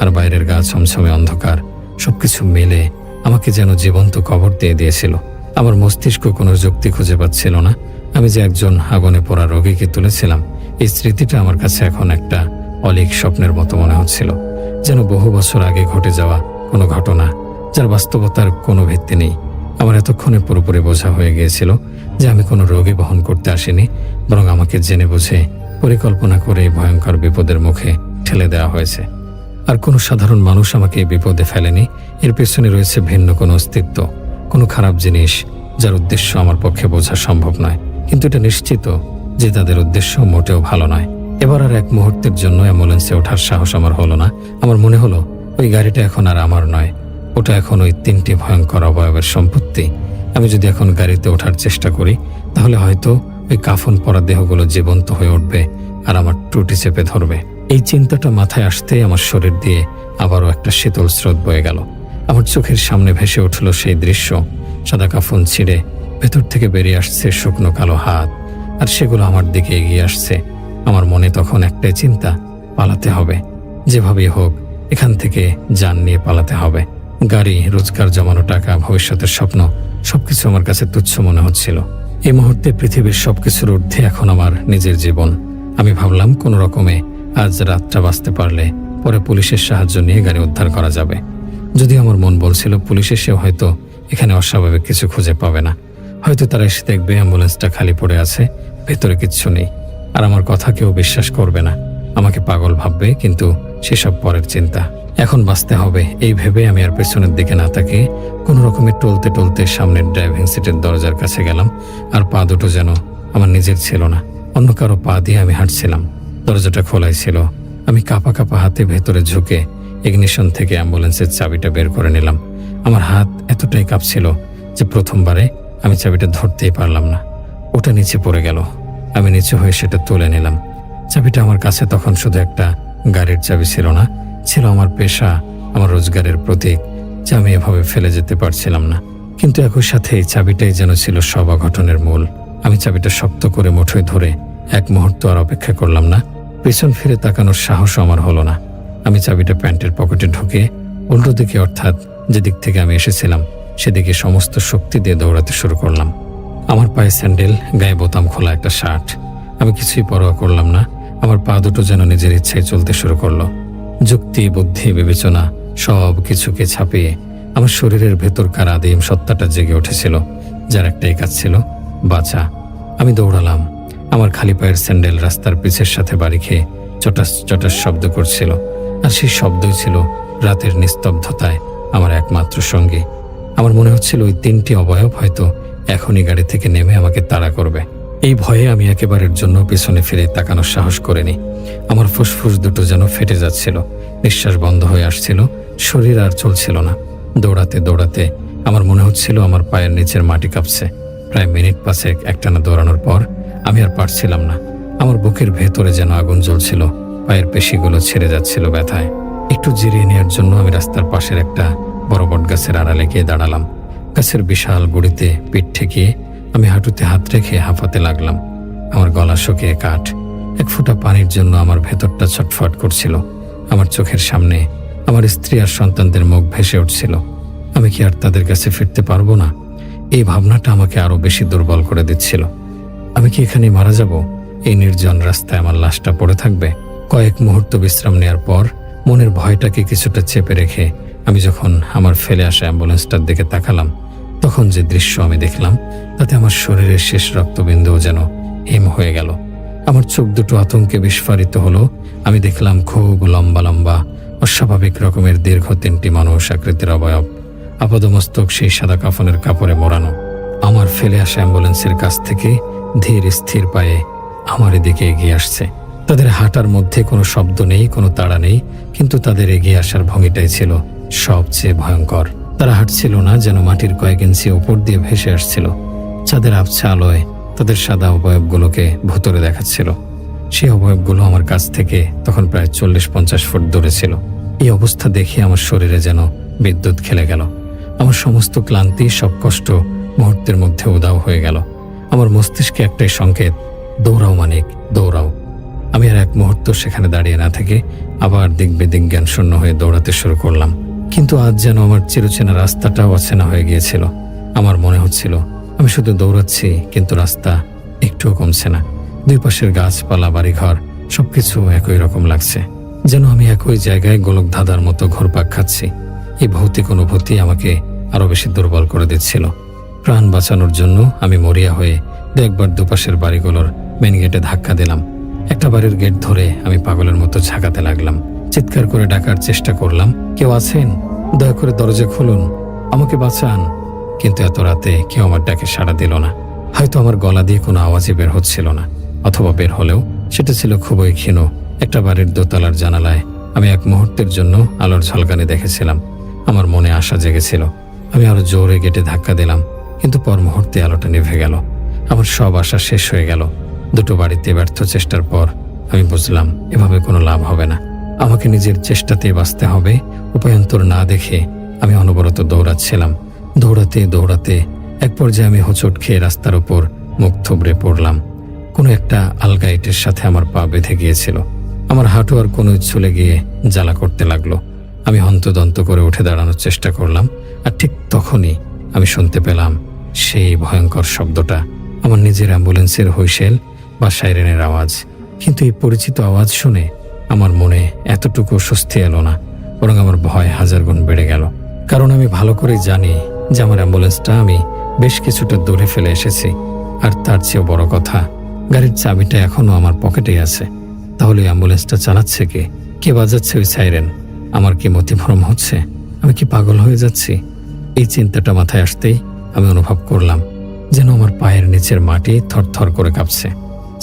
আর বাইরের গা ছমছমে অন্ধকার, সবকিছু মিলে আমাকে যেন জীবন্ত কবর দিয়ে দিয়েছিল। আমার মস্তিষ্ক কোনো যুক্তি খুঁজে পাচ্ছিল না। আমি যে একজন আগুনে পোড়া রোগীকে তুলেছিলাম, এই স্মৃতিটা আমার কাছে এখন একটা অলীক স্বপ্নের মতো মনে হচ্ছিল, যেন বহু বছর আগে ঘটে যাওয়া কোনো ঘটনা যার বাস্তবতার কোনো ভিত্তি নেই। আমার এতক্ষণে পুরোপুরি বোঝা হয়ে গিয়েছিল যে আমি কোনো রোগী বহন করতে আসিনি, বরং আমাকে জেনে বুঝে পরিকল্পনা করে এই ভয়ঙ্কর বিপদের মুখে ঠেলে দেওয়া হয়েছে। আর কোনো সাধারণ মানুষ আমাকে এই বিপদে ফেলেনি। এর পেছনে রয়েছে ভিন্ন কোনো অস্তিত্ব, কোনো খারাপ জিনিস যার উদ্দেশ্য আমার পক্ষে বোঝা সম্ভব নয়। কিন্তু এটা নিশ্চিত যে তাদের উদ্দেশ্য মোটেও ভালো নয়। এবার আর এক মুহূর্তের জন্য অ্যাম্বুলেন্সে ওঠার সাহস আমার হলো না। আমার মনে হলো ওই গাড়িটা এখন আর আমার নয়, ওটা এখন ওই তিনটি ভয়ঙ্কর অবয়বের সম্পত্তি। আমি যদি এখন গাড়িতে ওঠার চেষ্টা করি তাহলে হয়তো ওই কাফন পরা দেহগুলো জীবন্ত হয়ে উঠবে আর আমার টুটি চেপে ধরবে। এই চিন্তাটা মাথায় আসতেই আমার শরীর দিয়ে আবারও একটা শীতল স্রোত বয়ে গেল। আমার চোখের সামনে ভেসে উঠল সেই দৃশ্য। সাদা কাফন ছিঁড়ে ভেতর থেকে বেরিয়ে আসছে শুকনো কালো হাত, আর সেগুলো আমার দিকে এগিয়ে আসছে। আমার মনে তখন একটাই চিন্তা, পালাতে হবে, যেভাবেই হোক এখান থেকে জান নিয়ে পালাতে হবে। গাড়ি, রোজগার, জমানো টাকা, ভবিষ্যতের স্বপ্ন সবকিছু আমার কাছে তুচ্ছ মনে হচ্ছিল। এই মুহূর্তে পৃথিবীর সবকিছুর ঊর্ধ্বে এখন আমার নিজের জীবন। আমি ভাবলাম কোনো রকমে আজ রাতটা বাঁচতে পারলে পরে পুলিশের সাহায্য নিয়ে গাড়ি উদ্ধার করা যাবে। যদিও আমার মন বলছিল পুলিশ এসেও হয়তো এখানে অস্বাভাবিক কিছু খুঁজে পাবে না। হয়তো তারা এসে দেখবে অ্যাম্বুলেন্সটা খালি পড়ে আছে, ভেতরে কিচ্ছু নেই, আর আমার কথা কেউ বিশ্বাস করবে না, আমাকে পাগল ভাববে। কিন্তু সেসব পরের চিন্তা। এখন বাঁচতে হবে এই ভেবে আমি আর পেছনের দিকে না তাকিয়ে কোনো রকমে টলতে টলতে সামনের ড্রাইভিং সিটের দরজার কাছে গেলাম। আর পা দুটো যেন আমার নিজের ছিল না, অন্য কারো পা দিয়ে আমি হাঁটছিলাম। দরজাটা খোলাই ছিল। আমি কাঁপা কাঁপা হাতে ভেতরে ঝুঁকে ইগনিশন থেকে অ্যাম্বুলেন্সের চাবিটা বের করে নিলাম। আমার হাত এতটাই কাঁপছিল যে প্রথমবারে আমি চাবিটা ধরতেই পারলাম না। ওটা নিচে পড়ে গেল। আমি নিচে হয়ে সেটা তুলে নিলাম। চাবিটা আমার কাছে তখন শুধু একটা গাড়ির চাবি ছিল না, ছিল আমার পেশা, আমার রোজগারের প্রতীক, যা আমি এভাবে ফেলে যেতে পারছিলাম না। কিন্তু একই সাথে এই চাবিটাই যেন ছিল সব অঘটনের মূল। আমি চাবিটা শক্ত করে মুঠোয় ধরে এক মুহূর্ত আর অপেক্ষা করলাম না। পেছন ফিরে তাকানোর সাহসও আমার হলো না। আমি চাবিটা প্যান্টের পকেটে ঢুকে উল্টো দিকে, অর্থাৎ যেদিক থেকে আমি এসেছিলাম সেদিকে সমস্ত শক্তি দিয়ে দৌড়াতে শুরু করলাম। আমার পায়ে স্যান্ডেল, গায়ে বোতাম খোলা একটা শার্ট। আমি কিছুই পরোয়া করলাম না। আমার পা দুটো যেন নিজের ইচ্ছায় চলতে শুরু করলো। যুক্তি, বুদ্ধি, বিবেচনা সব কিছুকে ছাপিয়ে আমার শরীরের ভেতরকার আদিম সত্তাটা জেগে উঠেছিল, যার একটাই কাজ ছিল বাঁচা। আমি দৌড়ালাম। আমার খালি পায়ের স্যান্ডেল রাস্তার পিছের সাথে বাড়ি খেয়ে চটাস চটাস শব্দ করছিল, আর সেই শব্দই ছিল রাতের নিস্তব্ধতায় আমার একমাত্র সঙ্গী। আমার মনে হচ্ছিল ওই তিনটি অবয়ব হয়তো এখনই গাড়ি থেকে নেমে আমাকে তাড়া করবে। এই ভয়ে আমি একেবারের জন্য পেছনে ফিরে তাকানোর সাহস করিনি। আমার ফুসফুস দুটো যেন ফেটে যাচ্ছিল, নিঃশ্বাস বন্ধ হয়ে আসছিল, শরীর আর চলছিল না। দৌড়াতে দৌড়াতে আমার মনে হচ্ছিল আমার পায়ের নিচের মাটি কাঁপছে। প্রায় মিনিট 5 একটানা দৌড়ানোর পর আমি আর পারছিলাম না। আমার বুকের ভেতরে যেন আগুন জ্বলছিল, পায়ের পেশিগুলো ছেড়ে যাচ্ছিল ব্যথায়। একটু জিরিয়ে নেওয়ার জন্য আমি রাস্তার পাশের একটা বড় বট গাছের আড়ালে গিয়ে দাঁড়ালাম। গাছের বিশাল গুড়িতে পিঠ ঠেকিয়ে আমি হাঁটুতে হাত রেখে হাঁপাতে লাগলাম। আমার গলা শুকিয়ে কাঠ। এক ফোঁটা পানির জন্য আমার ভেতরটা ছটফট করছিল। আমার চোখের সামনে আমার স্ত্রী আর সন্তানদের মুখ ভেসে উঠছিল। আমি কি আর তাদের কাছে ফিরতে পারবো না? এই ভাবনাটা আমাকে আরো বেশি দুর্বল করে দিচ্ছিল। আমি কি এখানেই মারা যাব? এই নির্জন রাস্তায় আমার লাশটা পড়ে থাকবে? কয়েক মুহূর্ত বিশ্রাম নেওয়ার পর মনের ভয়টাকে কিছুটা চেপে রেখে আমি যখন আমার ফেলে আসা অ্যাম্বুলেন্সটার দিকে তাকালাম, তখন যে দৃশ্য আমি দেখলাম তাতে আমার শরীরের শেষ রক্তবিন্দুও যেন হিম হয়ে গেল। আমার চোখ দুটো আতঙ্কে বিস্ফারিত হলো। আমি দেখলাম খুব লম্বা লম্বা অস্বাভাবিক রকমের দীর্ঘ 3টি মানুষ আকৃতির অবয়ব, আপাদমস্তক সেই সাদা কাফনের কাপড়ে মোড়ানো, আমার ফেলে আসা অ্যাম্বুলেন্সের কাছ থেকে ধীর স্থির পায়ে আমার এদিকে এগিয়ে আসছে। তাদের হাঁটার মধ্যে কোনো শব্দ নেই, কোনো তাড়া নেই, কিন্তু তাদের এগিয়ে আসার ভঙ্গিটাই ছিল সবচেয়ে ভয়ঙ্কর। তারা হাঁটছিল না, যেন মাটির কয়েক ইঞ্চি উপর দিয়ে ভেসে আসছিল। চাঁদের আবছা আলোয় তাদের সাদা অবয়বগুলোকে ভুতুড়ে দেখাচ্ছিল। সেই অবয়বগুলো আমার কাছ থেকে তখন প্রায় 40-50 ফুট দূরে ছিল। এই অবস্থা দেখে আমার শরীরে যেন বিদ্যুৎ খেলে গেল। আমার সমস্ত ক্লান্তি, সব কষ্ট মুহূর্তের মধ্যে উধাও হয়ে গেল। আমার মস্তিষ্কে একটাই সংকেত, দৌড়াও মানিক, দৌড়াও। আমি আর এক মুহূর্ত সেখানে দাঁড়িয়ে না থেকে আবার দিক বেদিক জ্ঞান শূন্য হয়ে দৌড়াতে শুরু করলাম। কিন্তু আজ যেন আমার চিরচেনা রাস্তাটাও অচেনা হয়ে গিয়েছিল। আমার মনে হচ্ছিল আমি শুধু দৌড়াচ্ছি, কিন্তু রাস্তা একটুও কমছে না। দুই পাশের গাছপালা, বাড়িঘর সবকিছু একই রকম লাগছে, যেন আমি একই জায়গায় গোলক ধাঁধার মতো ঘুরপাক খাচ্ছি। এই ভৌতিক অনুভূতি আমাকে আরো বেশি দুর্বল করে দিচ্ছিল। প্রাণ বাঁচানোর জন্য আমি মরিয়া হয়ে একবার দুপাশের বাড়িগুলোর মেন গেটে ধাক্কা দিলাম। একটা বাড়ির গেট ধরে আমি পাগলের মতো ঝাঁকাতে লাগলাম। চিৎকার করে ডাকার চেষ্টা করলাম, কেউ আছেন? দয়া করে দরজা খুলুন, আমাকে বাঁচান। কিন্তু এত রাতে কেউ আমার ডাকে সাড়া দিল না। হয়তো আমার গলা দিয়ে কোনো আওয়াজই বের হচ্ছিল না, অথবা বের হলেও সেটা ছিল খুবই ক্ষীণ। একটা বাড়ির দোতলার জানালায় আমি এক মুহূর্তের জন্য আলোর ঝলকানি দেখেছিলাম। আমার মনে আশা জেগেছিল। আমি আরো জোরে গেটে ধাক্কা দিলাম, কিন্তু পর মুহূর্তে আলোটা নিভে গেল। আমার সব আশা শেষ হয়ে গেল। দুটো বাড়িতে ব্যর্থ চেষ্টার পর আমি বুঝলাম এভাবে কোনো লাভ হবে না। আমাকে নিজের চেষ্টাতেই বাঁচতে হবে। উপায়ন্তর না দেখে আমি অনবরত দৌড়াচ্ছিলাম। দৌড়াতে দৌড়াতে এক পর্যায়ে আমি হোঁচট খেয়ে রাস্তার উপর মুখ থুবড়ে পড়লাম। কোনো একটা আলগা ইটের সাথে আমার পা বেঁধে গিয়েছিল। আমার হাঁটু আর কোনো চলে গিয়ে জ্বালা করতে লাগলো। আমি হন্তদন্ত করে উঠে দাঁড়ানোর চেষ্টা করলাম, আর ঠিক তখনই আমি শুনতে পেলাম সেই ভয়ঙ্কর শব্দটা, আমার নিজের অ্যাম্বুলেন্সের হুইসেল বা সাইরেনের আওয়াজ। কিন্তু এই পরিচিত আওয়াজ শুনে আমার মনে এতটুকু স্বস্তি এলো না, বরং আমার ভয় 1000 গুণ বেড়ে গেল। কারণ আমি ভালো করে জানি যে আমার অ্যাম্বুলেন্সটা আমি বেশ কিছুটা দূরে ফেলে এসেছি। আর তার চেয়েও বড় কথা, গাড়ির চাবিটা এখনো আমার পকেটেই আছে। তাহলে অ্যাম্বুলেন্সটা চালাচ্ছে কে? কে বাজাচ্ছে ওই সাইরেন? আমার কি মতিভ্রম হচ্ছে? আমি কি পাগল হয়ে যাচ্ছি? এই চিন্তাটা মাথায় আসতেই আমি অনুভব করলাম যেন আমার পায়ের নিচের মাটি থরথর করে কাঁপছে।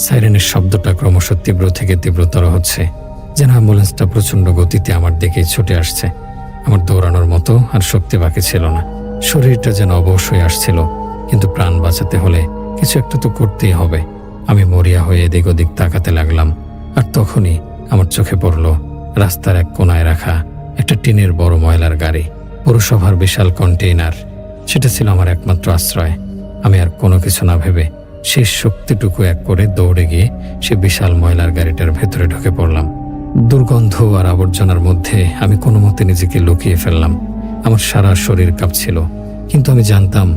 সাইরেনের শব্দটা ক্রমশ তীব্র থেকে তীব্রতর হচ্ছে, যেন অ্যাম্বুলেন্সটা প্রচণ্ড গতিতে আমার দিকেই ছুটে আসছে। আমার দৌড়ানোর মতো আর শক্তি বাকি ছিল না। শরীরটা যেন অবশ হয়ে আসছিল, কিন্তু প্রাণ বাঁচাতে হলে কিছু একটা তো করতেই হবে। আমি মরিয়া হয়ে এদিক ওদিক তাকাতে লাগলাম, আর তখনই আমার চোখে পড়ল রাস্তার এক কোনায় রাখা একটা টিনের বড় ময়লার গাড়ি, পৌরসভার বিশাল কন্টেইনার। সেটা ছিল আমার একমাত্র আশ্রয়। আমি আর কোনো কিছু না ভেবে শেষ শক্তিটুকু এক করে দৌড়ে গিয়ে সে বিশাল ময়লার গাড়িটার ভেতরে ঢুকে পড়লাম। দুর্গন্ধ আর আবর্জনার মধ্যে আমি কোনো মতে নিজেকে লুকিয়ে ফেললাম। আমার সারা শরীর কাঁপছিল, কিন্তু আমি জানতাম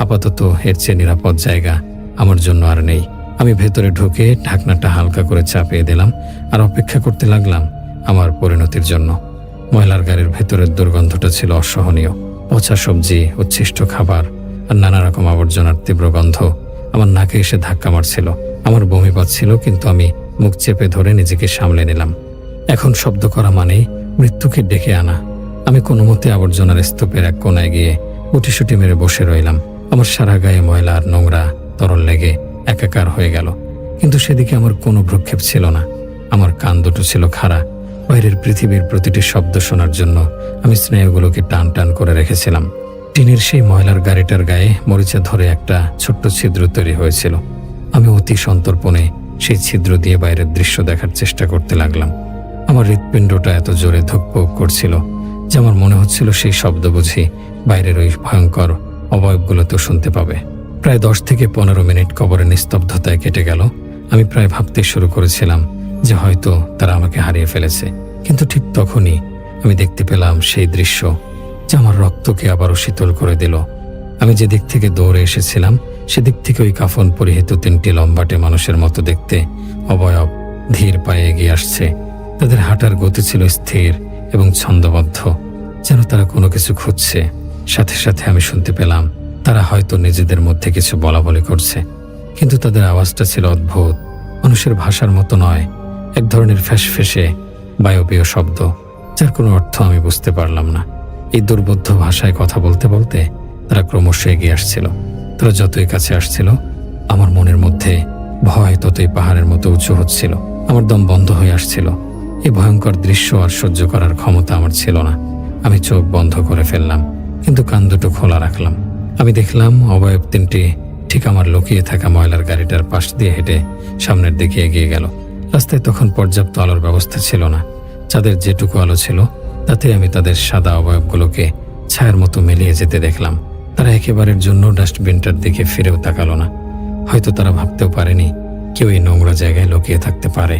আপাতত এর চেয়ে নিরাপদ জায়গা আমার জন্য আর নেই। আমি ভেতরে ঢুকে ঢাকনাটা হালকা করে চাপিয়ে দিলাম আর অপেক্ষা করতে লাগলাম আমার পরিণতির জন্য। ময়লার গাড়ির ভেতরের দুর্গন্ধটা ছিল অসহনীয়। পচা সবজি, উচ্ছিষ্ট খাবার আর নানা রকম আবর্জনার তীব্র গন্ধ আমার নাকে এসে ধাক্কা মারছিল। আমার বমি পাচ্ছিল, কিন্তু আমি মুখ চেপে ধরে নিজেকে সামলে নিলাম। এখন শব্দ করা মানেই মৃত্যুকে ডেকে আনা। আমি কোনো মতে আবর্জনার স্তূপের এক কোনায় গিয়ে গুটিসুটি মেরে বসে রইলাম। আমার সারা গায়ে ময়লা আর নোংরা তরল লেগে একাকার হয়ে গেল, কিন্তু সেদিকে আমার কোনো ভ্রুক্ষেপ ছিল না। আমার কান দুটো ছিল খাড়া। বাইরের পৃথিবীর প্রতিটি শব্দ শোনার জন্য আমি স্নায়ুগুলোকে টান টান করে রেখেছিলাম। টিনের সেই ময়লার গাড়িটার গায়ে মরিচা ধরে একটা ছোট্ট ছিদ্র তৈরি হয়েছিল। আমি অতি সন্তর্পণে সেই ছিদ্র দিয়ে বাইরের দৃশ্য দেখার চেষ্টা করতে লাগলাম। আমার হৃৎপিণ্ডটা এত জোরে ধুকপুক করছিল যে আমার মনে হচ্ছিল সেই শব্দ বুঝি বাইরের ওই ভয়ঙ্কর অবয়বগুলোতেও শুনতে পাবে। প্রায় 10 থেকে 15 মিনিট কবরের নিস্তব্ধতায় কেটে গেল। আমি প্রায় ভাবতে শুরু করেছিলাম যে হয়তো তারা আমাকে হারিয়ে ফেলেছে, কিন্তু ঠিক তখনই আমি দেখতে পেলাম সেই দৃশ্য যা আমার রক্তকে আবারও শীতল করে দিল। আমি যে দিক থেকে দৌড়ে এসেছিলাম সেদিক থেকে ওই কাফন পরিহিত 3টি লম্বাটে মানুষের মতো দেখতে অবয়ব ধীর পায়ে এগিয়ে আসছে। তাদের হাঁটার গতি ছিল স্থির এবং ছন্দবদ্ধ, যেন তারা কোনো কিছু খুঁজছে। সাথে সাথে আমি শুনতে পেলাম তারা হয়তো নিজেদের মধ্যে কিছু বলাবলি করছে, কিন্তু তাদের আওয়াজটা ছিল অদ্ভুত, মানুষের ভাষার মতো নয়। এক ধরনের ফ্যাসফেসে বায়বীয় শব্দ, যার কোনো অর্থ আমি বুঝতে পারলাম না। এই দুর্বোধ্য ভাষায় কথা বলতে বলতে তারা ক্রমশ এগিয়ে আসছিল। তারা যতই কাছে আসছিল আমার মনের মধ্যে ভয় ততই পাহাড়ের মতো উঁচু হচ্ছিল। আমার দম বন্ধ হয়ে আসছিল। এই ভয়ঙ্কর দৃশ্য আর সহ্য করার ক্ষমতা আমার ছিল না। আমি চোখ বন্ধ করে ফেললাম, কিন্তু কান দুটো খোলা রাখলাম। আমি দেখলাম অবয়ব 3টি ঠিক আমার লুকিয়ে থাকা ময়লার গাড়িটার পাশ দিয়ে হেঁটে সামনের দিকে এগিয়ে গেল। রাস্তায় তখন পর্যাপ্ত আলোর ব্যবস্থা ছিল না। যাদের যেটুকু আলো ছিল তাতে আমি তাদের সাদা অবয়বগুলোকে ছায়ার মতো মিলিয়ে যেতে দেখলাম। তারা একেবারের জন্য ডাস্টবিনটার দিকে ফিরেও তাকালো না। হয়তো তারা ভাবতেও পারেনি কেউ এই নোংরা জায়গায় লুকিয়ে থাকতে পারে।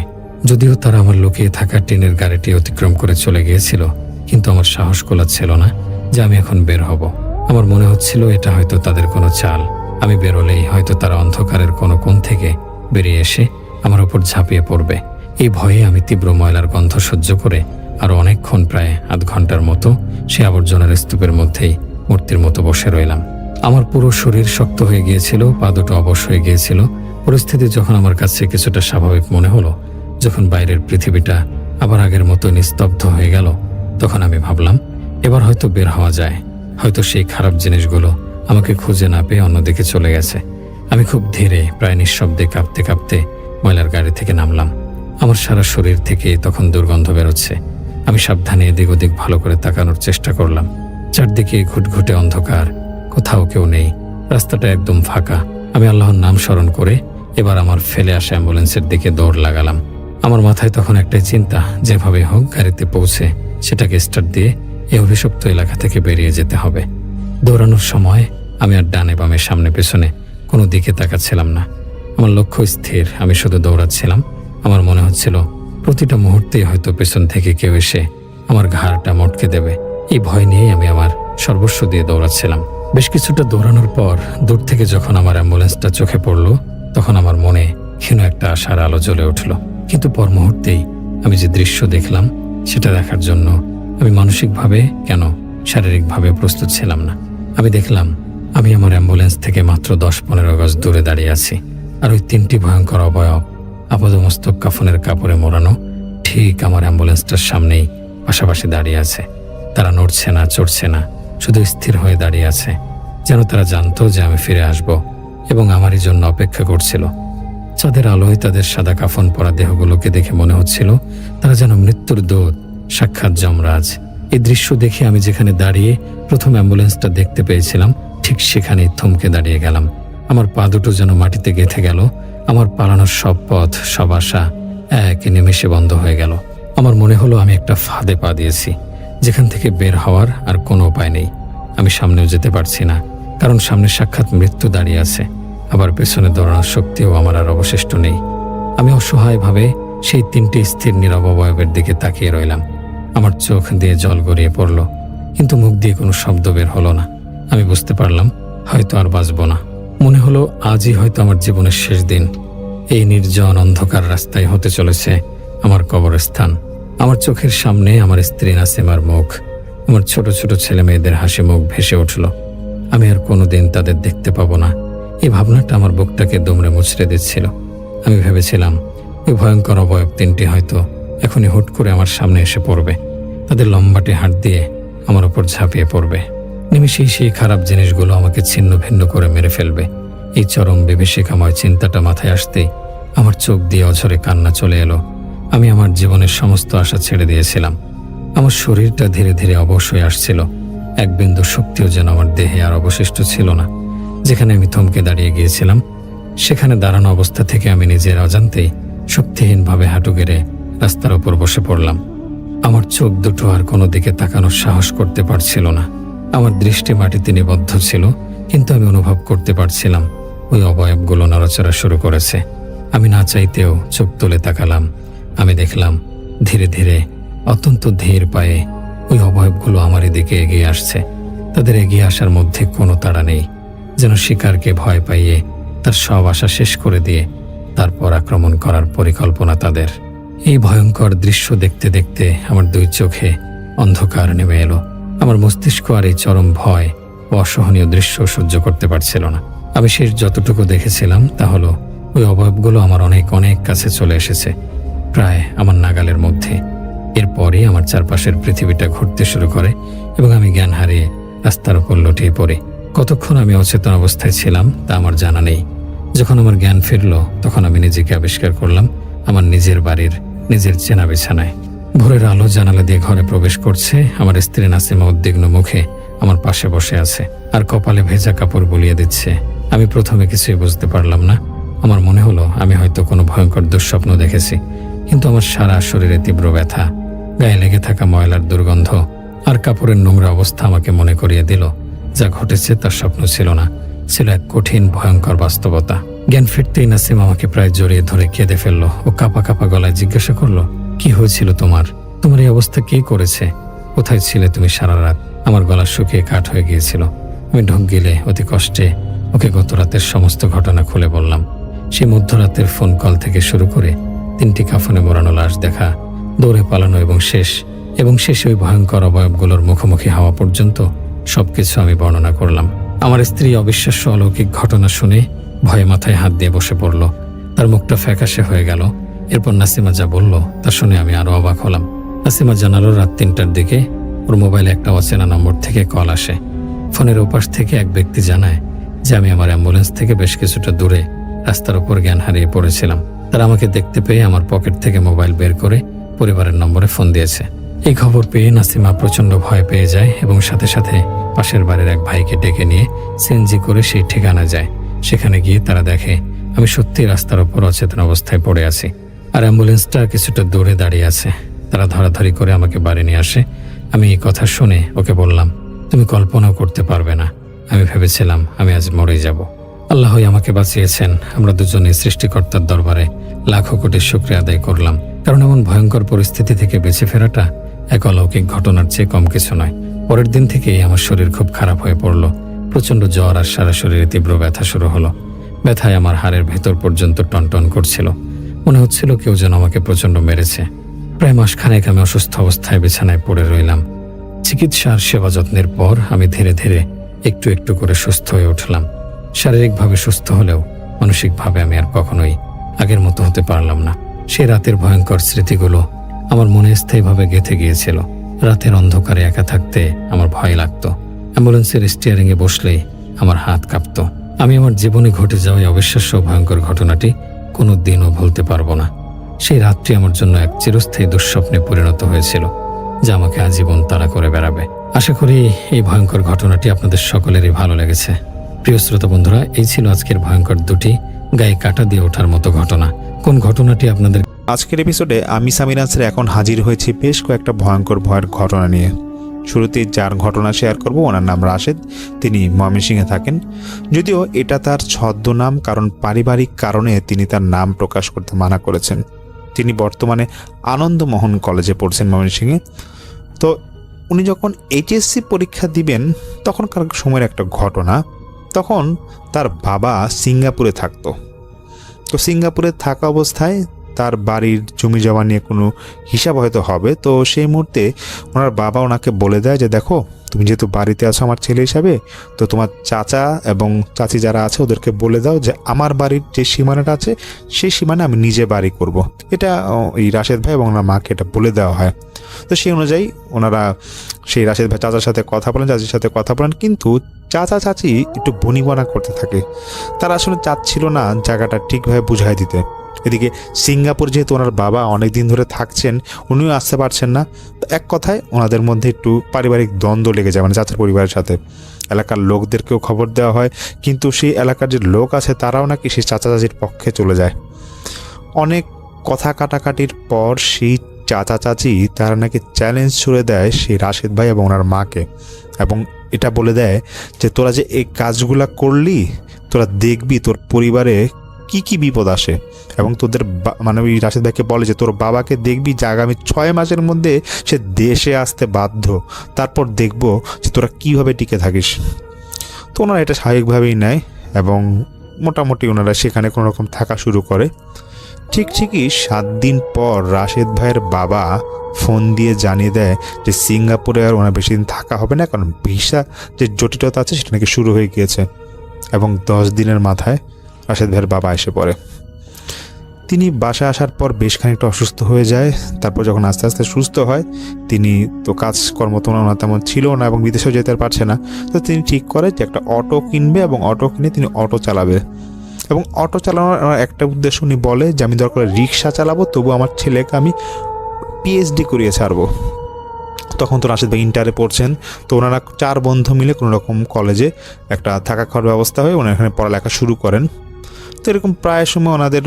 যদিও তারা আমার লুকিয়ে থাকা টিনের গাড়িটি অতিক্রম করে চলে গিয়েছিল, কিন্তু আমার সাহস গোলাচ্ছিল না যে আমি এখন বের হব। আমার মনে হচ্ছিল এটা হয়তো তাদের কোনো চাল। আমি বেরোলেই হয়তো তারা অন্ধকারের কোনো কোণ থেকে বেরিয়ে এসে আমার ওপর ঝাঁপিয়ে পড়বে। এই ভয়ে আমি তীব্র ময়লার গন্ধ সহ্য করে আরো অনেকক্ষণ, প্রায় আধ ঘন্টার মতো সে আবর্জনার স্তূপের মধ্যেই মূর্তির মতো বসে রইলাম। আমার পুরো শরীর শক্ত হয়ে গিয়েছিল, পা দুটো অবশ হয়ে গিয়েছিল। পরিস্থিতি যখন আমার কাছে কিছুটা স্বাভাবিক মনে হলো, যখন বাইরের পৃথিবীটা আবার আগের মতো নিস্তব্ধ হয়ে গেল, তখন আমি ভাবলাম এবার হয়তো বের হওয়া যায়। হয়তো সেই খারাপ জিনিসগুলো আমাকে খুঁজে না পেয়ে অন্যদিকে চলে গেছে। আমি খুব ধীরে, প্রায় নিঃশব্দে কাঁপতে কাঁপতে ময়লার গাড়ি থেকে নামলাম। আমার সারা শরীর থেকে তখন দুর্গন্ধ বেরোচ্ছে। আমি সাবধানে এদিক ওদিক ভালো করে তাকানোর চেষ্টা করলাম। চারদিকে ঘুটঘুটে অন্ধকার, কোথাও কেউ নেই, রাস্তাটা একদম ফাঁকা। আমি আল্লাহর নাম স্মরণ করে এবার আমার ফেলে আসা অ্যাম্বুলেন্সের দিকে দৌড় লাগালাম। আমার মাথায় তখন একটাই চিন্তা, যেভাবে হোক গাড়িতে পৌঁছে সেটাকে স্টার্ট দিয়ে এই অভিশপ্ত এলাকা থেকে বেরিয়ে যেতে হবে। দৌড়ানোর সময় আমি আর ডানে বামে সামনে পেছনে কোনো দিকে তাকাচ্ছিলাম না। আমার লক্ষ্য স্থির, আমি শুধু দৌড়াচ্ছিলাম। আমার মনে হচ্ছিল প্রতিটা মুহূর্তেই হয়তো পেছন থেকে কেউ এসে আমার ঘাড়টা মটকে দেবে। এই ভয় নিয়েই আমি আমার সর্বস্ব দিয়ে দৌড়াচ্ছিলাম। বেশ কিছুটা দৌড়ানোর পর দূর থেকে যখন আমার অ্যাম্বুলেন্সটা চোখে পড়ল, তখন আমার মনে ক্ষীণ একটা আশার আলো জ্বলে উঠল। কিন্তু পর মুহূর্তেই আমি যে দৃশ্য দেখলাম সেটা দেখার জন্য আমি মানসিকভাবে কেন শারীরিকভাবে প্রস্তুত ছিলাম না। আমি দেখলাম আমি আমার অ্যাম্বুলেন্স থেকে মাত্র 10-15 গজ দূরে দাঁড়িয়ে আছি, আর ওই 3টি ভয়ঙ্কর অবয়ব আপাদমস্তক কাফনের কাপড়ে মোড়ানো ঠিক আমার অ্যাম্বুলেন্সটার সামনেই পাশাপাশি দাঁড়িয়ে আছে। তারা নড়ছে না, চড়ছে না, শুধু স্থির হয়ে দাঁড়িয়ে আছে, যেন তারা জানতো যে আমি ফিরে আসব এবং আমারই জন্য অপেক্ষা করছিল। চাঁদের আলোয় তাদের সাদা কাফন পরা দেহগুলোকে দেখে মনে হচ্ছিল তারা যেন মৃত্যুর দূত, সাক্ষাৎ যমরাজ। এই দৃশ্য দেখে আমি যেখানে দাঁড়িয়ে প্রথম অ্যাম্বুলেন্সটা দেখতে পেয়েছিলাম, ঠিক সেখানেই থমকে দাঁড়িয়ে গেলাম। আমার পা দুটো যেন মাটিতে গেঁথে গেল। আমার পালানোর সব পথ, সব আশা এক নিমেষে বন্ধ হয়ে গেল। আমার মনে হলো আমি একটা ফাঁদে পা দিয়েছি, যেখান থেকে বের হওয়ার আর কোনো উপায় নেই। আমি সামনেও যেতে পারছি না, কারণ সামনে সাক্ষাৎ মৃত্যু দাঁড়িয়ে আছে। আবার পেছনে দৌড়ানোর শক্তিও আমার আর অবশিষ্ট নেই। আমি অসহায়ভাবে সেই 3টি স্থির নীরব অবয়বের দিকে তাকিয়ে রইলাম। আমার চোখ দিয়ে জল গড়িয়ে পড়ল, কিন্তু মুখ দিয়ে কোনো শব্দ বের হলো না। আমি বুঝতে পারলাম হয়তো আর বাঁচব না। মনে হলো আজই হয়তো আমার জীবনের শেষ দিন। এই নির্জন অন্ধকার রাস্তায় হতে চলেছে আমার কবরস্থান। আমার চোখের সামনে আমার স্ত্রী নাসিমার মুখ, আমার ছোট ছোট ছেলে মেয়েদের হাসি মুখ ভেসে উঠল। আমি আর কোনোদিন তাদের দেখতে পাবো না। এই ভাবনাটা আমার বুকটাকে দুমড়ে মুচড়ে দিচ্ছিল। আমি ভেবেছিলাম ওই ভয়ঙ্কর অবয়ব 3টি হয়তো এখনই হুট করে আমার সামনে এসে পড়বে, তাদের লম্বাটে হাত দিয়ে আমার ওপর ঝাঁপিয়ে পড়বে। নিমিষেই সেই খারাপ জিনিসগুলো আমাকে ছিন্ন ভিন্ন করে মেরে ফেলবে। এই চরম বিভীষিকাময় চিন্তাটা মাথায় আসতেই আমার চোখ দিয়ে অঝরে কান্না চলে এলো। আমি আমার জীবনের সমস্ত আশা ছেড়ে দিয়েছিলাম। আমার শরীরটা ধীরে ধীরে অবশ হয়ে আসছিল। এক বিন্দু শক্তিও যেন আমার দেহে আর অবশিষ্ট ছিল না। যেখানে আমি থমকে দাঁড়িয়ে গিয়েছিলাম, সেখানে দাঁড়ানো অবস্থা থেকে আমি নিজের অজান্তেই শক্তিহীনভাবে হাঁটু গেড়ে রাস্তার ওপর বসে পড়লাম। আমার চোখ দুটো আর কোনো দিকে তাকানোর সাহস করতে পারছিল না। আমার দৃষ্টি মাটিতে নিবদ্ধ ছিল, কিন্তু আমি অনুভব করতে পারছিলাম ওই অবয়বগুলো নড়াচড়া শুরু করেছে। আমি না চাইতেও চোখ তুলে তাকালাম। আমি দেখলাম ধীরে ধীরে, অত্যন্ত ধীর পায়ে ওই অবয়বগুলো আমার দিকে এগিয়ে আসছে। তাদের এগিয়ে আসার মধ্যে কোনো তাড়া নেই, যেন শিকারকে ভয় পাইয়ে তার সব আশা শেষ করে দিয়ে তারপর আক্রমণ করার পরিকল্পনা তাদের। এই ভয়ঙ্কর দৃশ্য দেখতে দেখতে আমার 2 চোখে অন্ধকার নেমে এলো। আমার মস্তিষ্ক আর এই চরম ভয় ও অসহনীয় দৃশ্য সহ্য করতে পারছিল না। আমি শেষ যতটুকু দেখেছিলাম তা হলো ওই অবয়বগুলো আমার অনেক অনেক কাছে চলে এসেছে, প্রায় আমার নাগালের মধ্যে। এরপরই আমার চারপাশের পৃথিবীটা ঘুরতে শুরু করে এবং আমি জ্ঞান হারিয়ে রাস্তার উপর লুটিয়ে পড়ি। কতক্ষণ আমি অচেতন অবস্থায় ছিলাম তা আমার জানা নেই। যখন আমার জ্ঞান ফিরল, তখন আমি নিজেকে আবিষ্কার করলাম আমার নিজের বাড়ির নিজের চেনা বিছানায়। ভোরের আলো জানালা দিয়ে ঘরে প্রবেশ করছে। আমার স্ত্রী নাসিমা উদ্বিগ্ন মুখে আমার পাশে বসে আছে আর কপালে ভেজা কাপড় বুলিয়ে দিচ্ছে। আমি প্রথমে কিছুই বুঝতে পারলাম না। আমার মনে হলো আমি হয়তো কোনো ভয়ঙ্কর দুঃস্বপ্ন দেখেছি, কিন্তু আমার সারা শরীরে তীব্র ব্যথা, গায়ে লেগে থাকা ময়লার দুর্গন্ধ আর কাপড়ের নোংরা অবস্থা আমাকে মনে করিয়ে দিল যা ঘটেছে তার স্বপ্ন ছিল না, ছিল এক কঠিন ভয়ঙ্কর বাস্তবতা। জ্ঞান ফিরতেই নাসিম আমাকে প্রায় জড়িয়ে ধরে কেঁদে ফেললো। ও কাঁপা কাঁপা গলায় জিজ্ঞাসা করলো, কি হয়েছিল তোমার? তোমার এই অবস্থা কে করেছে? কোথায় ছিলে তুমি সারা রাত? আমার গলা শুকিয়ে কাঠ হয়ে গিয়েছিল। আমি ঢোক গিলে অতি কষ্টে ওকে গত রাতের সমস্ত ঘটনা খুলে বললাম। সেই মধ্যরাতের ফোন কল থেকে শুরু করে 3টি কাফনে মোড়ানো লাশ দেখা, দৌড়ে পালানো এবং শেষে ওই ভয়ঙ্কর অবয়বগুলোর মুখোমুখি হওয়া পর্যন্ত সবকিছু আমি বর্ণনা করলাম। আমার স্ত্রী অবিশ্বাস্য অলৌকিক ঘটনা শুনে ভয়ে মাথায় হাত দিয়ে বসে পড়ল। তার মুখটা ফ্যাকাশে হয়ে গেল। এরপর নাসিমা যা বলল তা শুনে আমি আরো অবাক হলাম। নাসিমা জানালো রাত 3টার দিকে ওর মোবাইলে একটা অচেনা নম্বর থেকে কল আসে। ফোনের ওপাশ থেকে এক ব্যক্তি জানায় যে আমি আমার অ্যাম্বুলেন্স থেকে বেশ কিছুটা দূরে রাস্তার উপর জ্ঞান হারিয়ে পড়েছিলাম। তারা আমাকে দেখতে পেয়ে আমার পকেট থেকে মোবাইল বের করে পরিবারের নম্বরে ফোন দিয়েছে। এই খবর পেয়ে নাসিমা প্রচন্ড ভয় পেয়ে যায় এবং সাথে সাথে পাশের বাড়ির এক ভাইকে ডেকে নিয়ে সিএনজি করে সেই ঠিকানা যায়। সেখানে গিয়ে তারা দেখে আমি সত্যি রাস্তার উপর অচেতন অবস্থায় পড়ে আছি আর অ্যাম্বুলেন্সটা কিছুটা দূরে দাঁড়িয়ে আছে। তারা ধরাধরি করে আমাকে বাড়ি নিয়ে আসে। আমি এই কথা শুনে ওকে বললাম, তুমি কল্পনাও করতে পারবে না, আমি ভেবেছিলাম আমি আজ মরেই যাব। আল্লাহই আমাকে বাঁচিয়েছেন। আমরা দুজনে সৃষ্টিকর্তার দরবারে লাখো কোটি শুকরিয়া আদায় করলাম, কারণ এমন ভয়ঙ্কর পরিস্থিতি থেকে বেঁচে ফেরাটা এক অলৌকিক ঘটনার চেয়ে কম কিছু নয়। পরের দিন থেকেই আমার শরীর খুব খারাপ হয়ে পড়ল। প্রচন্ড জ্বর আর সারা শরীরে তীব্র ব্যথা শুরু হলো। ব্যথায় আমার হাড়ের ভেতর পর্যন্ত টনটন করছিল। মনে হচ্ছিল কেউ যেন আমাকে প্রচন্ড মেরেছে। প্রায় মাসখানেক আমি অসুস্থ অবস্থায় বিছানায় পড়ে রইলাম। চিকিৎসার সেবা যত্নের পর আমি ধীরে ধীরে একটু একটু করে সুস্থ হয়ে উঠলাম। শারীরিকভাবে সুস্থ হলেও মানসিকভাবে আমি আর কখনোই আগের মতো হতে পারলাম না। সে রাতের ভয়ঙ্কর স্মৃতিগুলো আমার মনে স্থায়ীভাবে গেঁথে গিয়েছিল। রাতের অন্ধকারে একা থাকতে আমার ভয় লাগতো। অ্যাম্বুলেন্সের স্টিয়ারিংয়ে বসলেই আমার হাত কাঁপতো। আমি আমার জীবনে ঘটে যাওয়া এই অবিশ্বাস্য ভয়ঙ্কর ঘটনাটি কোনো দিনও ভুলতে পারবো না। সেই রাতটি আমার জন্য এক চিরস্থায়ী দুঃস্বপ্নে পরিণত হয়েছিল, যা আমাকে আজীবন তাড়া করে বেড়াবে। আশা করি এই ভয়ঙ্কর ঘটনাটি আপনাদের সকলেরই ভালো লেগেছে। প্রিয় শ্রোতা বন্ধুরা, এই ছিল আজকের ভয়ঙ্কর দুটি গায়ে কাঁটা দিয়ে ওঠার মতো ঘটনা। কোন ঘটনাটি আপনাদের আজকের এপিসোডে আমি সামির আনসার এখন হাজির হয়েছি বেশ কয়েকটা ভয়ঙ্কর ভয়ের ঘটনা নিয়ে। শুরুতেই যার ঘটনা শেয়ার করব ওনার নাম রাশেদ, তিনি ময়মনসিংহে থাকেন। যদিও এটা তার ছদ্মনাম, কারণ পারিবারিক কারণে তিনি তার নাম প্রকাশ করতে মানা করেছেন। তিনি বর্তমানে আনন্দমোহন কলেজে পড়ছেন ময়মনসিংহে। তো উনি যখন এইচএসসি পরীক্ষা দিবেন তখনকার সময়ের একটা ঘটনা, তখন তার বাবা সিঙ্গাপুরে থাকতো। তো সিঙ্গাপুরে থাকা অবস্থায় তার বাড়ির জমি জমা নিয়ে কোনো হিসাব হয়তো হবে। তো সেই মুহূর্তে ওনার বাবা ওনাকে বলে দেয় যে দেখো, তুমি যেহেতু বাড়িতে আছো আমার ছেলে হিসাবে, তো তোমার চাচা এবং চাচি যারা আছে ওদেরকে বলে দাও যে আমার বাড়ির যে সীমানাটা আছে সেই সীমানা আমি নিজে বাড়ি করব। এটা এই রাশেদ ভাই এবং ওনার মাকে এটা বলে দেওয়া হয়। তো সেই অনুযায়ী ওনারা সেই রাশেদ ভাই চাচার সাথে কথা বলেন, চাচির সাথে কথা বলেন, কিন্তু চাচা চাচি একটু বনিবনা করতে থাকে। তারা আসলে চাচ্ছিল না জায়গাটা ঠিকভাবে বুঝাই দিতে। এদিকে সিঙ্গাপুর যেহেতু ওনার বাবা অনেক দিন ধরে থাকছেন, উনিও আসতে পারছেন না। এক কথায় ওনাদের মধ্যে একটু পারিবারিক দ্বন্দ্ব লেগে যায়, মানে চাচার পরিবারের সাথে। এলাকার লোকদেরকেও খবর দেওয়া হয়, কিন্তু সেই এলাকার যে লোক আছে তারাও নাকি সেই চাচা চাচির পক্ষে চলে যায়। অনেক কথা কাটাকাটির পর সেই চাচা চাচি তারা নাকি চ্যালেঞ্জ ছুড়ে দেয় সেই রাশেদ ভাই এবং ওনার মাকে, এবং এটা বলে দেয় যে তোরা যে এই কাজগুলা করলি, তোরা দেখবি তোর পরিবারে কি কি বিপদ আসে। এবং তোদের মানে ওই রাশেদ ভাইকে বলে যে তোর বাবাকে দেখবি যে আগামী 6 মাসের মধ্যে সে দেশে আসতে বাধ্য, তারপর দেখবো যে তোরা কীভাবে টিকে থাকিস। তো ওনারা এটা স্বাভাবিকভাবেই নেয় এবং মোটামুটি ওনারা সেখানে কোনো রকম থাকা শুরু করে। ঠিকই 7 দিন পর রাশেদ ভাইয়ের বাবা ফোন দিয়ে জানিয়ে দেয় যে সিঙ্গাপুরে আর ওনার বেশি দিন থাকা হবে না, কারণ ভিসা যে জটিলতা আছে সেটা নাকি শুরু হয়ে গিয়েছে। এবং 10 দিনের মাথায় রাশেদ ভাইয়ের বাবা এসে পড়ে। তিনি বাসায় আসার পর বেশ খানিকটা অসুস্থ হয়ে যায়। তারপর যখন আস্তে আস্তে সুস্থ হয়, তিনি তো কাজকর্ম তো ওনার তেমন ছিল না এবং বিদেশেও যেতে পারছে না। তো তিনি ঠিক করে যে একটা অটো কিনবে এবং অটো কিনে তিনি অটো চালাবে। এবং অটো চালানোর একটা উদ্দেশ্য উনি বলে যে আমি দরকার রিক্সা চালাবো, তবু আমার ছেলেকে আমি পিএইচডি করিয়ে ছাড়বো। তখন তো রাশেদ ভাই ইন্টারে পড়ছেন। তো ওনারা 4 বন্ধু মিলে কোনো রকম কলেজে একটা থাকা খাওয়ার ব্যবস্থা হয়, ওনারা এখানে পড়ালেখা শুরু করেন। তো এরকম প্রায় সময় ওনাদের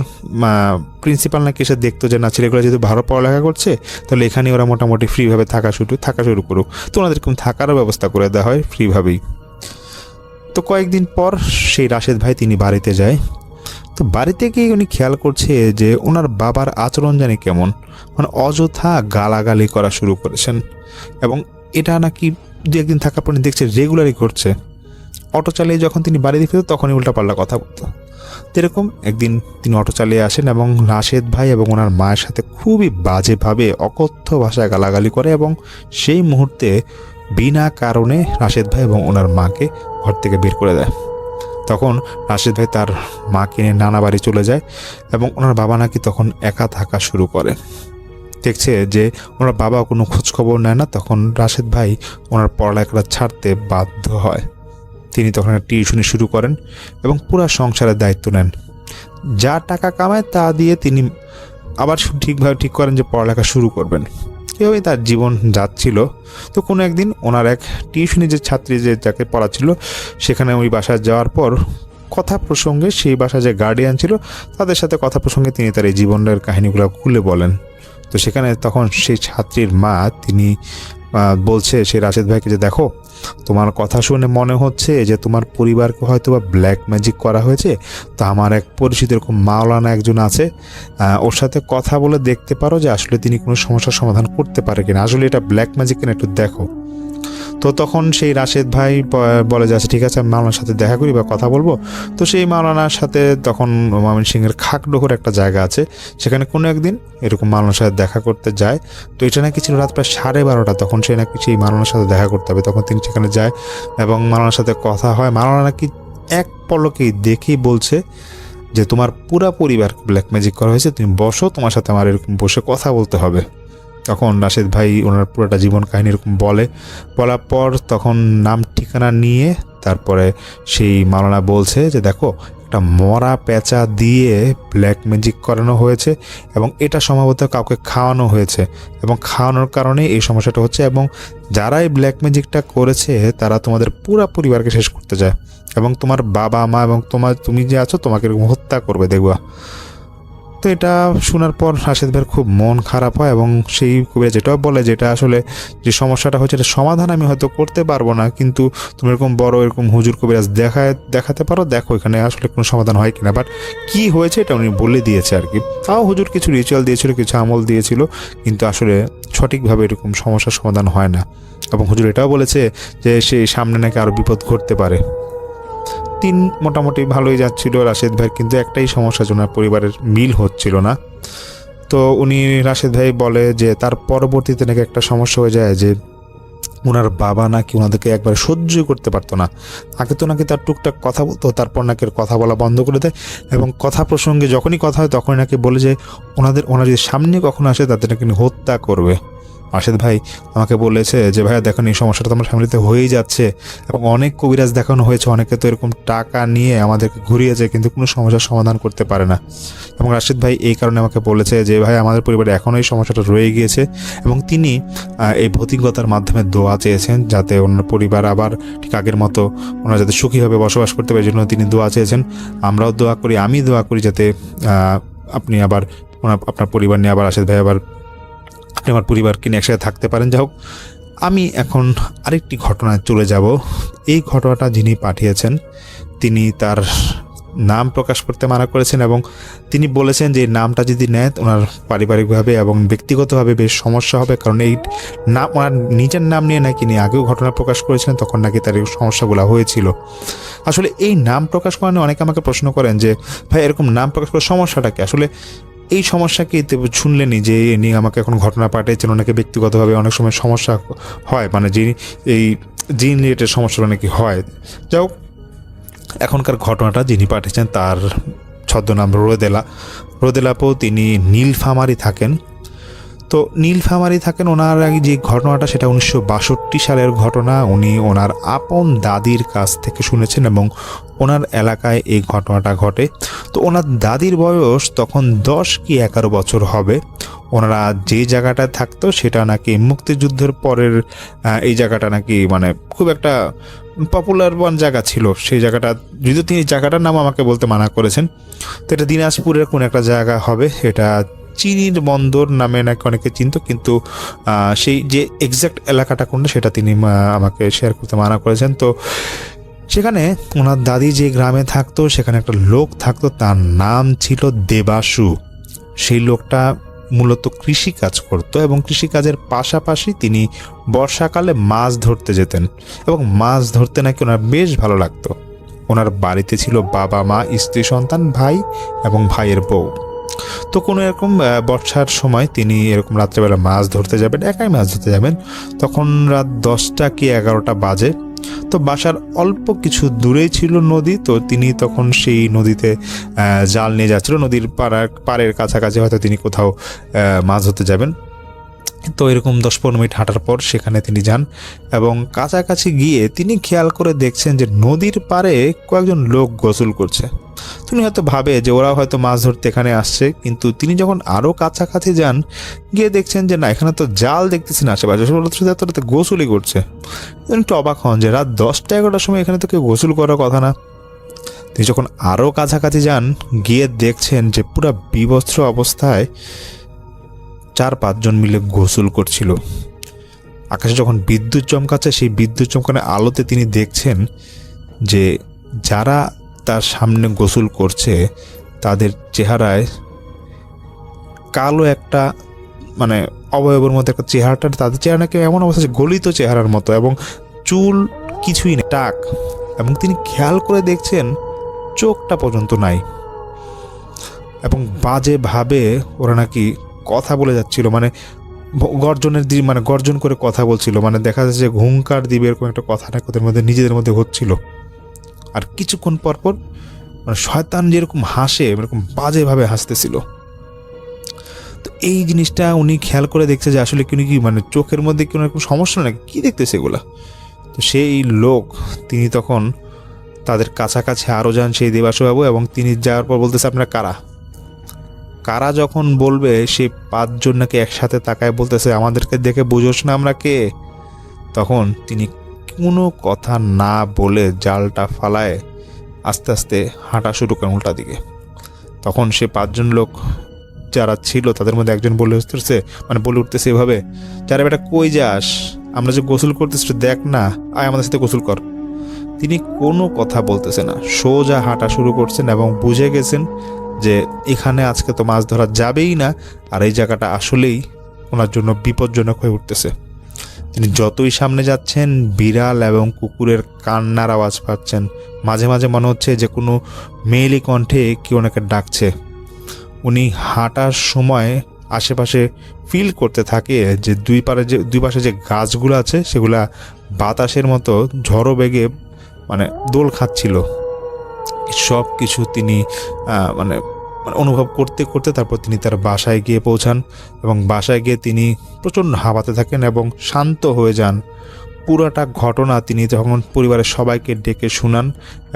প্রিন্সিপাল নাকি এসে দেখতো যে না, ছেলেগুলো যেহেতু ভালো পড়ালেখা করছে তাহলে এখানে ওরা মোটামুটি ফ্রিভাবে থাকা শুরু করুক। তো ওনাদের এরকম থাকারও ব্যবস্থা করে দেওয়া হয় ফ্রিভাবেই। তো কয়েকদিন পর সেই রাশেদ ভাই তিনি বাড়িতে যায়। তো বাড়িতে গিয়ে উনি খেয়াল করছে যে ওনার বাবার আচরণ জানি কেমন, মানে অযথা গালাগালি করা শুরু করেছেন। এবং এটা নাকি 2-1 দিন থাকার পর দেখছে রেগুলারই করছে। অটো চালিয়ে যখন তিনি বাড়ি দেখতে তখনই উল্টাপাল্টা কথা বলতো। এরকম একদিন তিনি অটো চালিয়ে আসেন এবং রাশেদ ভাই এবং ওনার মায়ের সাথে খুবই বাজেভাবে অকথ্য ভাষায় গালাগালি করে, এবং সেই মুহূর্তে বিনা কারণে রাশেদ ভাই এবং ওনার মাকে ঘর থেকে বের করে দেয়। তখন রাশেদ ভাই তার মাকে নিয়ে নানা বাড়ি চলে যায় এবং ওনার বাবা নাকি তখন একা থাকা শুরু করে। দেখছে যে ওনার বাবা কোনো খোঁজখবর নেয় না, তখন রাশেদ ভাই ওনার পড়ালেখাটা ছাড়তে বাধ্য হয়। তিনি তখন টিউশনি শুরু করেন এবং পুরো সংসারের দায়িত্ব নেন। যা টাকা কামায় তা দিয়ে তিনি আবার ঠিকভাবে ঠিক করেন যে পড়ালেখা শুরু করবেন। এভাবেই তার জীবন যাচ্ছিল। তো কোনো একদিন ওনার এক টিউশনি যে ছাত্রী যাকে পড়াচ্ছিল, সেখানে ওই বাসায় যাওয়ার পর কথা প্রসঙ্গে সেই বাসায় যে গার্ডিয়ান ছিল তাদের সাথে কথা প্রসঙ্গে তিনি তার এই জীবনের কাহিনীগুলো খুলে বলেন। তো সেখানে তখন সেই ছাত্রীর মা তিনি বলছে সেই রাশেদ ভাইকে যে দেখো, তোমার কথা শুনে মনে হচ্ছে যে তোমার পরিবারকে হয়তো বা ব্ল্যাক ম্যাজিক করা হয়েছে। তো আমার এক পরিচিত এরকম মাওলানা একজন আছে, ওর সাথে কথা বলে দেখতে পারো যে আসলে তিনি কোনো সমস্যার সমাধান করতে পারে কিনা, আসলে এটা ব্ল্যাক ম্যাজিক কিনা একটু দেখো। তো তখন সেই রাশেদ ভাই বলে যে আচ্ছা ঠিক আছে, আমি মাওলানার সাথে দেখা করি বা কথা বলবো। তো সেই মাওলানার সাথে তখন ময়মনসিংহের খাকডোহর একটা জায়গা আছে, সেখানে কোনো একদিন এরকম মাওলানার সাথে দেখা করতে যায়। তো এটা নাকি ছিল রাত প্রায় 12:30। তখন সে নাকি সেই মাওলানার সাথে দেখা করতে হবে, তখন তিনি সেখানে যায় এবং মাওলানার সাথে কথা হয়। মাওলানা নাকি এক পলকেই দেখেই বলছে যে তোমার পুরা পরিবার ব্ল্যাক ম্যাজিক করা হয়েছে, তুমি বসো, তোমার সাথে আমার এরকম বসে কথা বলতে হবে। তখন রাশেদ ভাই ওনার পুরোটা জীবন কাহিনী এরকম বলার পর তখন নাম ঠিকানা নিয়ে তারপরে সেই মাওলানা বলছে যে দেখো, একটা মরা পেঁচা দিয়ে ব্ল্যাক ম্যাজিক করানো হয়েছে এবং এটা সম্ভবত কাউকে খাওয়ানো হয়েছে এবং খাওয়ানোর কারণে এই সমস্যাটা হচ্ছে, এবং যারা এই ব্ল্যাক ম্যাজিকটা করেছে তারা তোমাদের পুরো পরিবারকে শেষ করতে চায় এবং তোমার বাবা মা এবং তুমি যে আছো তোমাকে এরকম হত্যা করবে দেখবা। তো এটা শোনার পর রাশেদ ভাইয়ের খুব মন খারাপ হয় এবং সেই কবিরাজ যেটাও বলে যেটা আসলে যে সমস্যাটা হচ্ছে এটা সমাধান আমি হয়তো করতে পারবো না, কিন্তু তুমি এরকম বড় এরকম হুজুর কবিরাজ দেখাতে পারো, দেখো এখানে আসলে কোনো সমাধান হয় কিনা। বাট কী হয়েছে এটা উনি বলে দিয়েছে আর কি। তাও হুজুর কিছু রিচুয়াল দিয়েছিল, কিছু আমল দিয়েছিল, কিন্তু আসলে সঠিকভাবে এরকম সমস্যার সমাধান হয় না। এবং হুজুর এটাও বলেছে যে সেই সামনে নাকি আরও বিপদ ঘটতে পারে। দিন মোটামুটি ভালোই যাচ্ছিল রাশেদ ভাইয়ের, কিন্তু একটাই সমস্যা, ওনার পরিবারের মিল হচ্ছিল না। তো উনি রাশেদ ভাই বলে যে তার পরবর্তীতে নাকি একটা সমস্যা হয়ে যায় যে ওনার বাবা নাকি ওনাদেরকে একবার সহ্য করতে পারতো না। আগে তো নাকি তার টুকটাক কথা বলতো, তারপর নাকি কথা বলা বন্ধ করে দেয় এবং কথা প্রসঙ্গে যখনই কথা হয় তখনই নাকি বলে যে ওনারা যদি সামনে কখনো আসে তাদের নাকি হত্যা করবে। রাশেদ ভাই আমাকে বলেছে যে ভাইয়া দেখুন এই সমস্যাটা তো আমার ফ্যামিলিতে হয়েই যাচ্ছে এবং অনেক কবিরাজ দেখানো হয়েছে, অনেকে তো এরকম টাকা নিয়ে আমাদেরকে ঘুরিয়েছে কিন্তু কোনো সমস্যার সমাধান করতে পারে না। এবং রাশেদ ভাই এই কারণে আমাকে বলেছে যে ভাই আমাদের পরিবারে এখনও এই সমস্যাটা রয়ে গিয়েছে এবং তিনি এই ভৌতিকতার মাধ্যমে দোয়া চেয়েছেন যাতে ওনার পরিবার আবার ঠিক আগের মতো ওনারা যাতে সুখীভাবে বসবাস করতে পারে, জন্য তিনি দোয়া চেয়েছেন। আমরাও দোয়া করি, আমি দোয়া করি যাতে আপনি আবার আপনার পরিবার নিয়ে আবার রাশেদ ভাই আবার আপনি আমার পরিবারকে নিয়ে একসাথে থাকতে পারেন। যাই হোক, আমি এখন আরেকটি ঘটনায় চলে যাব। এই ঘটনাটা যিনি পাঠিয়েছেন তিনি তার নাম প্রকাশ করতে মানা করেছেন এবং তিনি বলেছেন যে নামটা যদি নেয় ওনার পারিবারিকভাবে এবং ব্যক্তিগতভাবে বেশ সমস্যা হবে, কারণ এই নাম ওনার নিজের নাম নিয়ে নাকি আগেও ঘটনা প্রকাশ করেছিলেন, তখন নাকি তার এই সমস্যাগুলো হয়েছিল। আসলে এই নাম প্রকাশ করানো অনেকে আমাকে প্রশ্ন করেন যে ভাই এরকম নাম প্রকাশ করার সমস্যাটা কি। আসলে এই সমস্যা কি শুনলেনি যে নিয়ে আমাকে এখন ঘটনা পাঠিয়েছেন, ওনাকে ব্যক্তিগতভাবে অনেক সময় সমস্যা হয়, মানে এই জিন রিলেটেড সমস্যা নাকি হয়। যাই হোক, এখনকার ঘটনাটা যিনি পাঠিয়েছেন তার ছদ্মনাম রোদেলাপও তিনি নীলফামারী থাকেন। তো নীলফামারী থাকেন, ওনার আগে যে ঘটনাটা সেটা 1962 সালের ঘটনা। উনি ওনার আপন দাদির কাছ থেকে শুনেছেন এবং ওনার এলাকায় এই ঘটনাটা ঘটে। তো ওনার দাদির বয়স তখন 10 কি 11 বছর হবে। ওনারা যে জায়গাটায় থাকতো সেটা নাকি মুক্তিযুদ্ধের পরের এই জায়গাটা নাকি মানে খুব একটা পপুলার জায়গা ছিল। সেই জায়গাটা যদিও তিনি জায়গাটার নাম আমাকে বলতে মানা করেছেন, তো এটা দিনাজপুরের কোন একটা জায়গা হবে, এটা চিনির বন্দর নামে নাকি অনেকে চিনত, কিন্তু সেই যে এক্স্যাক্ট এলাকাটা কোনটা সেটা তিনি আমাকে শেয়ার করতে মানা করেছেন। তো সেখানে ওনার দাদি যে গ্রামে থাকতো সেখানে একটা লোক থাকতো, তার নাম ছিল দেবাসু। সেই লোকটা মূলত কৃষিকাজ করতো এবং কৃষিকাজের পাশাপাশি তিনি বর্ষাকালে মাছ ধরতে যেতেন এবং মাছ ধরতে নাকি ওনার বেশ ভালো লাগতো। ওনার বাড়িতে ছিল বাবা মা, স্ত্রী সন্তান, ভাই এবং ভাইয়ের বউ। তো কোনো এরকম বর্ষার সময় তিনি এরকম রাত্রেবেলা মাছ ধরতে যাবেন, একাই মাছ ধরতে যাবেন। তখন রাত 10টা কি 11টা বাজে। তো বাসার অল্প কিছু দূরেই ছিল নদী। তো তিনি তখন সেই নদীতে জাল নিয়ে যাচ্ছিল, নদীর পাড়ের কাছাকাছি হয়তো তিনি কোথাও মাছ ধরতে যাবেন। তো এরকম 10-15 মিনিট হাঁটার পর সেখানে তিনি যান এবং কাছাকাছি গিয়ে তিনি খেয়াল করে দেখছেন যে নদীর পাড়ে কয়েকজন লোক গোসল করছে। তিনি হয়তো ভাবে যে ওরা হয়তো মাছ ধরতে এখানে আসছে, কিন্তু তিনি যখন আরও কাছাকাছি যান গিয়ে দেখছেন যে না, এখানে তো জাল দেখতেছি না আশেপাশে, তারা গোসলই করছে। একটু অবাক হন যে রাত 10টা-11টার সময় এখানে তো কেউ গোসল করার কথা না। তিনি যখন আরও কাছাকাছি যান গিয়ে দেখছেন যে পুরো বিবস্ত্র অবস্থায় 4-5 জন মিলে গোসল করছিল। আকাশে যখন বিদ্যুৎ চমকাচ্ছে সেই বিদ্যুৎ চমকানোর আলোতে তিনি দেখছেন যে যারা তার সামনে গোসল করছে তাদের চেহারায় কালো একটা মানে অবয়বের মতো একটা চেহারাটা, তাদের চেহারা নাকি এমন অবস্থা গলিত চেহারার মতো এবং চুল কিছুই নেই, টাক। এবং তিনি খেয়াল করে দেখছেন চোখটা পর্যন্ত নাই এবং বাজে ভাবে ওরা নাকি কথা বলে যাচ্ছিল, মানে গর্জন করে কথা বলছিল, মানে দেখা যাচ্ছে যে হুঙ্কার দিবে এরকম একটা কথা নাকি ওদের মধ্যে নিজেদের মধ্যে হচ্ছিল। আর কিছুক্ষণ পরপর মানে শয়তান যেরকম হাসে এরকম বাজেভাবে হাসতেছিল। তো এই জিনিসটা উনি খেয়াল করে দেখছে যে আসলে কি উনি কি মানে চোখের মধ্যে কোনো রকম সমস্যা নাকি, কী দেখতেছে এগুলা। তো সেই লোক তিনি তখন তাদের কাছাকাছি আরও যান, সেই দেবাশুবাবু, এবং তিনি যাওয়ার পর বলতেছে আপনারা কারা। কারা যখন বলবে সেই 5 জন নাকি একসাথে তাকায় বলতেছে আমাদেরকে দেখে বুঝোস না আমরা কে। তখন তিনি কোনো কথা না বলে জালটা ফালায় আস্তে আস্তে হাঁটা শুরু করেন উল্টা দিকে। তখন সে 5 জন লোক যারা ছিল তাদের মধ্যে একজন বলে উঠতেছে এভাবে, যারা বেটা কই যাস, আমরা যে গোসল করতেছি দেখ না, আয় আমাদের সাথে গোসল কর। তিনি কোনো কথা বলতেছে না, সোজা হাঁটা শুরু করছেন এবং বুঝে গেছেন যে এখানে আজকে তো মাছ ধরা যাবেই না, আর এই জায়গাটা আসলেই ওনার জন্য বিপজ্জনক হয়ে উঠতেছে। তিনি যতই সামনে যাচ্ছেন বিড়াল এবং কুকুরের কান্নার আওয়াজ পাচ্ছেন, মাঝে মাঝে মনে হচ্ছে যে কোনো মেয়েলি কণ্ঠে কেউ ওনাকে ডাকছে। উনি হাঁটার সময় আশেপাশে ফিল করতে থাকে যে দুই পাশে যে গাছগুলো আছে সেগুলা বাতাসের মতো ঝড়ো বেগে মানে দোল খাচ্ছিল। সব কিছু তিনি মানে অনুভব করতে করতে তারপর তিনি তার বাসায় গিয়ে পৌঁছান, এবং বাসায় গিয়ে তিনি প্রচণ্ড হাঁপাতে থাকেন এবং শান্ত হয়ে যান। পুরাটা ঘটনা তিনি যখন পরিবারের সবাইকে ডেকে শোনান,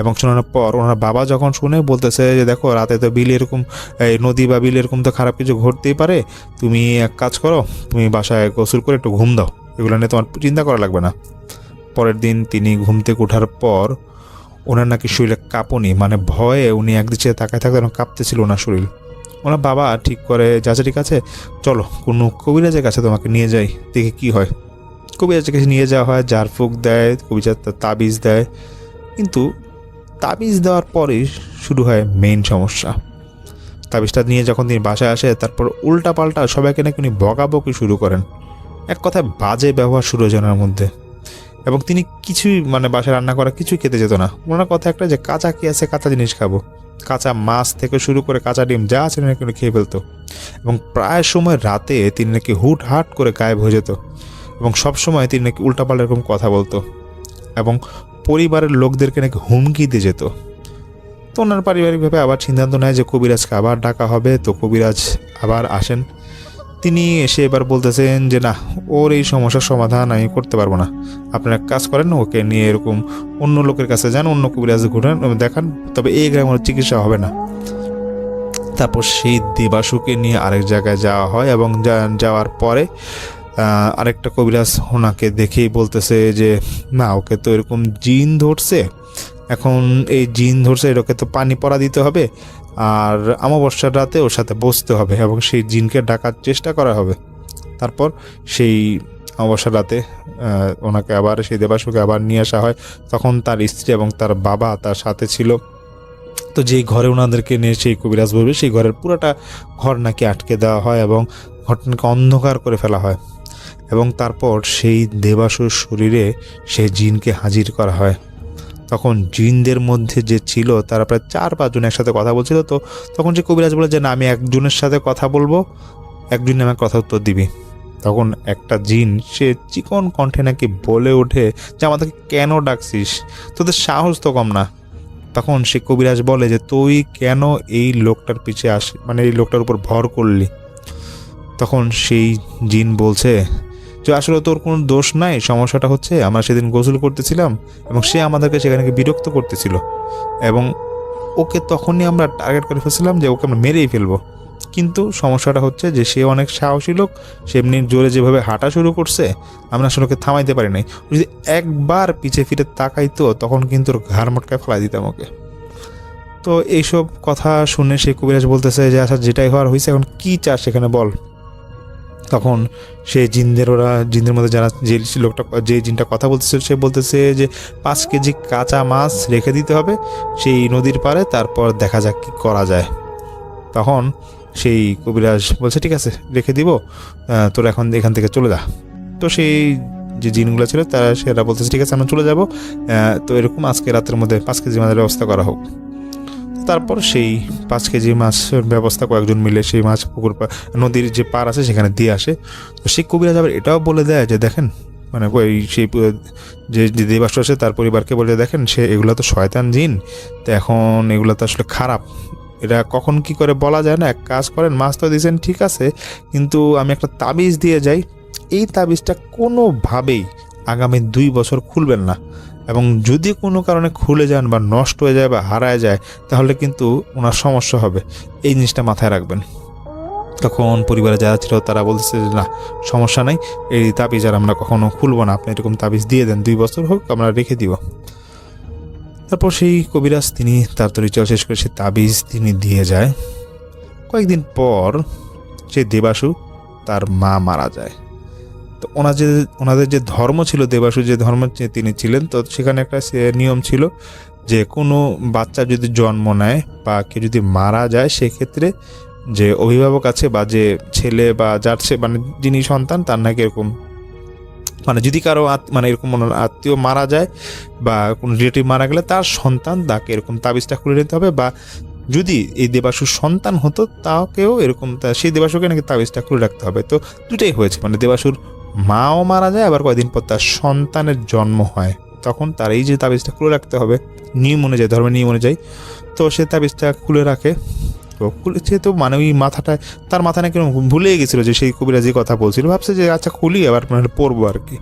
এবং শোনানোর পর ওনার বাবা যখন শুনে বলতেছে যে দেখো রাতে তো বিল এরকম, নদী বা বিল এরকম তো খারাপ কিছু ঘটতেই পারে, তুমি এক কাজ করো, তুমি বাসায় গোসল করে একটু ঘুম দাও, এগুলো নিয়ে তোমার চিন্তা করা লাগবে না। পরের দিন তিনি ঘুম থেকে ওঠার পর ওনার নাকি শরীরে কাঁপুনি, মানে ভয়ে উনি একদিকে তাকায় থাকতেন এবং কাঁপতেছিল ওনার শরীর। ওনার বাবা ঠিক করে যাচ্ছে ঠিক আছে চলো কোনো কবিরাজের কাছে তোমাকে নিয়ে যাই, দেখে কি হয়। কবিরাজের কাছে নিয়ে যাওয়া হয়, ঝাড়ফুঁক দেয়, কবিরাজ তাবিজ দেয়, কিন্তু তাবিজ দেওয়ার পরেই শুরু হয় মেইন সমস্যা। তাবিজটা নিয়ে যখন তিনি বাসায় আসে তারপর উল্টা পাল্টা সবাইকে নাকি উনি বকাবকি শুরু করেন, এক কথায় বাজে ব্যবহার শুরু হয়ে ওনার মধ্যে। এবং তিনি কিছুই মানে বাসায় রান্না করা কিছুই খেতে যেত না। ওনার কথা একটা যে কাঁচা কি আছে, কাঁচা জিনিস খাবো, কাঁচা মাছ থেকে শুরু করে কাঁচা ডিম যা আছে নাকি উনি খেয়ে ফেলতো। এবং প্রায় সময় রাতে তিনি নাকি হুট হাট করে গায়েব হয়ে যেত, এবং সবসময় তিনি নাকি উল্টাপাল্টা এরকম কথা বলতো, এবং পরিবারের লোকদেরকে নাকি হুমকি দিয়ে যেত। তো ওনার পারিবারিকভাবে আবার সিদ্ধান্ত নেয় যে কবিরাজকে আবার ডাকা হবে। তো কবিরাজ আবার আসেন, তিনি এসে এবার বলতেছেন যে না, ওর এই সমস্যার সমাধান আমি করতে পারবো না, আপনারা কাজ করেন, ওকে নিয়ে এরকম অন্য লোকের কাছে যান, অন্য কবিরাজ ঘুরেন দেখান, তবে এই গ্রামের চিকিৎসা হবে না। তারপর সেই দেবাশুকে নিয়ে আরেক জায়গায় যাওয়া হয়, এবং যাওয়ার পরে আরেকটা কবিরাজ ওনাকে দেখেই বলতেছে যে না, ওকে তো এরকম জিন ধরছে, এখন এই জিন ধরছে এটাকে তো পানি পড়া দিতে হবে, আর অমাবস্যার রাতে ওর সাথে বসতে হবে এবং সেই জিনকে ডাকার চেষ্টা করা হবে। তারপর সেই অমাবস্যার রাতে ওনাকে আবার সেই দেবাশুকে আবার নিয়ে আসা হয়। তখন তার স্ত্রী এবং তার বাবা তার সাথে ছিল। তো যেই ঘরে ওনাদেরকে নিয়ে সেই কবিরাজ বলবে, সেই ঘরের পুরোটা ঘর নাকি আটকে দেওয়া হয় এবং ঘটনাকে অন্ধকার করে ফেলা হয়, এবং তারপর সেই দেবাশুর শরীরে সেই জিনকে হাজির করা হয়। তখন জিনদের মধ্যে যে ছিল তারা প্রায় 4-5 জন একসাথে কথা বলছিল। তো তখন যে কবিরাজ বলে যে না, আমি একজনের সাথে কথা বলবো, একজন আমার কথা উত্তর দিবি। তখন একটা জিন সে চিকন কণ্ঠে নাকি বলে ওঠে যে আমাদেরকে কেন ডাকছিস, তোদের সাহস তো কম না। তখন সে কবিরাজ বলে যে তুই কেন এই লোকটার পিছে মানে এই লোকটার উপর ভর করলি। তখন সেই জিন বলছে যে আসলে তোর কোনো দোষ নাই, সমস্যাটা হচ্ছে আমরা সেদিন গোসল করতেছিলাম এবং সে আমাদেরকে সেখানে বিরক্ত করতেছিল, এবং ওকে তখনই আমরা টার্গেট করে ফেলছিলাম যে ওকে আমরা মেরেই ফেলবো। কিন্তু সমস্যাটা হচ্ছে যে সে অনেক সাহসী লোক, সে এমনি জোরে যেভাবে হাঁটা শুরু করছে আমরা আসলে ওকে থামাইতে পারি নাই। যদি একবার পিছে ফিরে তাকাইতো তখন কিন্তু ওর ঘাড় মটকায় ফেলাই দিতাম ওকে। তো এইসব কথা শুনে সে কবিরাজ বলতেছে যে আচ্ছা যেটাই হওয়ার হয়েছে, এখন কী চাস সেখানে বল। তখন সে জিনদের মধ্যে যারা যে লোকটা যে জিনটা কথা বলতেছে সে বলতেছে যে 5 কেজি কাঁচা মাছ রেখে দিতে হবে সেই নদীর পাড়ে, তারপর দেখা যাক কী করা যায়। তখন সেই কবিরাজ বলছে ঠিক আছে রেখে দিব, তোরা এখন এখান থেকে চলে যা। তো সেই যে জিনগুলো ছিল সেটা বলতেছে ঠিক আছে আমরা চলে যাব, তো এরকম আজকে রাতের মধ্যে 5 কেজি মাছের ব্যবস্থা করা হোক। তারপর সেই 5 কেজি মাছের ব্যবস্থা কয়েকজন মিলে সেই মাছ নদীর যে পার আছে সেখানে দিয়ে আসে। তো সেই কবিরাজ আবার এটাও বলে দেয় যে দেখেন, মানে ওই সেই যে দেবাশু আছে তার পরিবারকে বলে দেখেন সে এগুলো তো শয়তান জিন, তো এখন এগুলো তো আসলে খারাপ, এটা কখন কি করে বলা যায় না। এক কাজ করেন, মাছ তো দিয়েছেন ঠিক আছে, কিন্তু আমি একটা তাবিজ দিয়ে যাই, এই তাবিজটা কোনোভাবেই আগামী 2 বছর খুলবেন না, এবং যদি কোনো কারণে খুলে যান বা নষ্ট হয়ে যায় বা হারায় যায় তাহলে কিন্তু ওনার সমস্যা হবে, এই জিনিসটা মাথায় রাখবেন। তখন পরিবারে যারা ছিল তারা বলতেছে যে না সমস্যা নাই, এই তাবিজ আর আমরা কখনো খুলবো না, আপনি এরকম তাবিজ দিয়ে দেন, 2 বছর হোক আমরা রেখে দিব। তারপর সেই কবিরাজ তিনি তার তো রিচুয়াল শেষ করে সে তাবিজ তিনি দিয়ে যায়। কয়েকদিন পর সেই দেবাসু তার মা মারা যায়। তো ওনাদের যে ধর্ম ছিল, দেবাসু যে ধর্ম তিনি ছিলেন, তো সেখানে একটা নিয়ম ছিল যে কোনো বাচ্চা যদি জন্ম নেয় বা কেউ যদি মারা যায় সেক্ষেত্রে যে অভিভাবক আছে বা যে ছেলে বা যার মানে যিনি সন্তান তার নাকি এরকম মানে যদি কারো মানে এরকম আত্মীয় মারা যায় বা কোনো রিলেটিভ মারা গেলে তার সন্তান তাকে এরকম তাবিজটা খুলে নিতে হবে, বা যদি এই দেবাসুর সন্তান হতো তাকেও এরকম সেই দেবাসুকে নাকি তাবিজটা খুলে রাখতে হবে। তো দুটাই হয়েছে, মানে দেবাসুর মাও মারা যায়, আবার কয়েকদিন পর তার সন্তানের জন্ম হয়, তখন তার এই যে তাবিজটা খুলে রাখতে হবে নিয়ম অনুযায়ী, ধর্মের নিয়ম অনুযায়ী। তো সে তাবিজটা খুলে রাখে। তো খুলেছে তো মানে ওই মাথাটায় তার মাথা নাকি ভুলে গেছিলো যে সেই কবিরা যে কথা বলছিল, ভাবছে যে আচ্ছা খুলি আবার মানে পড়বো আর কি।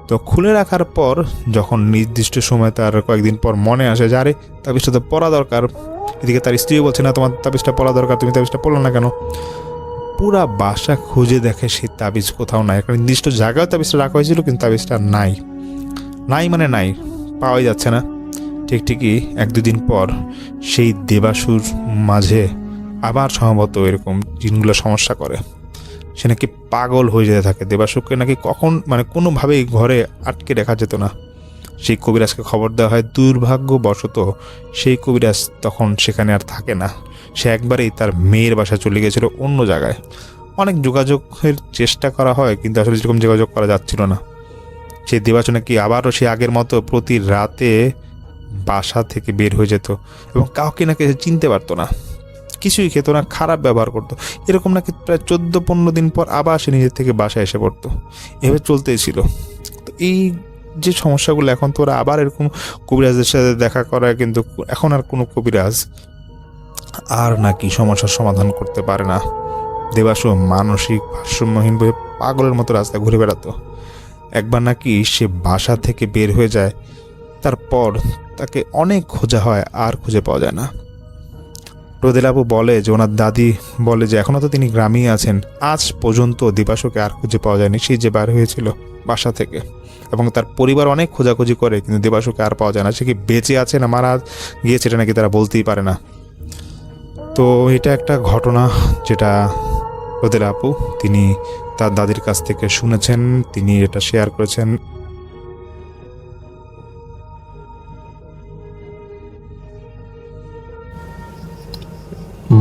তো খুলে রাখার পর যখন নির্দিষ্ট সময় তার কয়েকদিন পর মনে আসে যে আরে তাবিজটা তো পড়া দরকার, এদিকে তার স্ত্রী বলছে না তোমার তাবিজটা পড়া দরকার, তুমি তাবিজটা পড়লো না কেন। পুরা বাসা খুঁজে দেখে সেই তাবিজ কোথাও নাই। একটা নির্দিষ্ট জায়গায় তাবিজটা রাখা হয়েছিল কিন্তু তাবিজটা নাই, মানে নাই, পাওয়াই যাচ্ছে না। ঠিকই 1-2 দিন পর সেই দেবাসুর মাঝে আবার সম্ভবত এরকম জিনগুলো সমস্যা করে, সে নাকি পাগল হয়ে যেতে থাকে। দেবাসুকে নাকি কখন মানে কোনোভাবেই ঘরে আটকে রাখা যেত না। সেই কবিরাজকে খবর দেওয়া হয়, দুর্ভাগ্যবশত সেই কবিরাজ তখন সেখানে আর থাকে না, সে একবারেই তার মেয়ের বাসা চলে গেছিল অন্য জায়গায়। অনেক যোগাযোগের চেষ্টা করা হয় কিন্তু আসলে যেরকম যোগাযোগ করা যাচ্ছিল না। সেই দেবাসু নাকি আবারও সে আগের মতো প্রতি রাতে বাসা থেকে বের হয়ে যেত এবং কাউকে নাকি চিনতে পারতো না, কিছুই খেত না, খারাপ ব্যবহার করতো। এরকম নাকি প্রায় 14-15 দিন পর আবার সে নিজের থেকে বাসায় এসে পড়তো, এভাবে চলতেই ছিল। তো এই যে সমস্যাগুলো, এখন তো ওরা আবার এরকম কবিরাজের সাথে দেখা করায়, কিন্তু এখন আর কোনো কবিরাজ আর নাকি সমস্যার সমাধান করতে পারে না। দেবাসু মানসিক ভারসাম্যহীন হয়ে পাগলের মতো রাস্তায় ঘুরে বেড়াতো। একবার নাকি সে বাসা থেকে বের হয়ে যায়, তারপর তাকে অনেক খোঁজা হয় আর খুঁজে পাওয়া যায় না। রোদেলাবু বলে যে ওনার দাদি বলে যে এখনও তো তিনি গ্রামেই আছেন, আজ পর্যন্ত দেবাসুকে আর খুঁজে পাওয়া যায়নি, সে যে বার হয়েছিল বাসা থেকে। এবং তার পরিবার অনেক খোঁজাখুঁজি করে কিন্তু দেবাসুকে আর পাওয়া যায় না, সে কি বেঁচে আছে না মারা গিয়েছে এটা নাকি তারা বলতেই পারে না। তো এটা একটা ঘটনা যেটা রোদেলাবু তিনি তার দাদির কাছ থেকে শুনেছেন, তিনি এটা শেয়ার করেছেন।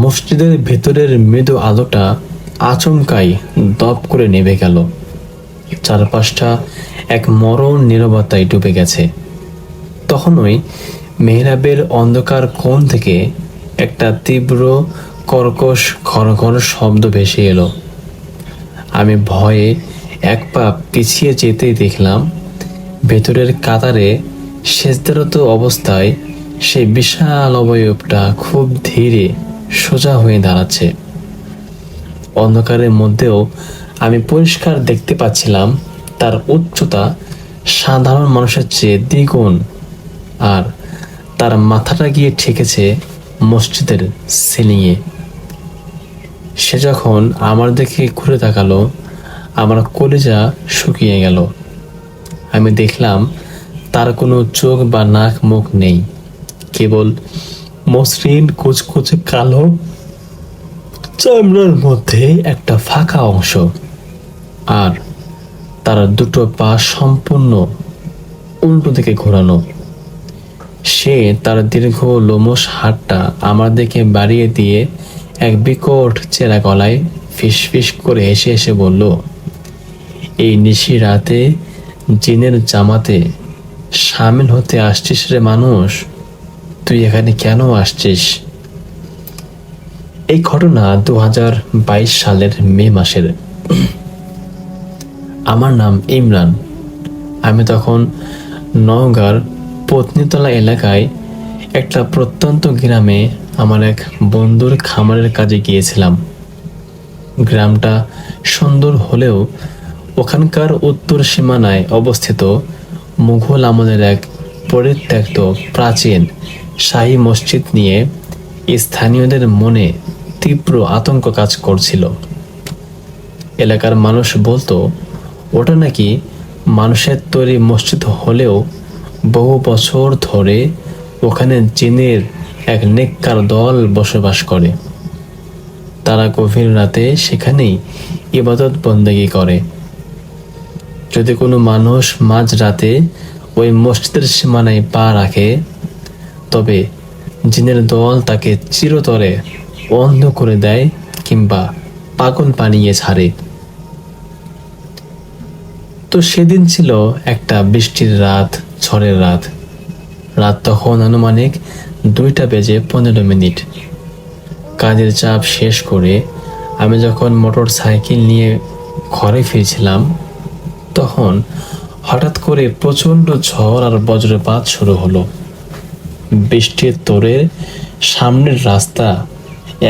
মসজিদের ভেতরের মৃদু আলোটা আচমকাই দপ করে নেভে গেল। চারপাশটা এক মরণ নীরবতায় ডুবে গেছে। তখনই মেহরাবের অন্ধকার কোণ থেকে একটা তীব্র কর্কশ ঘর শব্দ ভেসে এলো। আমি ভয়ে এক পা পিছিয়ে যেতেই দেখলাম ভেতরের কাতারে সেজদারত অবস্থায় সেই বিশাল অবয়বটা খুব ধীরে সোজা হয়ে দাঁড়াচ্ছে। অন্ধকারের মধ্যেও আমি পরিষ্কার দেখতে পাচ্ছিলাম তার উচ্চতা সাধারণ মানুষের চেয়ে দ্বিগুণ, আর তার মাথাটা গিয়ে ঠেকেছে মসজিদের সিলিংয়ে। সে যখন আমার দিকে ঘুরে তাকালো, আমার কলিজা শুকিয়ে গেল। আমি দেখলাম তার কোনো চোখ বা নাক মুখ নেই, কেবল মসৃণ কুচকুচে কালো চামড়ার মধ্যে একটা ফাঁকা অংশ, আর তার দুটো পা সম্পূর্ণ উল্টো দিকে ঘোরানো। সে তার দীর্ঘ লোমশ হাতটা আমার দিকে বাড়িয়ে দিয়ে এক বিকট চেরা গলায় ফিসফিস করে হেসে হেসে বলল, এই নিশি রাতে জিনের জামাতে সামিল হতে আসছিস রে মানুষ, তুই এখানে কেন আসছিস? এই ঘটনা 2022 সালের মে মাসের। আমার নাম ইমরান। আমি তখন নওগাঁর পত্নীতলা এলাকায় একটা প্রত্যন্ত গ্রামে আমার এক বন্ধুর খামারের কাজে গিয়েছিলাম। গ্রামটা সুন্দর হলেও ওখানকার উত্তর সীমানায় অবস্থিত মুঘল আমলের এক পরিত্যক্ত প্রাচীন শাহী মসজিদ নিয়ে স্থানীয়দের মনে তীব্র আতঙ্ক কাজ করছিল। এলাকার মানুষ বলতো ওটা নাকি মানুষের তৈরি মসজিদ হলেও বহু বছর ধরে ওখানে জিনের এক নেককার দল বসবাস করে। তারা গভীর রাতে সেখানেই ইবাদত বন্দেগী করে। যদি কোনো মানুষ মাঝ রাতে ওই মসজিদের সীমানায় পা রাখে, তবে জিনের দল তাকে চিরতরে অন্ধ করে দেয় কিংবা পাগল বানিয়ে ছাড়ে। তো সেদিন ছিল একটা বৃষ্টির রাত, ঝড়ের রাত। রাত তখন আনুমানিক 2:15 কাজের চাপ শেষ করে আমি যখন মোটর সাইকেল নিয়ে ঘরে ফিরছিলাম, তখন হঠাৎ করে প্রচণ্ড ঝড় আর বজ্রপাত শুরু হলো। বৃষ্টির তোড়ে সামনের রাস্তা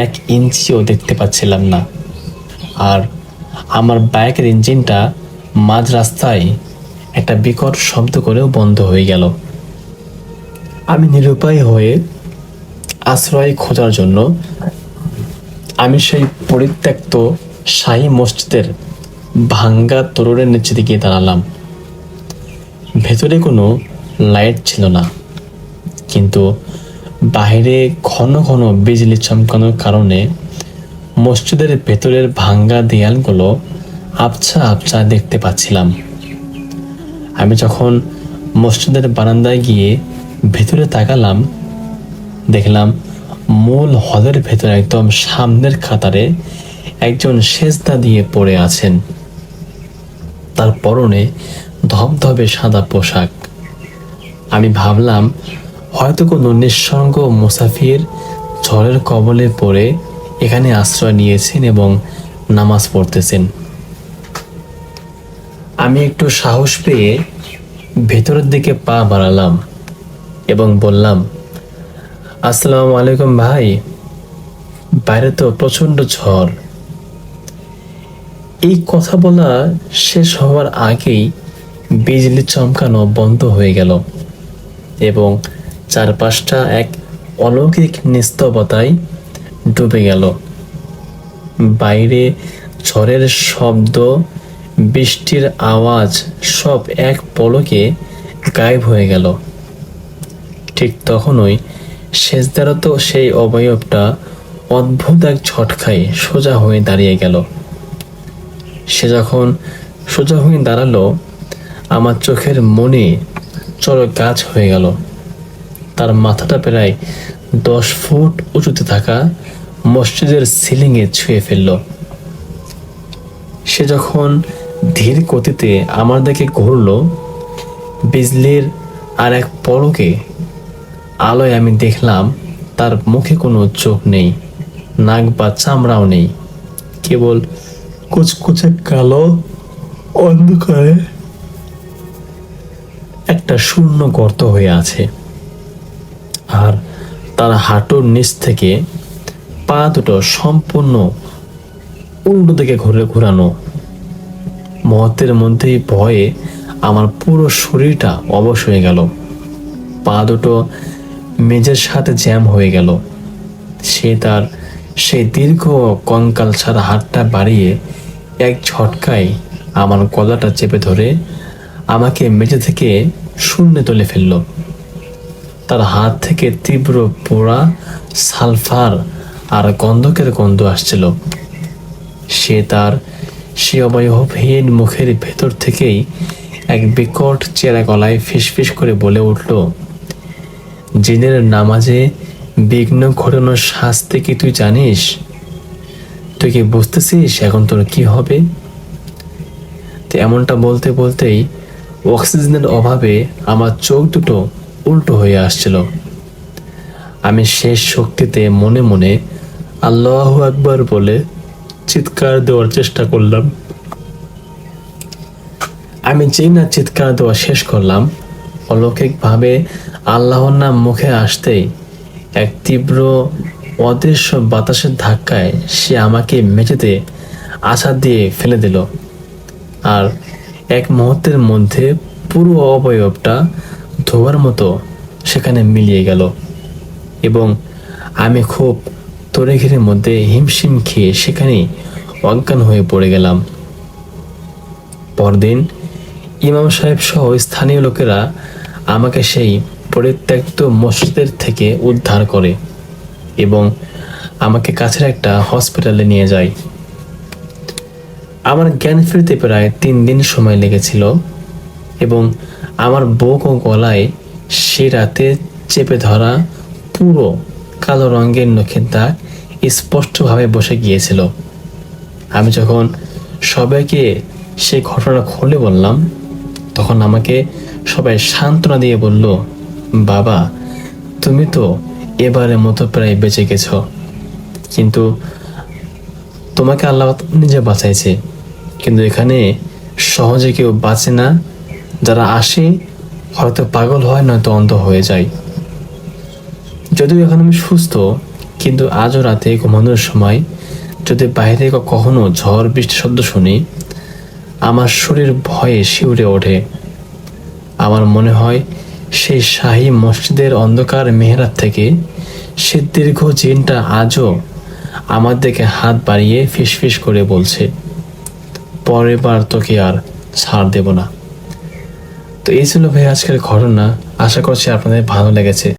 1 ইঞ্চিও দেখতে পাচ্ছিলাম না, আর আমার বাইকের ইঞ্জিনটা মাঝ রাস্তায় একটা বিকট শব্দ করেও বন্ধ হয়ে গেল। আমি নিরুপায় হয়ে আশ্রয় খোঁজার জন্য আমি সেই পরিত্যক্ত শাহী মসজিদের ভাঙ্গা তোরণের নিচে দিকে দাঁড়ালাম। ভেতরে কোনো লাইট ছিল না, কিন্তু বাইরে ঘন ঘন বিজলি চমকানোর কারণে মসজিদের ভেতরের ভাঙ্গা দেয়ালগুলো আবছা আবছা দেখতে পাচ্ছিলাম। আমি যখন মসজিদের বারান্দায় গিয়ে ভেতরে তাকালাম, দেখলাম মূল হলের ভেতরে একদম সামনের কাতারে একজন সেজদা দিয়ে পড়ে আছেন। তার পরনে ধবধবে সাদা পোশাক। আমি ভাবলাম হয়তো কোনো নিঃসঙ্গ মুসাফির ঝড়ের কবলে পড়ে এখানে আশ্রয় নিয়েছেন এবং নামাজ পড়তেছেন। আমি একটু সাহস পেয়ে ভেতরের দিকে পা বাড়ালাম এবং বললাম, আসসালামু আলাইকুম ভাই, বাইরে তো প্রচণ্ড ঝড়। এই কথা বলা শেষ হওয়ার আগেই বিজলি চমকানো বন্ধ হয়ে গেল এবং চারপাশটা এক অলৌকিক নিস্তবতায় ডুবে গেল। বাইরে ঝড়ের শব্দ, বৃষ্টির আওয়াজ সব এক পলকে গায়েব হয়ে গেল। ঠিক তখনই সেজদারত সেই অবয়বটা অদ্ভুত এক ঝটকায় সোজা হয়ে দাঁড়িয়ে গেল। সে যখন সোজা হয়ে দাঁড়ালো, আমার চোখের মনে চড়ক গাছ হয়ে গেল। তার মাথাটা প্রায় 10 ফুট উঁচুতে থাকা মসজিদের সিলিংয়ে ছুঁয়ে ফেলল। সে যখন ধীর গতিতে আমার দিকে ঘুরল, বিজলির আর এক পলকে আলোয় আমি দেখলাম তার মুখে কোনো চোখ নেই, নাক বা চামড়াও নেই, কেবল কুচকুচে কালো অন্ধকারে একটা শূন্য গর্ত হয়ে আছে। আর তার হাঁটুর নিচ থেকে পা দুটো সম্পূর্ণ উল্টো দিকে ঘোরানো। মুহূর্তের মধ্যেই ভয়ে আমার পুরো শরীরটা অবশ হয়ে গেল। পা দুটো মেঝের সাথে জ্যাম হয়ে গেল। সে তার সেই দীর্ঘ কঙ্কাল ছাড়া হাতটা বাড়িয়ে এক ঝটকায় আমার গলাটা চেপে ধরে আমাকে মেঝে থেকে শূন্যে তুলে ফেলল। তার হাত থেকে তীব্র পোড়া, সালফার আর গন্ধকের গন্ধ আসছিল। সে তার সে অবয়বহীন মুখের ভেতর থেকেই এক বিকট চেরা গলায় ফিসফিস করে বলে উঠল, জিনের নামাজে বিঘ্ন ঘটানোর শাস্তি কি তুই জানিস? তুই কি বুঝতেছিস এখন তোর কি হবে? তো এমনটা বলতে বলতেই অক্সিজেনের অভাবে আমার চোখ দুটো উল্টো হয়ে আসছিল। আমি শেষ শক্তিতে মনে মনে আল্লাহু আকবার বলে চিৎকার দেওয়ার চেষ্টা করলাম। আমি যেই না চিৎকার দেওয়া শেষ করলাম, অলৌকিকভাবে আল্লাহর নাম মুখে আসতেই এক তীব্র অদৃশ্য বাতাসের ধাক্কায় সে আমাকে মেঝেতে আছাড় দিয়ে ফেলে দিল, আর এক মুহূর্তের মধ্যে পুরো অবয়বটা ধোয়ার মতো সেখানে মিলিয়ে গেল এবং আমি খুব তড়িঘড়ির মধ্যে হিমশিম খেয়ে সেখানেই অজ্ঞান হয়ে পড়ে গেলাম। পরদিন ইমাম সাহেব সহ স্থানীয় লোকেরা আমাকে সেই পরিত্যক্ত মসজিদের থেকে উদ্ধার করে এবং আমাকে কাছের একটা হসপিটালে নিয়ে যায়। আমার জ্ঞান ফিরতে প্রায় 3 দিন সময় লেগেছিল এবং আমার বুক ও গলায় সে রাতে চেপে ধরা পুরো কালো রঙের নখের দাগ স্পষ্টভাবে বসে গিয়েছিল। আমি যখন সবাইকে সেই ঘটনা খুলে বললাম, তখন আমাকে সবাই সান্ত্বনা দিয়ে বলল, বাবা, তুমি তো এবারের মতো প্রায় বেঁচে গেছ, কিন্তু তোমাকে আল্লাহ নিজে বাঁচাইছে। কিন্তু এখানে সহজে কেউ বাঁচে না, যারা আসে হয়তো পাগল হয়, নয়তো অন্ধ হয়ে যায়। যদিও এখন আমি সুস্থ, কিন্তু আজও রাতে ঘুমানোর সময় যদি বাইরে কখনো ঝড় বৃষ্টি শব্দ শুনি, আমার শরীর ভয়ে শিউরে ওঠে। আমার মনে হয় সেই শাহী মসজিদের অন্ধকার মেহরাব থেকে সে দীর্ঘ জিনটা আজও আমার দিকে হাত বাড়িয়ে ফিসফিস করে বলছে, পরের বার তোকে আর ছাড় দেব না। তো এই ছিল ভাই আজকের ঘটনা। আশা করছি আপনাদের ভালো লেগেছে।